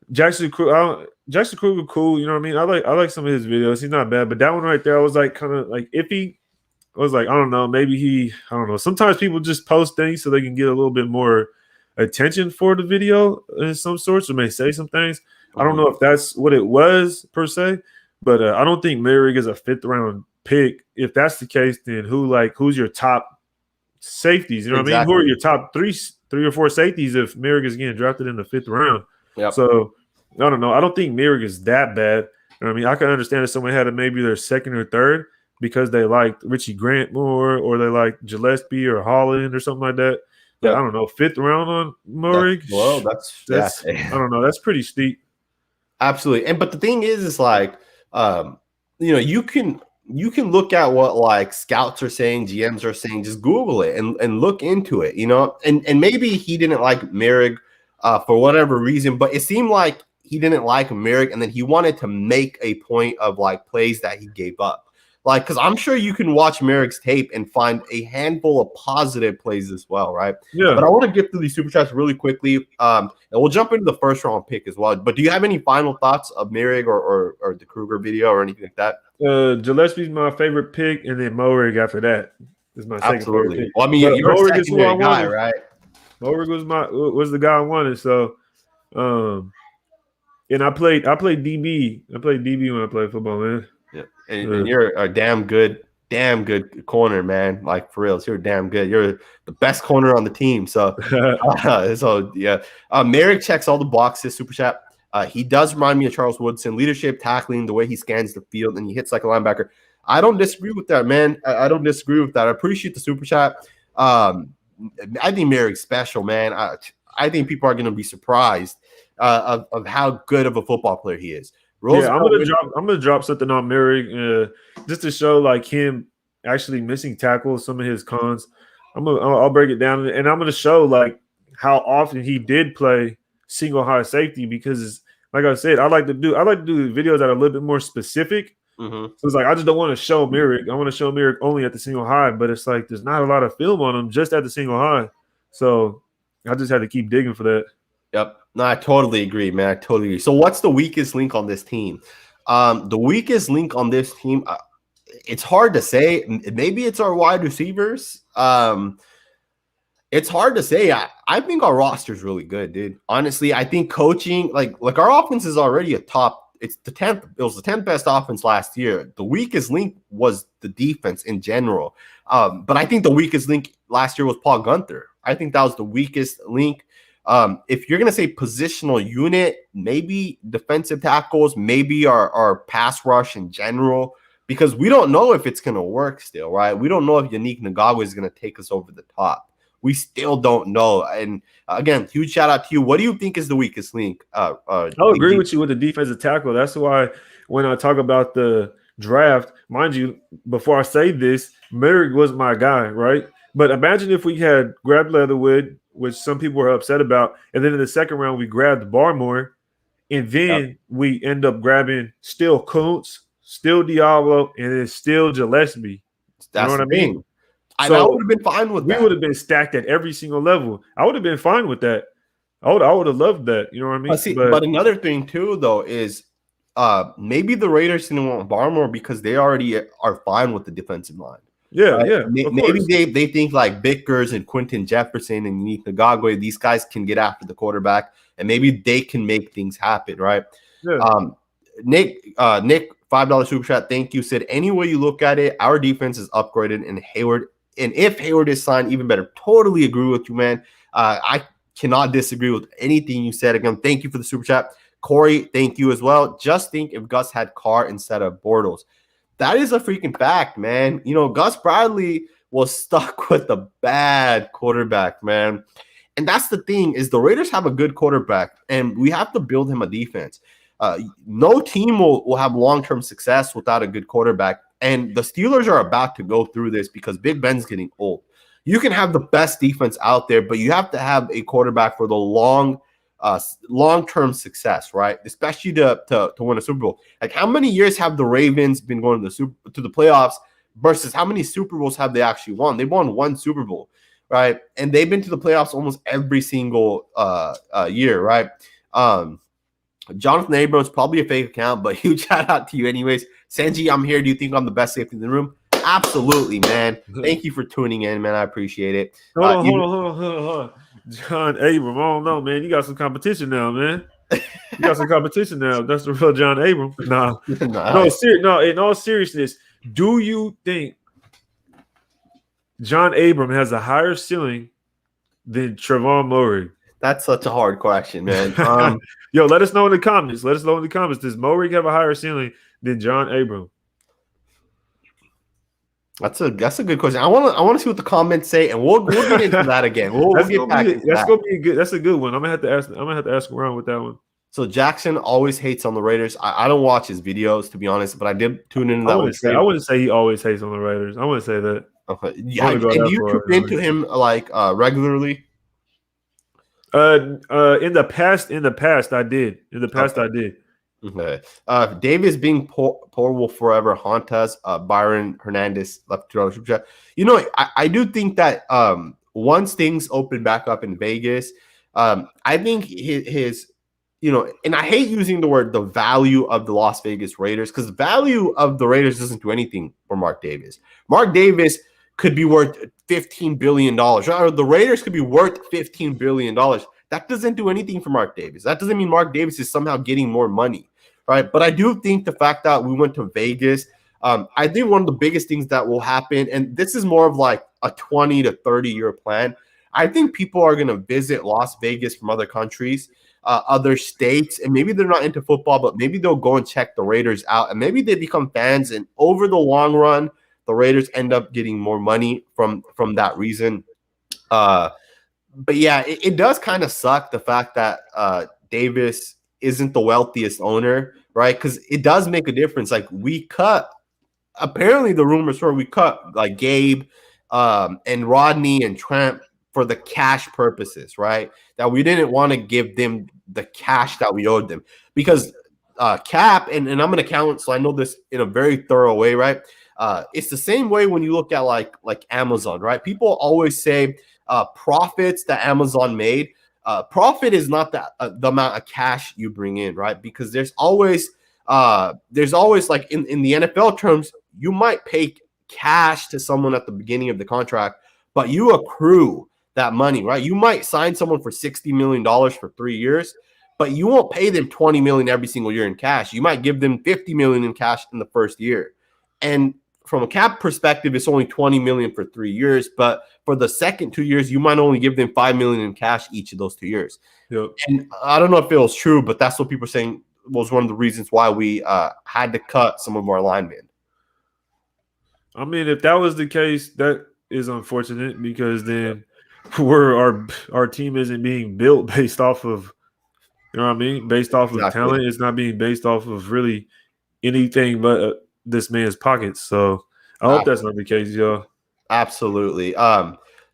Jackson Kruger, cool. You know what I mean? I like some of his videos. He's not bad, but that one right there, I was like kind of like iffy. I was like, I don't know. Maybe I don't know. Sometimes people just post things so they can get a little bit more attention for the video in some sorts, or may say some things. I don't know if that's what it was per se, but I don't think Merrick is a 5th round pick. If that's the case, then who's your top safeties? You know what I mean? Who are your top 3 or 4 safeties if Merrick is getting drafted in the 5th round? So I don't know. I don't think Merrick is that bad. You know what I mean? I can understand if someone had maybe their 2nd or 3rd because they liked Richie Grant more, or they like Gillespie or Holland or something like that. But I don't know, 5th round on Murray. That's I don't know. That's pretty steep.
Absolutely. But the thing is like, you can look at what like scouts are saying, GMs are saying. Just Google it and look into it. And maybe he didn't like Merrick for whatever reason, but it seemed like he didn't like Merrick, and then he wanted to make a point of like plays that he gave up. Like, because I'm sure you can watch Merrick's tape and find a handful of positive plays as well, right?
Yeah.
But I want to get through these super chats really quickly, and we'll jump into the 1st round pick as well. But do you have any final thoughts of Merrick or the Kruger video or anything like that?
Gillespie's my favorite pick, and then Morig after that is my second favorite pick.
Well, I mean, you're a secondary guy, right?
Morig was the guy I wanted. So, and I played DB. I played DB when I played football, man.
Yeah, and you're a damn good corner, man. Like for real, you're damn good. You're the best corner on the team. So, Merrick checks all the boxes. Super chat. He does remind me of Charles Woodson. Leadership, tackling, the way he scans the field, and he hits like a linebacker. I don't disagree with that, man. I don't disagree with that. I appreciate the super chat. I think Merrick's special, man. I think people are going to be surprised of how good of a football player he is.
I'm gonna drop something on Merrick just to show like him actually missing tackles, some of his cons. I'll break it down, and I'm gonna show like how often he did play single high safety, because like I said, I like to do videos that are a little bit more specific. So it's like I just don't want to show Merrick. I want to show Merrick only at the single high, but it's like there's not a lot of film on him just at the single high. So I just had to keep digging for that.
Yep. No, I totally agree, man. I totally agree. So what's the weakest link on this team? The weakest link on this team, it's hard to say. Maybe it's our wide receivers. It's hard to say. I think our roster is really good, dude. Honestly, I think coaching, like our offense is already a top. It's the 10th. It was the 10th best offense last year. The weakest link was the defense in general. But I think the weakest link last year was Paul Gunther. I think that was the weakest link. If you're going to say positional unit, maybe defensive tackles, maybe our pass rush in general, because we don't know if it's going to work still, right? We don't know if Yannick Ngakoue is going to take us over the top. We still don't know. And again, huge shout out to you. What do you think is the weakest link?
I'll agree with you with the defensive tackle. That's why when I talk about the draft, mind you, before I say this, Merrick was my guy, right? But imagine if we had grabbed Leatherwood, which some people were upset about, and then in the second round we grabbed Barmore, and then we end up grabbing still Kuntz, still Diablo, and then still Gillespie.
That's
you know what
the
I mean?
thing. And I
So
would have been fine with
we
that.
would have been stacked at every single level. I would have been fine with that. I would have loved that. You know what I mean?
But another thing too, though, is maybe the Raiders didn't want Barmore because they already are fine with the defensive line.
Yeah,
right?
yeah.
Maybe they think like Vickers and Quentin Jefferson and Unique Ngagwe, these guys can get after the quarterback, and maybe they can make things happen, right?
Yeah.
Nick, $5 super chat, thank you. Said any way you look at it, our defense is upgraded, and Hayward, and if Hayward is signed, even better. Totally agree with you, man. I cannot disagree with anything you said. Again, thank you for the super chat. Corey, thank you as well. Just think if Gus had Carr instead of Bortles. That is a freaking fact, man. You know, Gus Bradley was stuck with a bad quarterback, man. And that's the thing is the Raiders have a good quarterback, and we have to build him a defense. No team will have long-term success without a good quarterback. And the Steelers are about to go through this because Big Ben's getting old. You can have the best defense out there, but you have to have a quarterback for the long-term success, right? Especially to win a Super Bowl. Like, how many years have the Ravens been going to the playoffs versus how many Super Bowls have they actually won? They won one Super Bowl, right? And they've been to the playoffs almost every single year, right? Jonathan Abrams, probably a fake account, but huge shout out to you anyways. Sanji, I'm here. Do you think I'm the best safety in the room? Absolutely, man. Thank you for tuning in, man. I appreciate it.
Hold on. John Abram. I don't know, man. You got some competition now, man. You got some competition now. That's the real John Abram. No, in all seriousness, do you think John Abram has a higher ceiling than Trevon Murray?
That's such a hard question, man.
Yo, let us know in the comments. Does Murray have a higher ceiling than John Abram?
That's a good question. I want to see what the comments say, and we'll get into that again. We'll get back into that.
That's gonna be good. That's a good one. I'm gonna have to ask around with that one.
So Jackson always hates on the Raiders. I don't watch his videos, to be honest, but I did tune into that one.
I wouldn't say he always hates on the Raiders. I wouldn't say that.
Okay. Yeah, and do you tune into him like regularly?
In the past I did. I did.
Okay. Davis being poor will forever haunt us. Byron Hernandez left $2 super chat. You know, I do think that once things open back up in Vegas, I think his you know, and I hate using the word the value of the Las Vegas Raiders because the value of the Raiders doesn't do anything for Mark Davis. Mark Davis could be worth $15 billion. Or the Raiders could be worth $15 billion. That doesn't do anything for Mark Davis. That doesn't mean Mark Davis is somehow getting more money, right? But I do think the fact that we went to Vegas, I think one of the biggest things that will happen, and this is more of like a 20 to 30-year plan, I think people are going to visit Las Vegas from other countries, other states, and maybe they're not into football, but maybe they'll go and check the Raiders out, and maybe they become fans, and over the long run, the Raiders end up getting more money from that reason. But yeah, it does kind of suck the fact that Davis isn't the wealthiest owner, right? Because it does make a difference. Like apparently the rumors were we cut like Gabe and Rodney and Trent for the cash purposes, right? That we didn't want to give them the cash that we owed them because Cap, and I'm an accountant, so I know this in a very thorough way, right? It's the same way when you look at like Amazon, right? People always say profits that Amazon made. Profit is not the amount of cash you bring in, right? Because there's always like in the NFL terms, you might pay cash to someone at the beginning of the contract, but you accrue that money, right? You might sign someone for $60 million for 3 years, but you won't pay them $20 million every single year in cash. You might give them $50 million in cash in the first year. And from a cap perspective, it's only $20 million for 3 years, but for the second 2 years, you might only give them $5 million in cash each of those 2 years.
Yep.
And I don't know if it was true, but that's what people are saying was one of the reasons why we had to cut some of our linemen.
I mean, if that was the case, that is unfortunate because then our team isn't being built based off of, you know what I mean? Based off of talent. It's not being based off of really anything but this man's pockets. So I hope that's not the case, y'all.
Absolutely.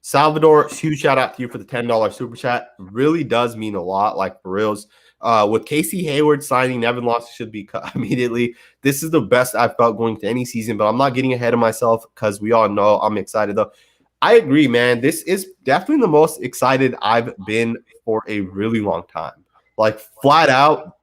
Salvador, huge shout out to you for the $10 super chat. Really does mean a lot, like for reals. With Casey Hayward signing, Nevin Lawson should be cut immediately. This is the best I've felt going to any season, but I'm not getting ahead of myself because we all know I'm excited though. I agree, man. This is definitely the most excited I've been for a really long time. Like flat out,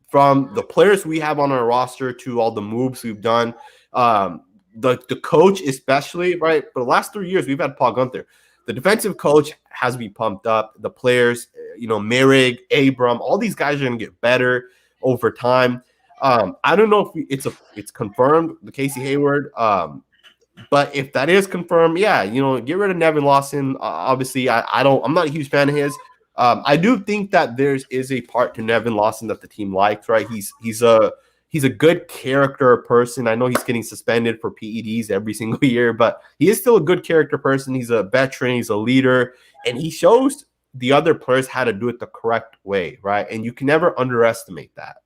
from the players we have on our roster to all the moves we've done. The coach especially, right? For the last 3 years, we've had Paul Gunther. The defensive coach has me pumped up. The players, Merrick, Abram, all these guys are going to get better over time. I don't know if it's confirmed, the Casey Hayward. But if that is confirmed, yeah, get rid of Nevin Lawson. Obviously, I'm not a huge fan of his. I do think that there is a part to Nevin Lawson that the team likes, right? He's a good character person. I know he's getting suspended for PEDs every single year, but he is still a good character person. He's a veteran. He's a leader, and he shows the other players how to do it the correct way, right? And you can never underestimate that.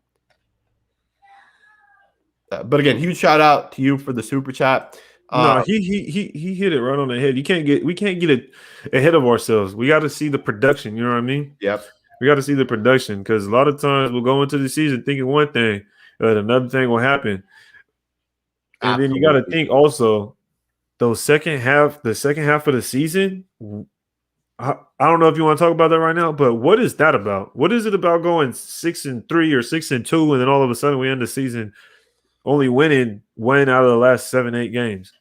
But again, huge shout out to you for the super chat.
No, he hit it right on the head. We can't get it ahead of ourselves. We got to see the production. You know what I mean?
Yep.
We got to see the production because a lot of times we'll go into the season thinking one thing, another thing will happen, and
Absolutely.
then you got to think also the second half of the season. I don't know if you want to talk about that right now, but what is that about? What is it about going 6-3 or 6-2, and then all of a sudden we end the season only winning one out of the last 7-8 games?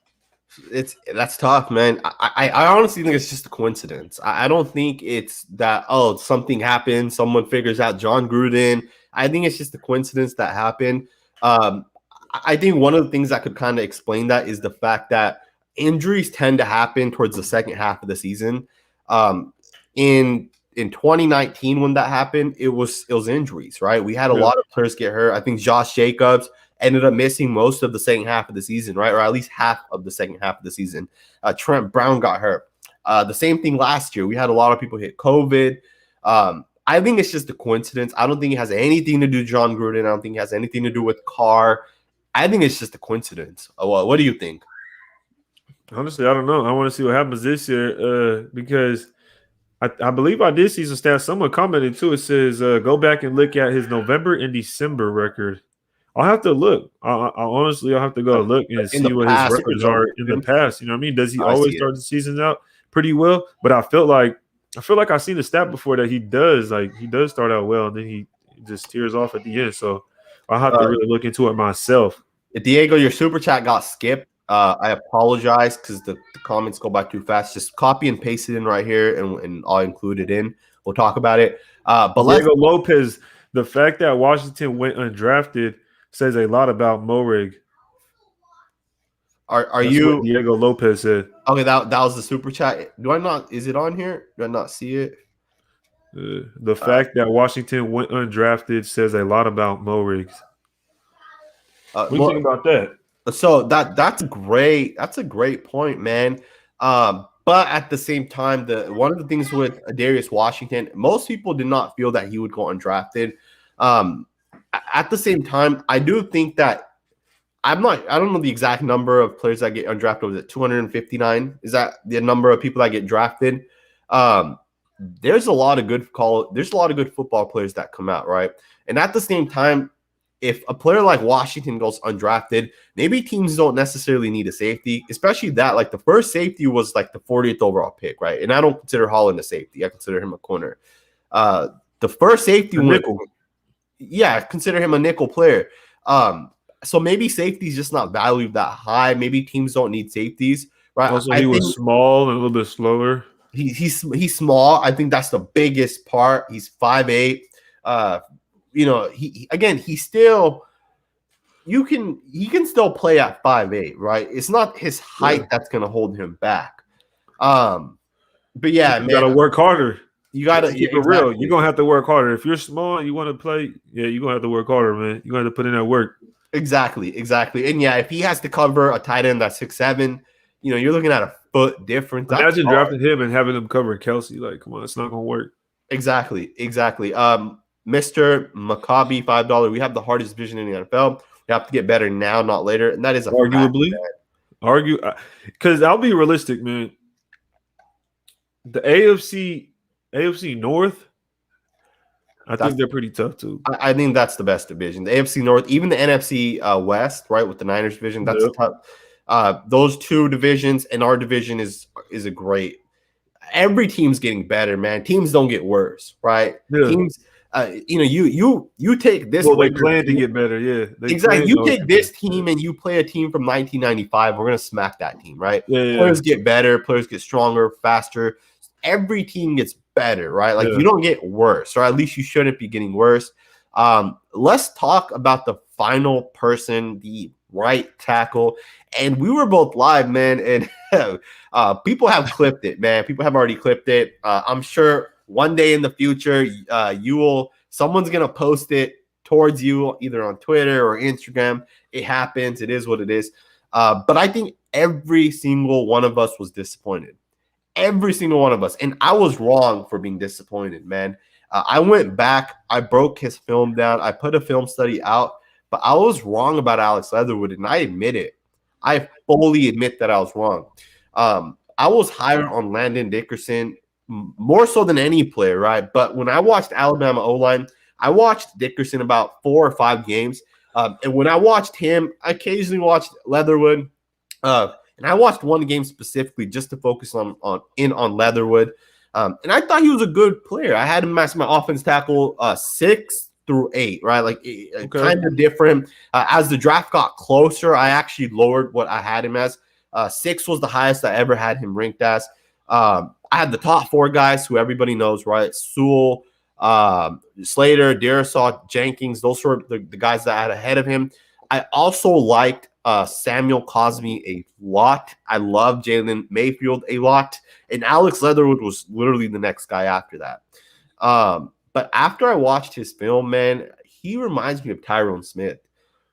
That's tough, man. I honestly think it's just a coincidence. I don't think it's that something happened, someone figures out John Gruden. I think it's just a coincidence that happened. I think one of the things that could kind of explain that is the fact that injuries tend to happen towards the second half of the season. In 2019, when that happened, it was injuries, right? We had a lot of players get hurt. I think Josh Jacobs ended up missing most of the second half of the season, right? Or at least half of the second half of the season. Trent Brown got hurt. The same thing last year. We had a lot of people hit COVID. I think it's just a coincidence. I don't think it has anything to do with John Gruden. I don't think it has anything to do with Carr. I think it's just a coincidence. What do you think?
Honestly, I don't know. I want to see what happens this year because I believe I did see some stats. Someone commented too. It says go back and look at his November and December record. I'll have to look. I'll have to go look and see what his records are in the past. You know what I mean? Does he always start the seasons out pretty well? But I feel like I've seen the stat before that he does start out well and then he just tears off at the end. So I'll have to really look into it myself.
Diego, your super chat got skipped. I apologize because the comments go by too fast. Just copy and paste it in right here, and I'll include it in. We'll talk about it. But
Diego Lopez, the fact that Washington went undrafted says a lot about Morig.
Are
That's
you
what Diego Lopez said?
Okay, that was the super chat. Do I not? Is it on here? Do I not see it?
The fact that Washington went undrafted says a lot about Morig. What do you think about that?
So that's great. That's a great point, man. But at the same time, one of the things with Darius Washington, most people did not feel that he would go undrafted. At the same time, I do think that I don't know the exact number of players that get undrafted. Was it 259? Is that the number of people that get drafted? There's a lot of good football players that come out, right? And at the same time, if a player like Washington goes undrafted, maybe teams don't necessarily need a safety, especially that like the first safety was like the 40th overall pick, right? And I don't consider Holland a safety. I consider him a corner. The first safety consider him a nickel player. So maybe safety is just not valued that high. Maybe teams don't need safeties, right?
Also, he was small and a little bit slower.
He's small. I think that's the biggest part. He's 5'8". He can still play at 5'8", right? It's not his height that's gonna hold him back. But yeah,
you gotta work harder.
You gotta
keep it real. You're gonna have to work harder. If you're small and you want to play, you're gonna have to work harder, man. You're gonna have to put in that work. Exactly.
And yeah, if he has to cover a tight end that's 6'7", you're looking at a foot difference.
Imagine drafting him and having him cover Kelsey. Like, come on, it's not gonna work.
Exactly. Mr. Maccabi, $5. We have the hardest division in the NFL. You have to get better now, not later, and that is a
arguably. Because I'll be realistic, man. The AFC North, I think they're pretty tough too.
I think that's the best division. The AFC North, even the NFC West, right, with the Niners division, that's tough. Those two divisions and our division is a great. Every team's getting better, man. Teams don't get worse, right?
Yeah.
Teams, you take this.
Well, they plan to get better, yeah.
Exactly. You take this team and you play a team from 1995. We're gonna smack that team, right?
Yeah.
Players get better. Players get stronger, faster. Every team gets better, right? Like you don't get worse, or at least you shouldn't be getting worse. Let's talk about the final person, the right tackle. And we were both live, man, and people have clipped it, man. People have already clipped it. I'm sure one day in the future, someone's gonna post it towards you, either on Twitter or Instagram. It happens. It is what it is. But I think every single one of us was disappointed. Every single one of us. And I was wrong for being disappointed, man. I went back. I broke his film down. I put a film study out. But I was wrong about Alex Leatherwood, and I admit it. I fully admit that I was wrong. I was higher on Landon Dickerson, more so than any player, right? But when I watched Alabama O-line, I watched Dickerson about 4 or 5 games. And when I watched him, I occasionally watched Leatherwood. And I watched one game specifically just to focus on Leatherwood. And I thought he was a good player. I had him as my offense tackle 6 through 8, right? Like kind of different. As the draft got closer, I actually lowered what I had him as. 6 was the highest I ever had him ranked as. I had the top 4 guys who everybody knows, right? Sewell, Slater, Darisaw, Jenkins. Those were the guys that I had ahead of him. I also liked Samuel Cosme a lot. I love Jalen Mayfield a lot. And Alex Leatherwood was literally the next guy after that. But after I watched his film, man, he reminds me of Tyrone Smith.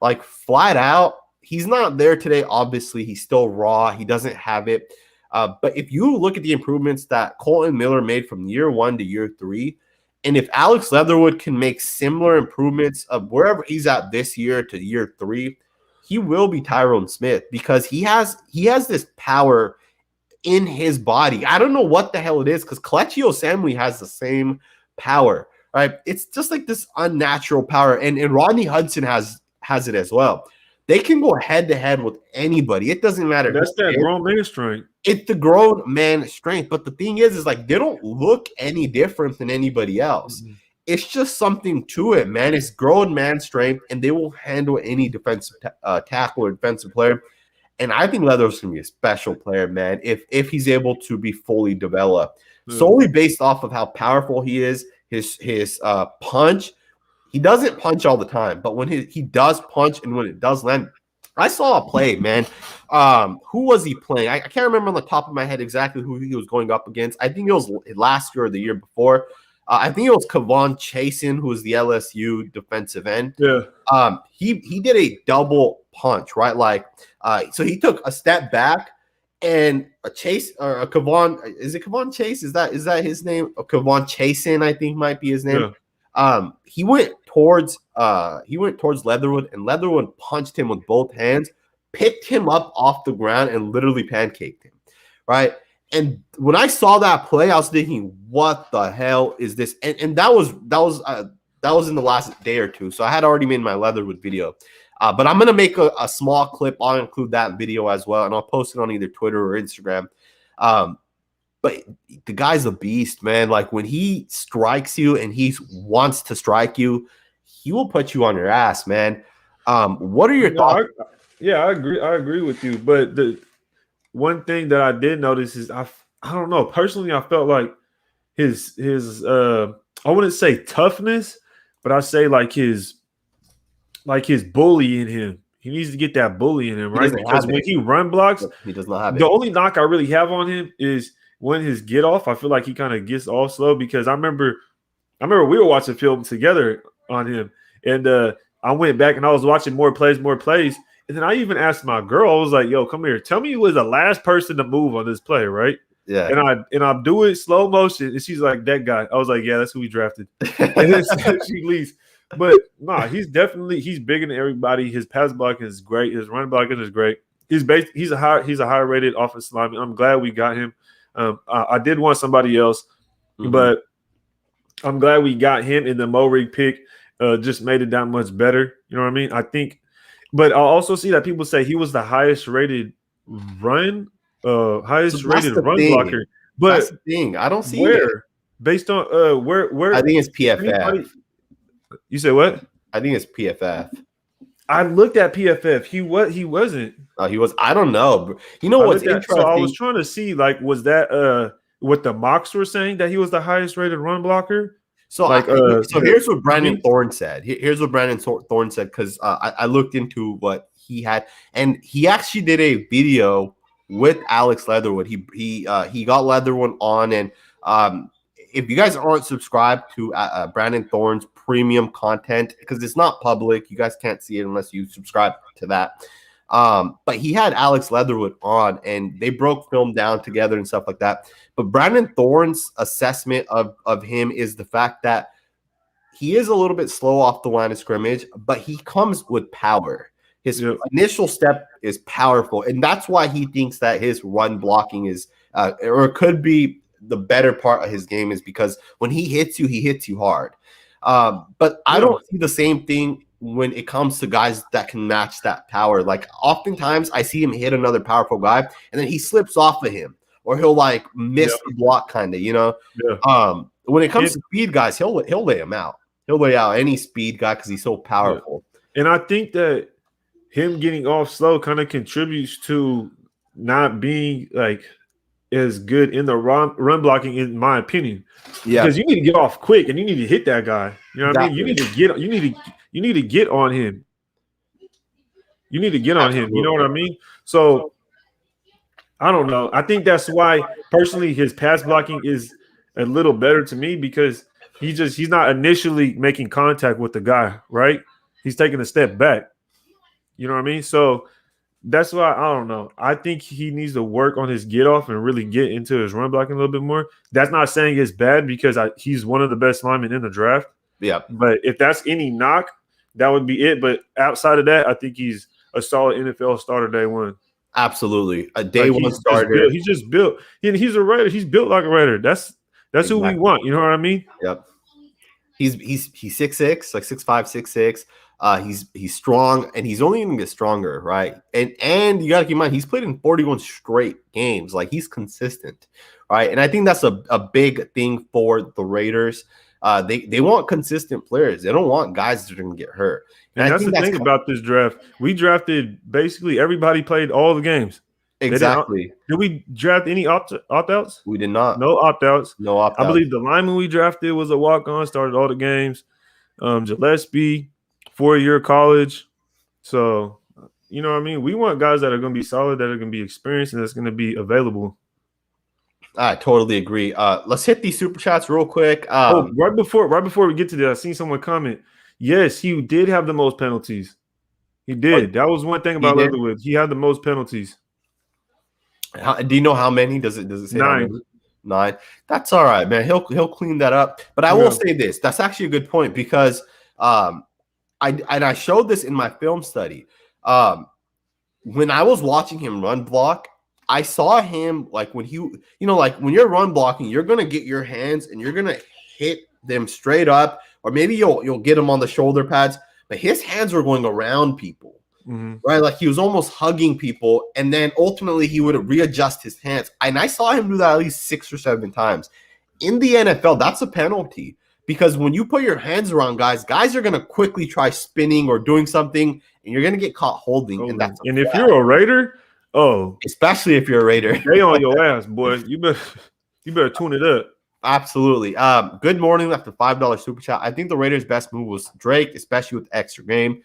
Like, flat out, he's not there today, obviously. He's still raw. He doesn't have it. But if you look at the improvements that Colton Miller made from year 1 to year 3, and if Alex Leatherwood can make similar improvements of wherever he's at this year to year 3, he will be Tyrone Smith, because he has this power in his body. I don't know what the hell it is, because Kelechi Osemele has the same power, right? It's just like this unnatural power, and Rodney Hudson has it as well. They can go head to head with anybody. It doesn't matter.
That's that grown man strength.
It's the grown man strength. But the thing is like they don't look any different than anybody else. Mm-hmm. It's just something to it, man. It's grown man strength, and they will handle any defensive tackle or defensive player. And I think Leatherwood's going to be a special player, man, if he's able to be fully developed. Solely based off of how powerful he is, his punch. He doesn't punch all the time, but when he does punch and when it does land, I saw a play, man. Who was he playing? I can't remember on the top of my head exactly who he was going up against. I think it was last year or the year before. I think it was Kavon Chasen, who was the LSU defensive end.
Yeah.
He did a double punch, right? Like, so he took a step back and a Chase or a Kavon. Is it Kavon Chase? Is that his name? Kavon Chasen, I think might be his name. Yeah. He went towards Leatherwood, and Leatherwood punched him with both hands, picked him up off the ground, and literally pancaked him, right? And when I saw that play, I was thinking, "What the hell is this?" And that was in the last day or two, so I had already made my Leatherwood video. But I'm gonna make a small clip. I'll include that video as well, and I'll post it on either Twitter or Instagram. But the guy's a beast, man. Like, when he strikes you and he wants to strike you, he will put you on your ass, man. What are your thoughts?
I agree with you. But the one thing that I did notice is I don't know. Personally, I felt like his I wouldn't say toughness, but I say like his bully in him. He needs to get that bully in him, right? Because when he run blocks,
he does not have it.
The only knock I really have on him is when his get off. I feel like he kind of gets off slow, because I remember we were watching film together on him, and I went back and I was watching more plays, and then I even asked my girl, I was like, "Yo, come here, tell me who was the last person to move on this play, right?"
Yeah,
and I do it slow motion, and she's like, "That guy." I was like, "Yeah, that's who we drafted." And then she leaves. But nah, he's bigger than everybody. His pass blocking is great. His run blocking is great. He's a high rated offensive lineman. I'm glad we got him. I did want somebody else, but I'm glad we got him. In the Morig pick just made it that much better. You know what I mean? I think, but I also see that people say he was the highest rated run blocker. But
that's the thing. I don't see
where
it.
Based on where
I think it's PFF.
You said what?
I think it's PFF.
I looked at PFF. He wasn't.
He was. I don't know. You know what's interesting?
So I was trying to see, like, was that what the mocks were saying, that he was the highest rated run blocker?
So like, here's what Brandon Thorne said. Here's what Brandon Thorne said, because I looked into what he had, and he actually did a video with Alex Leatherwood. He got Leatherwood on, and if you guys aren't subscribed to Brandon Thorne's premium content, because it's not public, you guys can't see it unless you subscribe to that. But he had Alex Leatherwood on, and they broke film down together and stuff like that. But Brandon Thorne's assessment of him is the fact that he is a little bit slow off the line of scrimmage, but he comes with power. His initial step is powerful, and that's why he thinks that his run blocking is or could be the better part of his game, is because when he hits you hard. But I don't see the same thing when it comes to guys that can match that power. Like, oftentimes I see him hit another powerful guy, and then he slips off of him, or he'll like miss the block, kind of, you know. When it comes to speed guys, he'll lay him out. He'll lay out any speed guy because he's so powerful.
And I think that him getting off slow kind of contributes to not being like as good in the run blocking, in my opinion. Because you need to get off quick and you need to hit that guy. You know what I mean? You need to get on him. You need to get on him. You know what I mean? So I don't know. I think that's why personally his pass blocking is a little better to me, because he's not initially making contact with the guy, right? He's taking a step back. You know what I mean? So that's why I don't know. I think he needs to work on his get off and really get into his run blocking a little bit more. That's not saying it's bad, because he's one of the best linemen in the draft. Yeah. But if that's any knock, that would be it. But outside of that, I think he's a solid NFL starter day one.
Absolutely. A day one starter.
He's just built. He's a Raider. He's built like a Raider. That's who we want. You know what I mean?
Yep. He's 6'6", like 6'5", 6'6". He's strong, and he's only going to get stronger, right? And you got to keep in mind, he's played in 41 straight games. Like, he's consistent, right? And I think that's a big thing for the Raiders. They want consistent players. They don't want guys that are going to get hurt.
And that's the thing about this draft. We drafted basically everybody played all the games.
Exactly.
Did we draft any opt-outs?
We did not.
No opt-outs.
No opt-outs.
I believe the lineman we drafted was a walk-on, started all the games. Gillespie, 4-year college. So, you know what I mean? We want guys that are going to be solid, that are going to be experienced, and that's going to be available.
I totally agree. Let's hit these super chats real quick.
Right before we get to that, I seen someone comment. Yes, he did have the most penalties. He did. That was one thing about Leatherwood. He had the most penalties.
Do you know how many? Does it say
9?
9. That's all right, man. He'll clean that up. But I will say this. That's actually a good point, because I showed this in my film study. When I was watching him run block, I saw him, like, when like when you're run blocking, you're gonna get your hands and you're gonna hit them straight up, or maybe you'll get them on the shoulder pads, but his hands were going around people. Right, like he was almost hugging people, and then ultimately he would readjust his hands. And I saw him do that at least 6 or 7 times. In the NFL, that's a penalty, because when you put your hands around guys are going to quickly try spinning or doing something, and you're going to get caught holding. And
if you're a Raider,
especially if you're a Raider,
they on your ass, boy. You better tune it up.
Absolutely. Good morning. Left a $5 super chat. I think the Raiders' best move was Drake, especially with the extra game.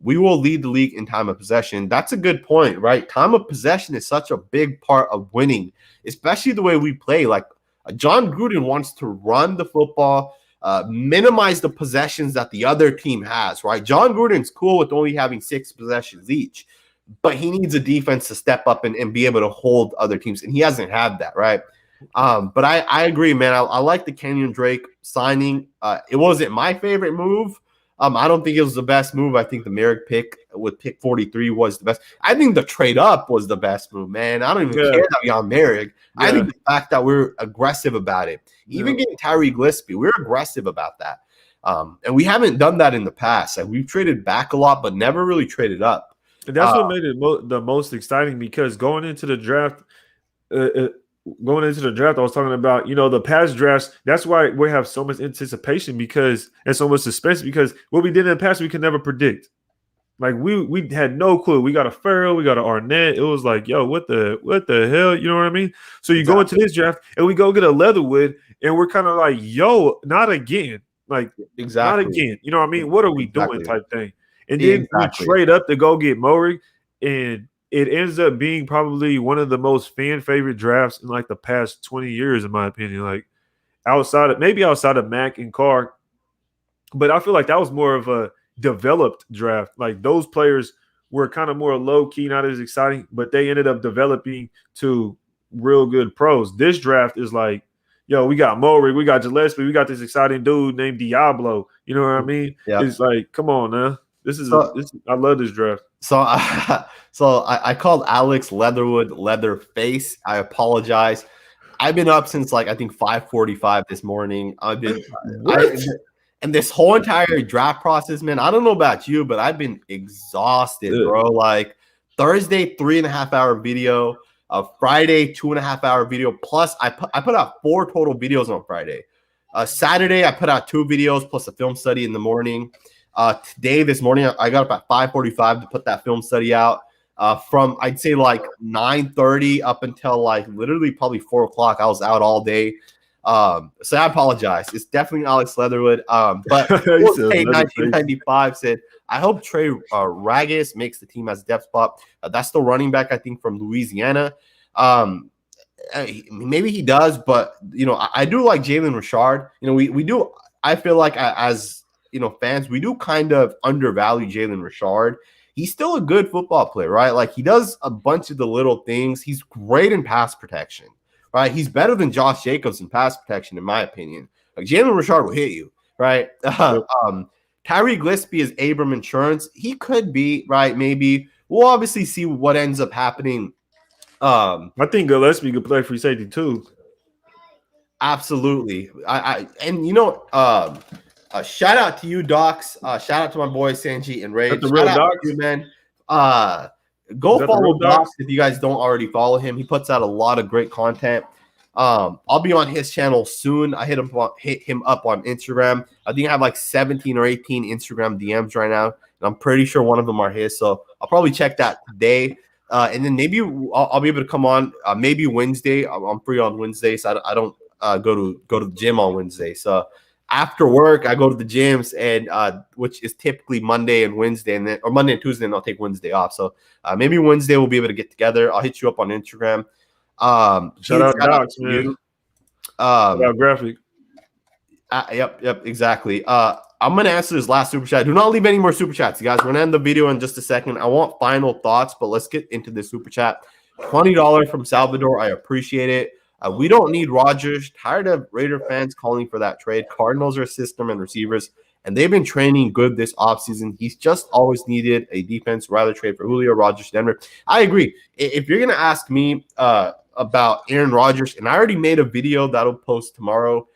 We will lead the league in time of possession. That's a good point, right? Time of possession is such a big part of winning, especially the way we play. Like, John Gruden wants to run the football, minimize the possessions that the other team has, right? John Gruden's cool with only having 6 possessions each, but he needs a defense to step up and be able to hold other teams, and he hasn't had that, right? But I agree, man. I like the Kenyon Drake signing. It wasn't my favorite move. I don't think it was the best move. I think the Merrick pick with pick 43 was the best. I think the trade up was the best move, man. I don't even care that we got Merrick. Yeah. I think the fact that we're aggressive about it, even getting Tyree Glispy, we're aggressive about that. And we haven't done that in the past. Like, we've traded back a lot, but never really traded up.
And that's what made it the most exciting, because going into the draft, I was talking about, the past drafts. That's why we have so much anticipation and so much suspense, because what we did in the past, we could never predict. Like, we had no clue. We got a Farrell, we got an Arnett. It was like, yo, what the hell? You know what I mean? So you go into this draft and we go get a Leatherwood, and we're kind of like, yo, not again. Like, not again. You know what I mean? What are we doing type thing? And then we trade up to go get Murray, and it ends up being probably one of the most fan favorite drafts in like the past 20 years, in my opinion. Like, outside of Mac and Carr, but I feel like that was more of a developed draft. Like, those players were kind of more low key, not as exciting, but they ended up developing to real good pros. This draft is like, yo, we got Murray, we got Gillespie, we got this exciting dude named Diablo. You know what I mean? Yeah. It's like, come on now. I love this draft.
So I called Alex Leatherwood Leatherface. I apologize. I've been up since I think 5:45 this morning. And this whole entire draft process, man, I don't know about you, but I've been exhausted, bro. Like, Thursday, 3.5-hour video. Friday, 2.5-hour video. Plus, I put out 4 total videos on Friday. Saturday, I put out 2 videos plus a film study in the morning. This morning, I got up at 5:45 to put that film study out. From, I'd say, 9:30 up until literally probably 4 o'clock. I was out all day. So I apologize. It's definitely Alex Leatherwood. But 1995 said, I hope Trey Ragas makes the team as a depth spot. That's the running back, I think, from Louisiana. Maybe he does, but I do like Jalen Richard. We do. I feel like as fans, we do kind of undervalue Jalen Richard. He's still a good football player, right? Like, he does a bunch of the little things. He's great in pass protection, right? He's better than Josh Jacobs in pass protection, in my opinion. Like, Jalen Richard will hit you, right? Tyree Glispy is Abram insurance. He could be, right? Maybe. We'll obviously see what ends up happening.
I think Gillespie could play free safety too.
Absolutely. Shout out to you, Docs. Shout out to my boy Sanjit and Ray.
Shout out
to you, man. Go follow Docs if you guys don't already follow him. He puts out a lot of great content. I'll be on his channel soon. I hit him up on Instagram. I think I have 17 or 18 Instagram DMs right now, and I'm pretty sure one of them are his. So I'll probably check that today. And then maybe I'll be able to come on maybe Wednesday. I'm free on Wednesday, so I don't go to the gym on Wednesday. So after work, I go to the gyms, and which is typically Monday and Wednesday, or Monday and Tuesday, and I'll take Wednesday off. So maybe Wednesday we'll be able to get together. I'll hit you up on Instagram.
Shout out Docs, man. Shout out Graphic.
Yep, exactly. I'm gonna answer this last super chat. Do not leave any more super chats, you guys. We're gonna end the video in just a second. I want final thoughts, but let's get into this super chat. $20 from Salvador. I appreciate it. We don't need Rodgers. Tired of Raider fans calling for that trade. Cardinals are system and receivers, and they've been training good this offseason. He's just always needed a defense. Rather trade for Julio, Rodgers, Denver. I agree. If you're going to ask me about Aaron Rodgers, and I already made a video that'll post tomorrow,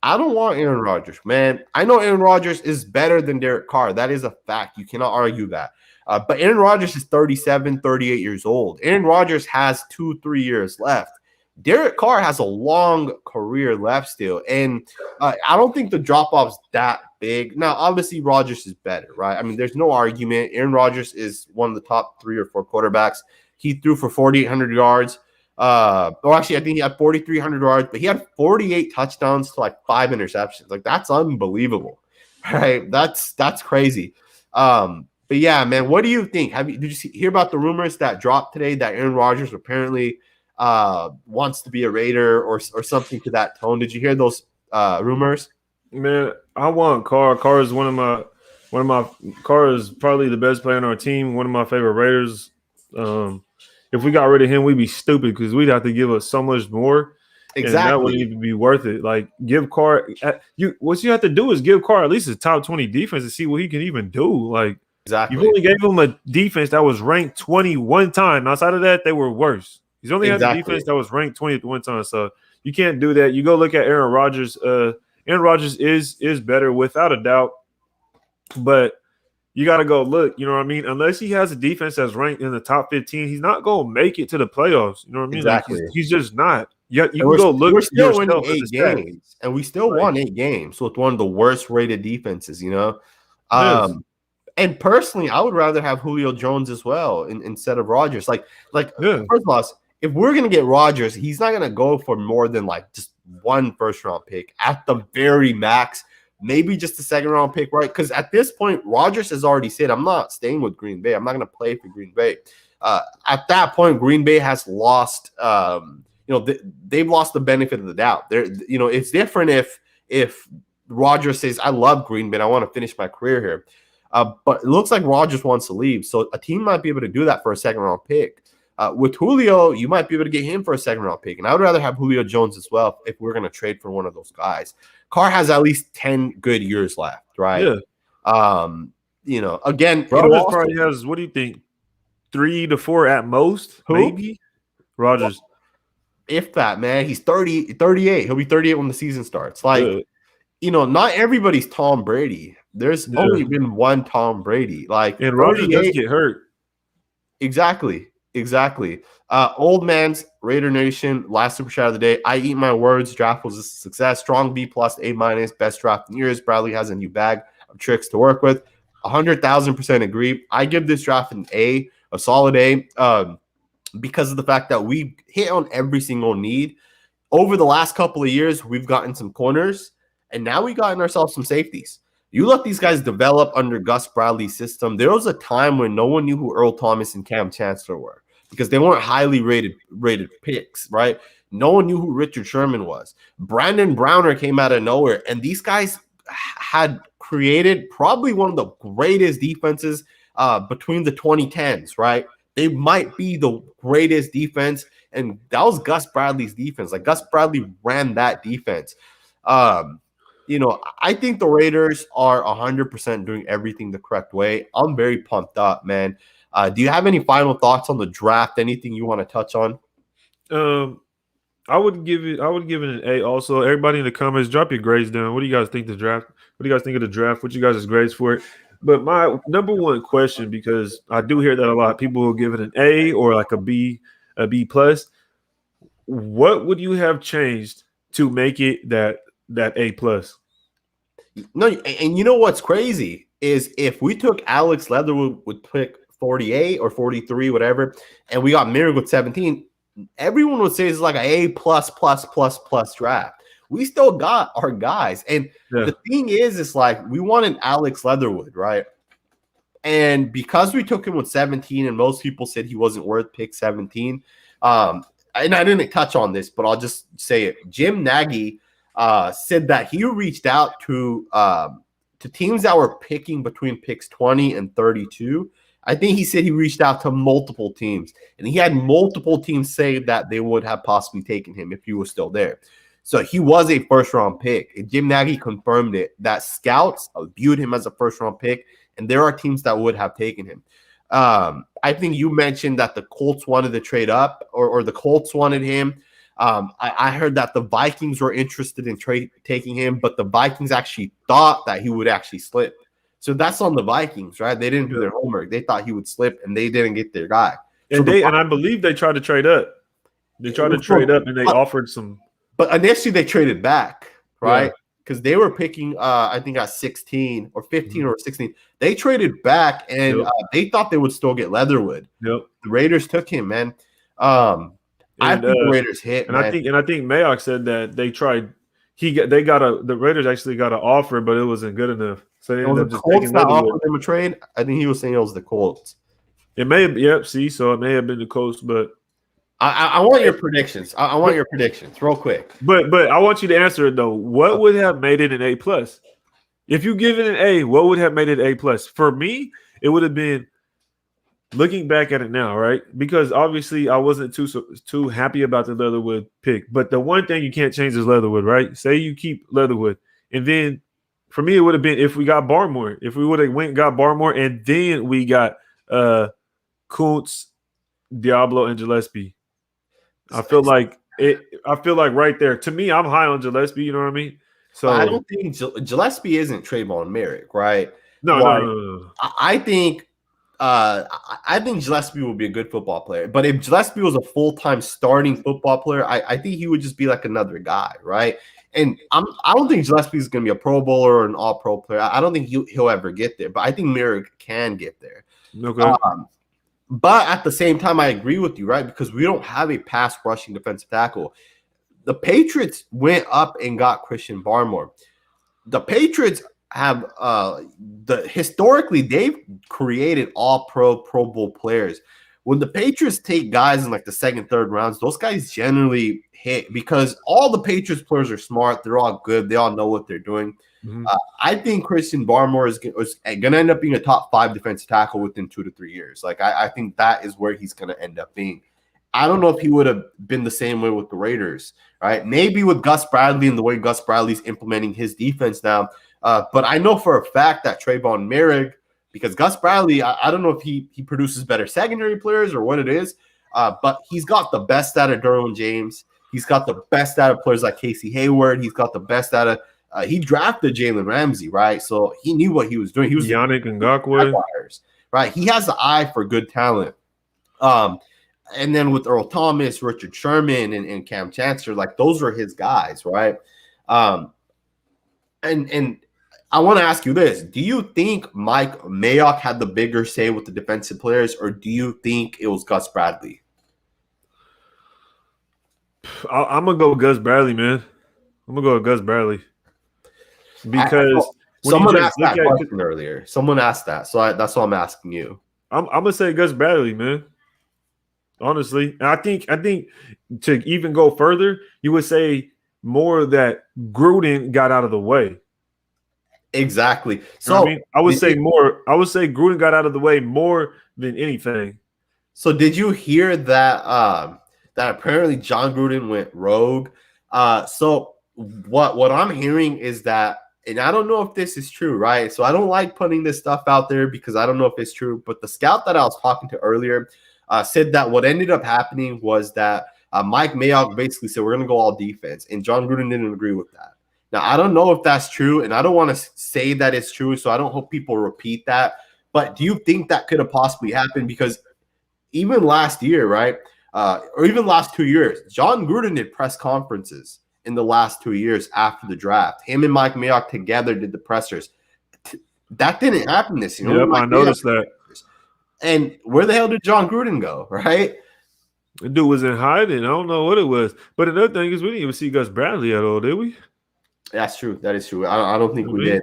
I don't want Aaron Rodgers, man. I know Aaron Rodgers is better than Derek Carr. That is a fact. You cannot argue that. But Aaron Rodgers is 37, 38 years old. Aaron Rodgers has 2-3 years left. Derek Carr has a long career left still. And I don't think the drop-off's that big. Now, obviously, Rodgers is better, right? I mean, there's no argument. Aaron Rodgers is one of the top 3 or 4 quarterbacks. He threw for 4,800 yards. Actually, I think he had 4,300 yards, but he had 48 touchdowns to 5 interceptions. That's unbelievable, right? That's crazy. But yeah, man, what do you think? Did you hear about the rumors that dropped today that Aaron Rodgers apparently wants to be a Raider or something to that tone? Did you hear those rumors?
Man, I want Carr. Carr is Carr is probably the best player on our team. One of my favorite Raiders. If we got rid of him, we'd be stupid because we'd have to give us so much more. And that wouldn't even be worth it. Like, give Carr what you have to do is give Carr at least a top 20 defense to see what he can even do. Like, you've only gave him a defense that was ranked 20 one time. Outside of that, they were worse. He's only had a defense that was ranked 20th one time. So you can't do that. You go look at Aaron Rodgers. Aaron Rodgers is better without a doubt. But you got to go look, you know what I mean? Unless he has a defense that's ranked in the top 15, he's not going to make it to the playoffs. You know what I mean?
Exactly.
Like, he's just not. You can go look.
We're still winning 8 games, and we still won 8 games with one of the worst rated defenses, you know?
Yes.
And personally, I would rather have Julio Jones as well instead of Rodgers. First of all, if we're going to get Rodgers, he's not going to go for more than like just one first-round pick at the very max. Maybe just a second-round pick, right? Because at this point, Rodgers has already said, I'm not staying with Green Bay. I'm not going to play for Green Bay. At that point, Green Bay has lost they've lost the benefit of the doubt. It's different if Rodgers says, I love Green Bay, I want to finish my career here. But it looks like Rodgers wants to leave. So a team might be able to do that for a second-round pick. With Julio, you might be able to get him for a second-round pick. And I would rather have Julio Jones as well if we're going to trade for one of those guys. Carr has at least 10 good years left, right? Yeah. Again,
Rodgers probably has, what do you think, 3 to 4 at most?
Who?
Maybe? Rodgers.
Well, if that, man. He's 38. He'll be 38 when the season starts. Not everybody's Tom Brady. There's only been one Tom Brady.
And Rodgers does get hurt.
Exactly. Old man's Raider Nation, last super chat of the day. I eat my words. Draft was a success. Strong B+, A-, best draft in years. Bradley has a new bag of tricks to work with. 100,000% agree. I give this draft an A, a solid A, because of the fact that we hit on every single need. Over the last couple of years, we've gotten some corners, and now we've gotten ourselves some safeties. You let these guys develop under Gus Bradley's system. There was a time when no one knew who Earl Thomas and Cam Chancellor were because they weren't highly rated picks, right? No one knew who Richard Sherman was. Brandon Browner came out of nowhere, and these guys had created probably one of the greatest defenses between the 2010s, right? They might be the greatest defense, and that was Gus Bradley's defense. Like, Gus Bradley ran that defense. I think the Raiders are 100% doing everything the correct way. I'm very pumped up, man. Do you have any final thoughts on the draft? Anything you want to touch on?
I would give it an A. Also, everybody in the comments, drop your grades down. What do you guys think of the draft? What do you guys think of the draft? What you guys' grades for it? But my number one question, because I do hear that a lot, people will give it an A or like a B plus. What would you have changed to make it that A plus?
No, and you know what's crazy is if we took Alex Leatherwood with pick 48 or 43, whatever, and we got Merrick with 17, everyone would say it's like an A plus draft. We still got our guys. And the thing is, it's like we wanted Alex Leatherwood, right? And because we took him with 17 and most people said he wasn't worth pick 17, and I didn't touch on this, but I'll just say it. Jim Nagy said that he reached out to teams that were picking between picks 20 and 32. I think he said he reached out to multiple teams, and he had multiple teams say that they would have possibly taken him if he was still there. So he was a first-round pick. And Jim Nagy confirmed it, that scouts viewed him as a first-round pick, and there are teams that would have taken him. I think you mentioned that the Colts wanted to trade up, or the Colts wanted him. I heard that the Vikings were interested in taking him, but the Vikings actually thought that he would actually slip. So that's on the Vikings, right? They didn't do their homework. They thought he would slip, and they didn't get their guy.
And I believe they tried to trade up. They tried to trade up, and they offered some.
But initially, they traded back, right? Because they were picking, I think, at 16 or 15 or 16. They traded back, and they thought they would still get Leatherwood. The Raiders took him, man. I think the Raiders hit,
and
man.
I think Mayock said that they tried. The Raiders actually got an offer, but it wasn't good enough. So they ended up just taking Leatherwood.
Offered him a trade. I think he was saying it was the Colts.
It may have, so it may have been the Colts, but
I want your predictions. I want your predictions real quick.
But I want you to answer it though. What would have made it an A plus? If you give it an A, what would have made it A plus? For me, it would have been looking back at it now, right? Because obviously I wasn't too happy about the Leatherwood pick. But the one thing you can't change is Leatherwood, right? Say you keep Leatherwood, and then for me it would have been if we got Barmore. If we would have went and got Barmore, and then we got Kuntz, Diablo, and Gillespie. I feel like right there. To me, I'm high on Gillespie. You know what I mean? So
I don't think Gillespie isn't Trayvon Merrick, right?
No.
I think Gillespie will be a good football player. But if Gillespie was a full-time starting football player, I think he would just be like another guy, right? And I don't think Gillespie is going to be a Pro Bowler or an All-Pro player. I don't think he'll ever get there. But I think Merrick can get there.
Okay.
But at the same time, I agree with you, right? Because we don't have a pass rushing defensive tackle. The Patriots went up and got Christian Barmore. The Patriots have historically they've created all Pro Bowl players. When the Patriots take guys in like the second, third rounds, those guys generally hit because all the Patriots players are smart. They're all good. They all know what they're doing.
Mm-hmm.
I think Christian Barmore is going to end up being a top 5 defensive tackle within 2 to 3 years. Like I think that is where he's going to end up being. I don't know if he would have been the same way with the Raiders, right? Maybe with Gus Bradley and the way Gus Bradley's implementing his defense now. But I know for a fact that Trayvon Merrick, because Gus Bradley, I don't know if he produces better secondary players or what it is, but he's got the best out of Derwin James. He's got the best out of players like Casey Hayward. He's got the best out of he drafted Jalen Ramsey, right? So he knew what he was doing. He was
Yannick Ngakoue,
right? He has the eye for good talent. And then with Earl Thomas, Richard Sherman, and Cam Chancellor, like those are his guys, right? And I want to ask you this. Do you think Mike Mayock had the bigger say with the defensive players, or do you think it was Gus Bradley?
I'm going to go with Gus Bradley, man. I'm going to go with Gus Bradley. Because
someone asked that question earlier. Someone asked that. So that's why I'm asking you.
I'm going to say Gus Bradley, man. Honestly. And I think to even go further, you would say more that Gruden got out of the way.
Exactly. So
you know I mean, I would say Gruden got out of the way more than anything.
So did you hear that that apparently John Gruden went rogue? So what I'm hearing is that, and I don't know if this is true, right? So I don't like putting this stuff out there because I don't know if it's true, but the scout that I was talking to earlier said that what ended up happening was that Mike Mayock basically said, we're going to go all defense, and John Gruden didn't agree with that. Now, I don't know if that's true, and I don't want to say that it's true, so I don't hope people repeat that, but do you think that could have possibly happened? Because even last year, right, or even last 2 years, John Gruden did press conferences in the last 2 years after the draft. Him and Mike Mayock together did the pressers. That didn't happen this year.
Yep, I noticed that.
And where the hell did John Gruden go, right?
The dude was in hiding. I don't know what it was. But another thing is we didn't even see Gus Bradley at all, did we?
That's true. That is true. I don't think we did.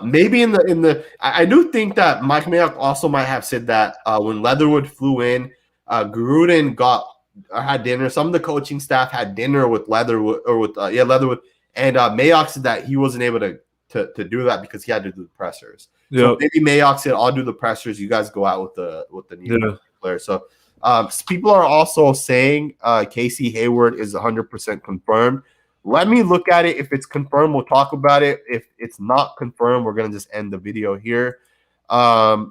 Maybe in the I do think that Mike Mayock also might have said that when Leatherwood flew in, Gruden had dinner. Some of the coaching staff had dinner with Leatherwood, and Mayock said that he wasn't able to do that because he had to do the pressers. Yep. So maybe Mayock said, "I'll do the pressers. You guys go out with the new player." So people are also saying Casey Hayward is 100% confirmed. Let me look at it. If it's confirmed, we'll talk about it. If it's not confirmed, we're gonna just end the video here. I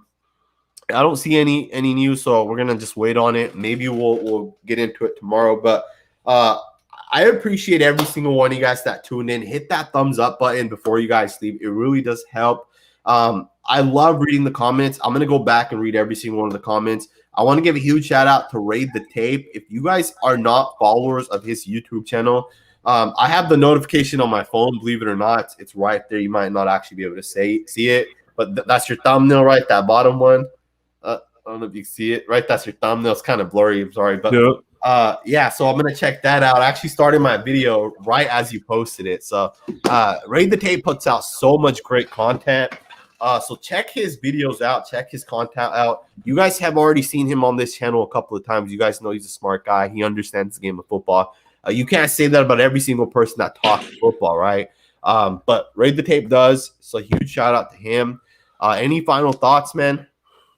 don't see any news, so we're gonna just wait on it. Maybe we'll get into it tomorrow. But I appreciate every single one of you guys that tuned in. Hit that thumbs up button before you guys leave. It really does help. I love reading the comments. I'm gonna go back and read every single one of the comments. I want to give a huge shout out to Raid the Tape. If you guys are not followers of his YouTube channel, I have the notification on my phone. Believe it or not, it's right there. You might not actually be able to see it, but that's your thumbnail, right? That bottom one. I don't know if you can see it, right? That's your thumbnail. It's kind of blurry. I'm sorry, but yeah. So I'm gonna check that out. I actually started my video right as you posted it. So Raid the Tape puts out so much great content. So check his videos out. Check his content out. You guys have already seen him on this channel a couple of times. You guys know he's a smart guy. He understands the game of football. You can't say that about every single person that talks football, right? But Raid the Tape does. So huge shout out to him. Any final thoughts, man?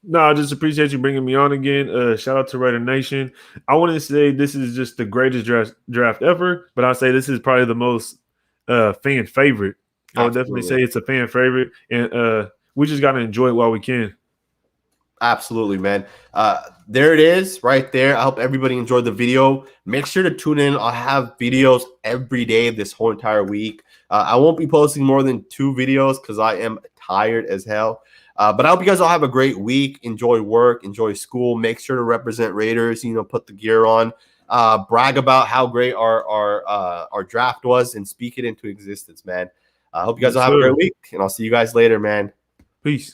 No, I just appreciate you bringing me on again. Shout out to Raider Nation. I want to say this is just the greatest draft ever, but I say this is probably the most fan favorite. I would definitely say it's a fan favorite, and we just got to enjoy it while we can.
Absolutely, man. There it is right there. I hope everybody enjoyed the video. Make sure to tune in. I'll have videos every day this whole entire week. I won't be posting more than 2 videos because I am tired as hell. But I hope you guys all have a great week. Enjoy work, enjoy school. Make sure to represent Raiders. Put the gear on. Brag about how great our draft was and speak it into existence, man. I hope you guys all have a great week, and I'll see you guys later, man.
Peace.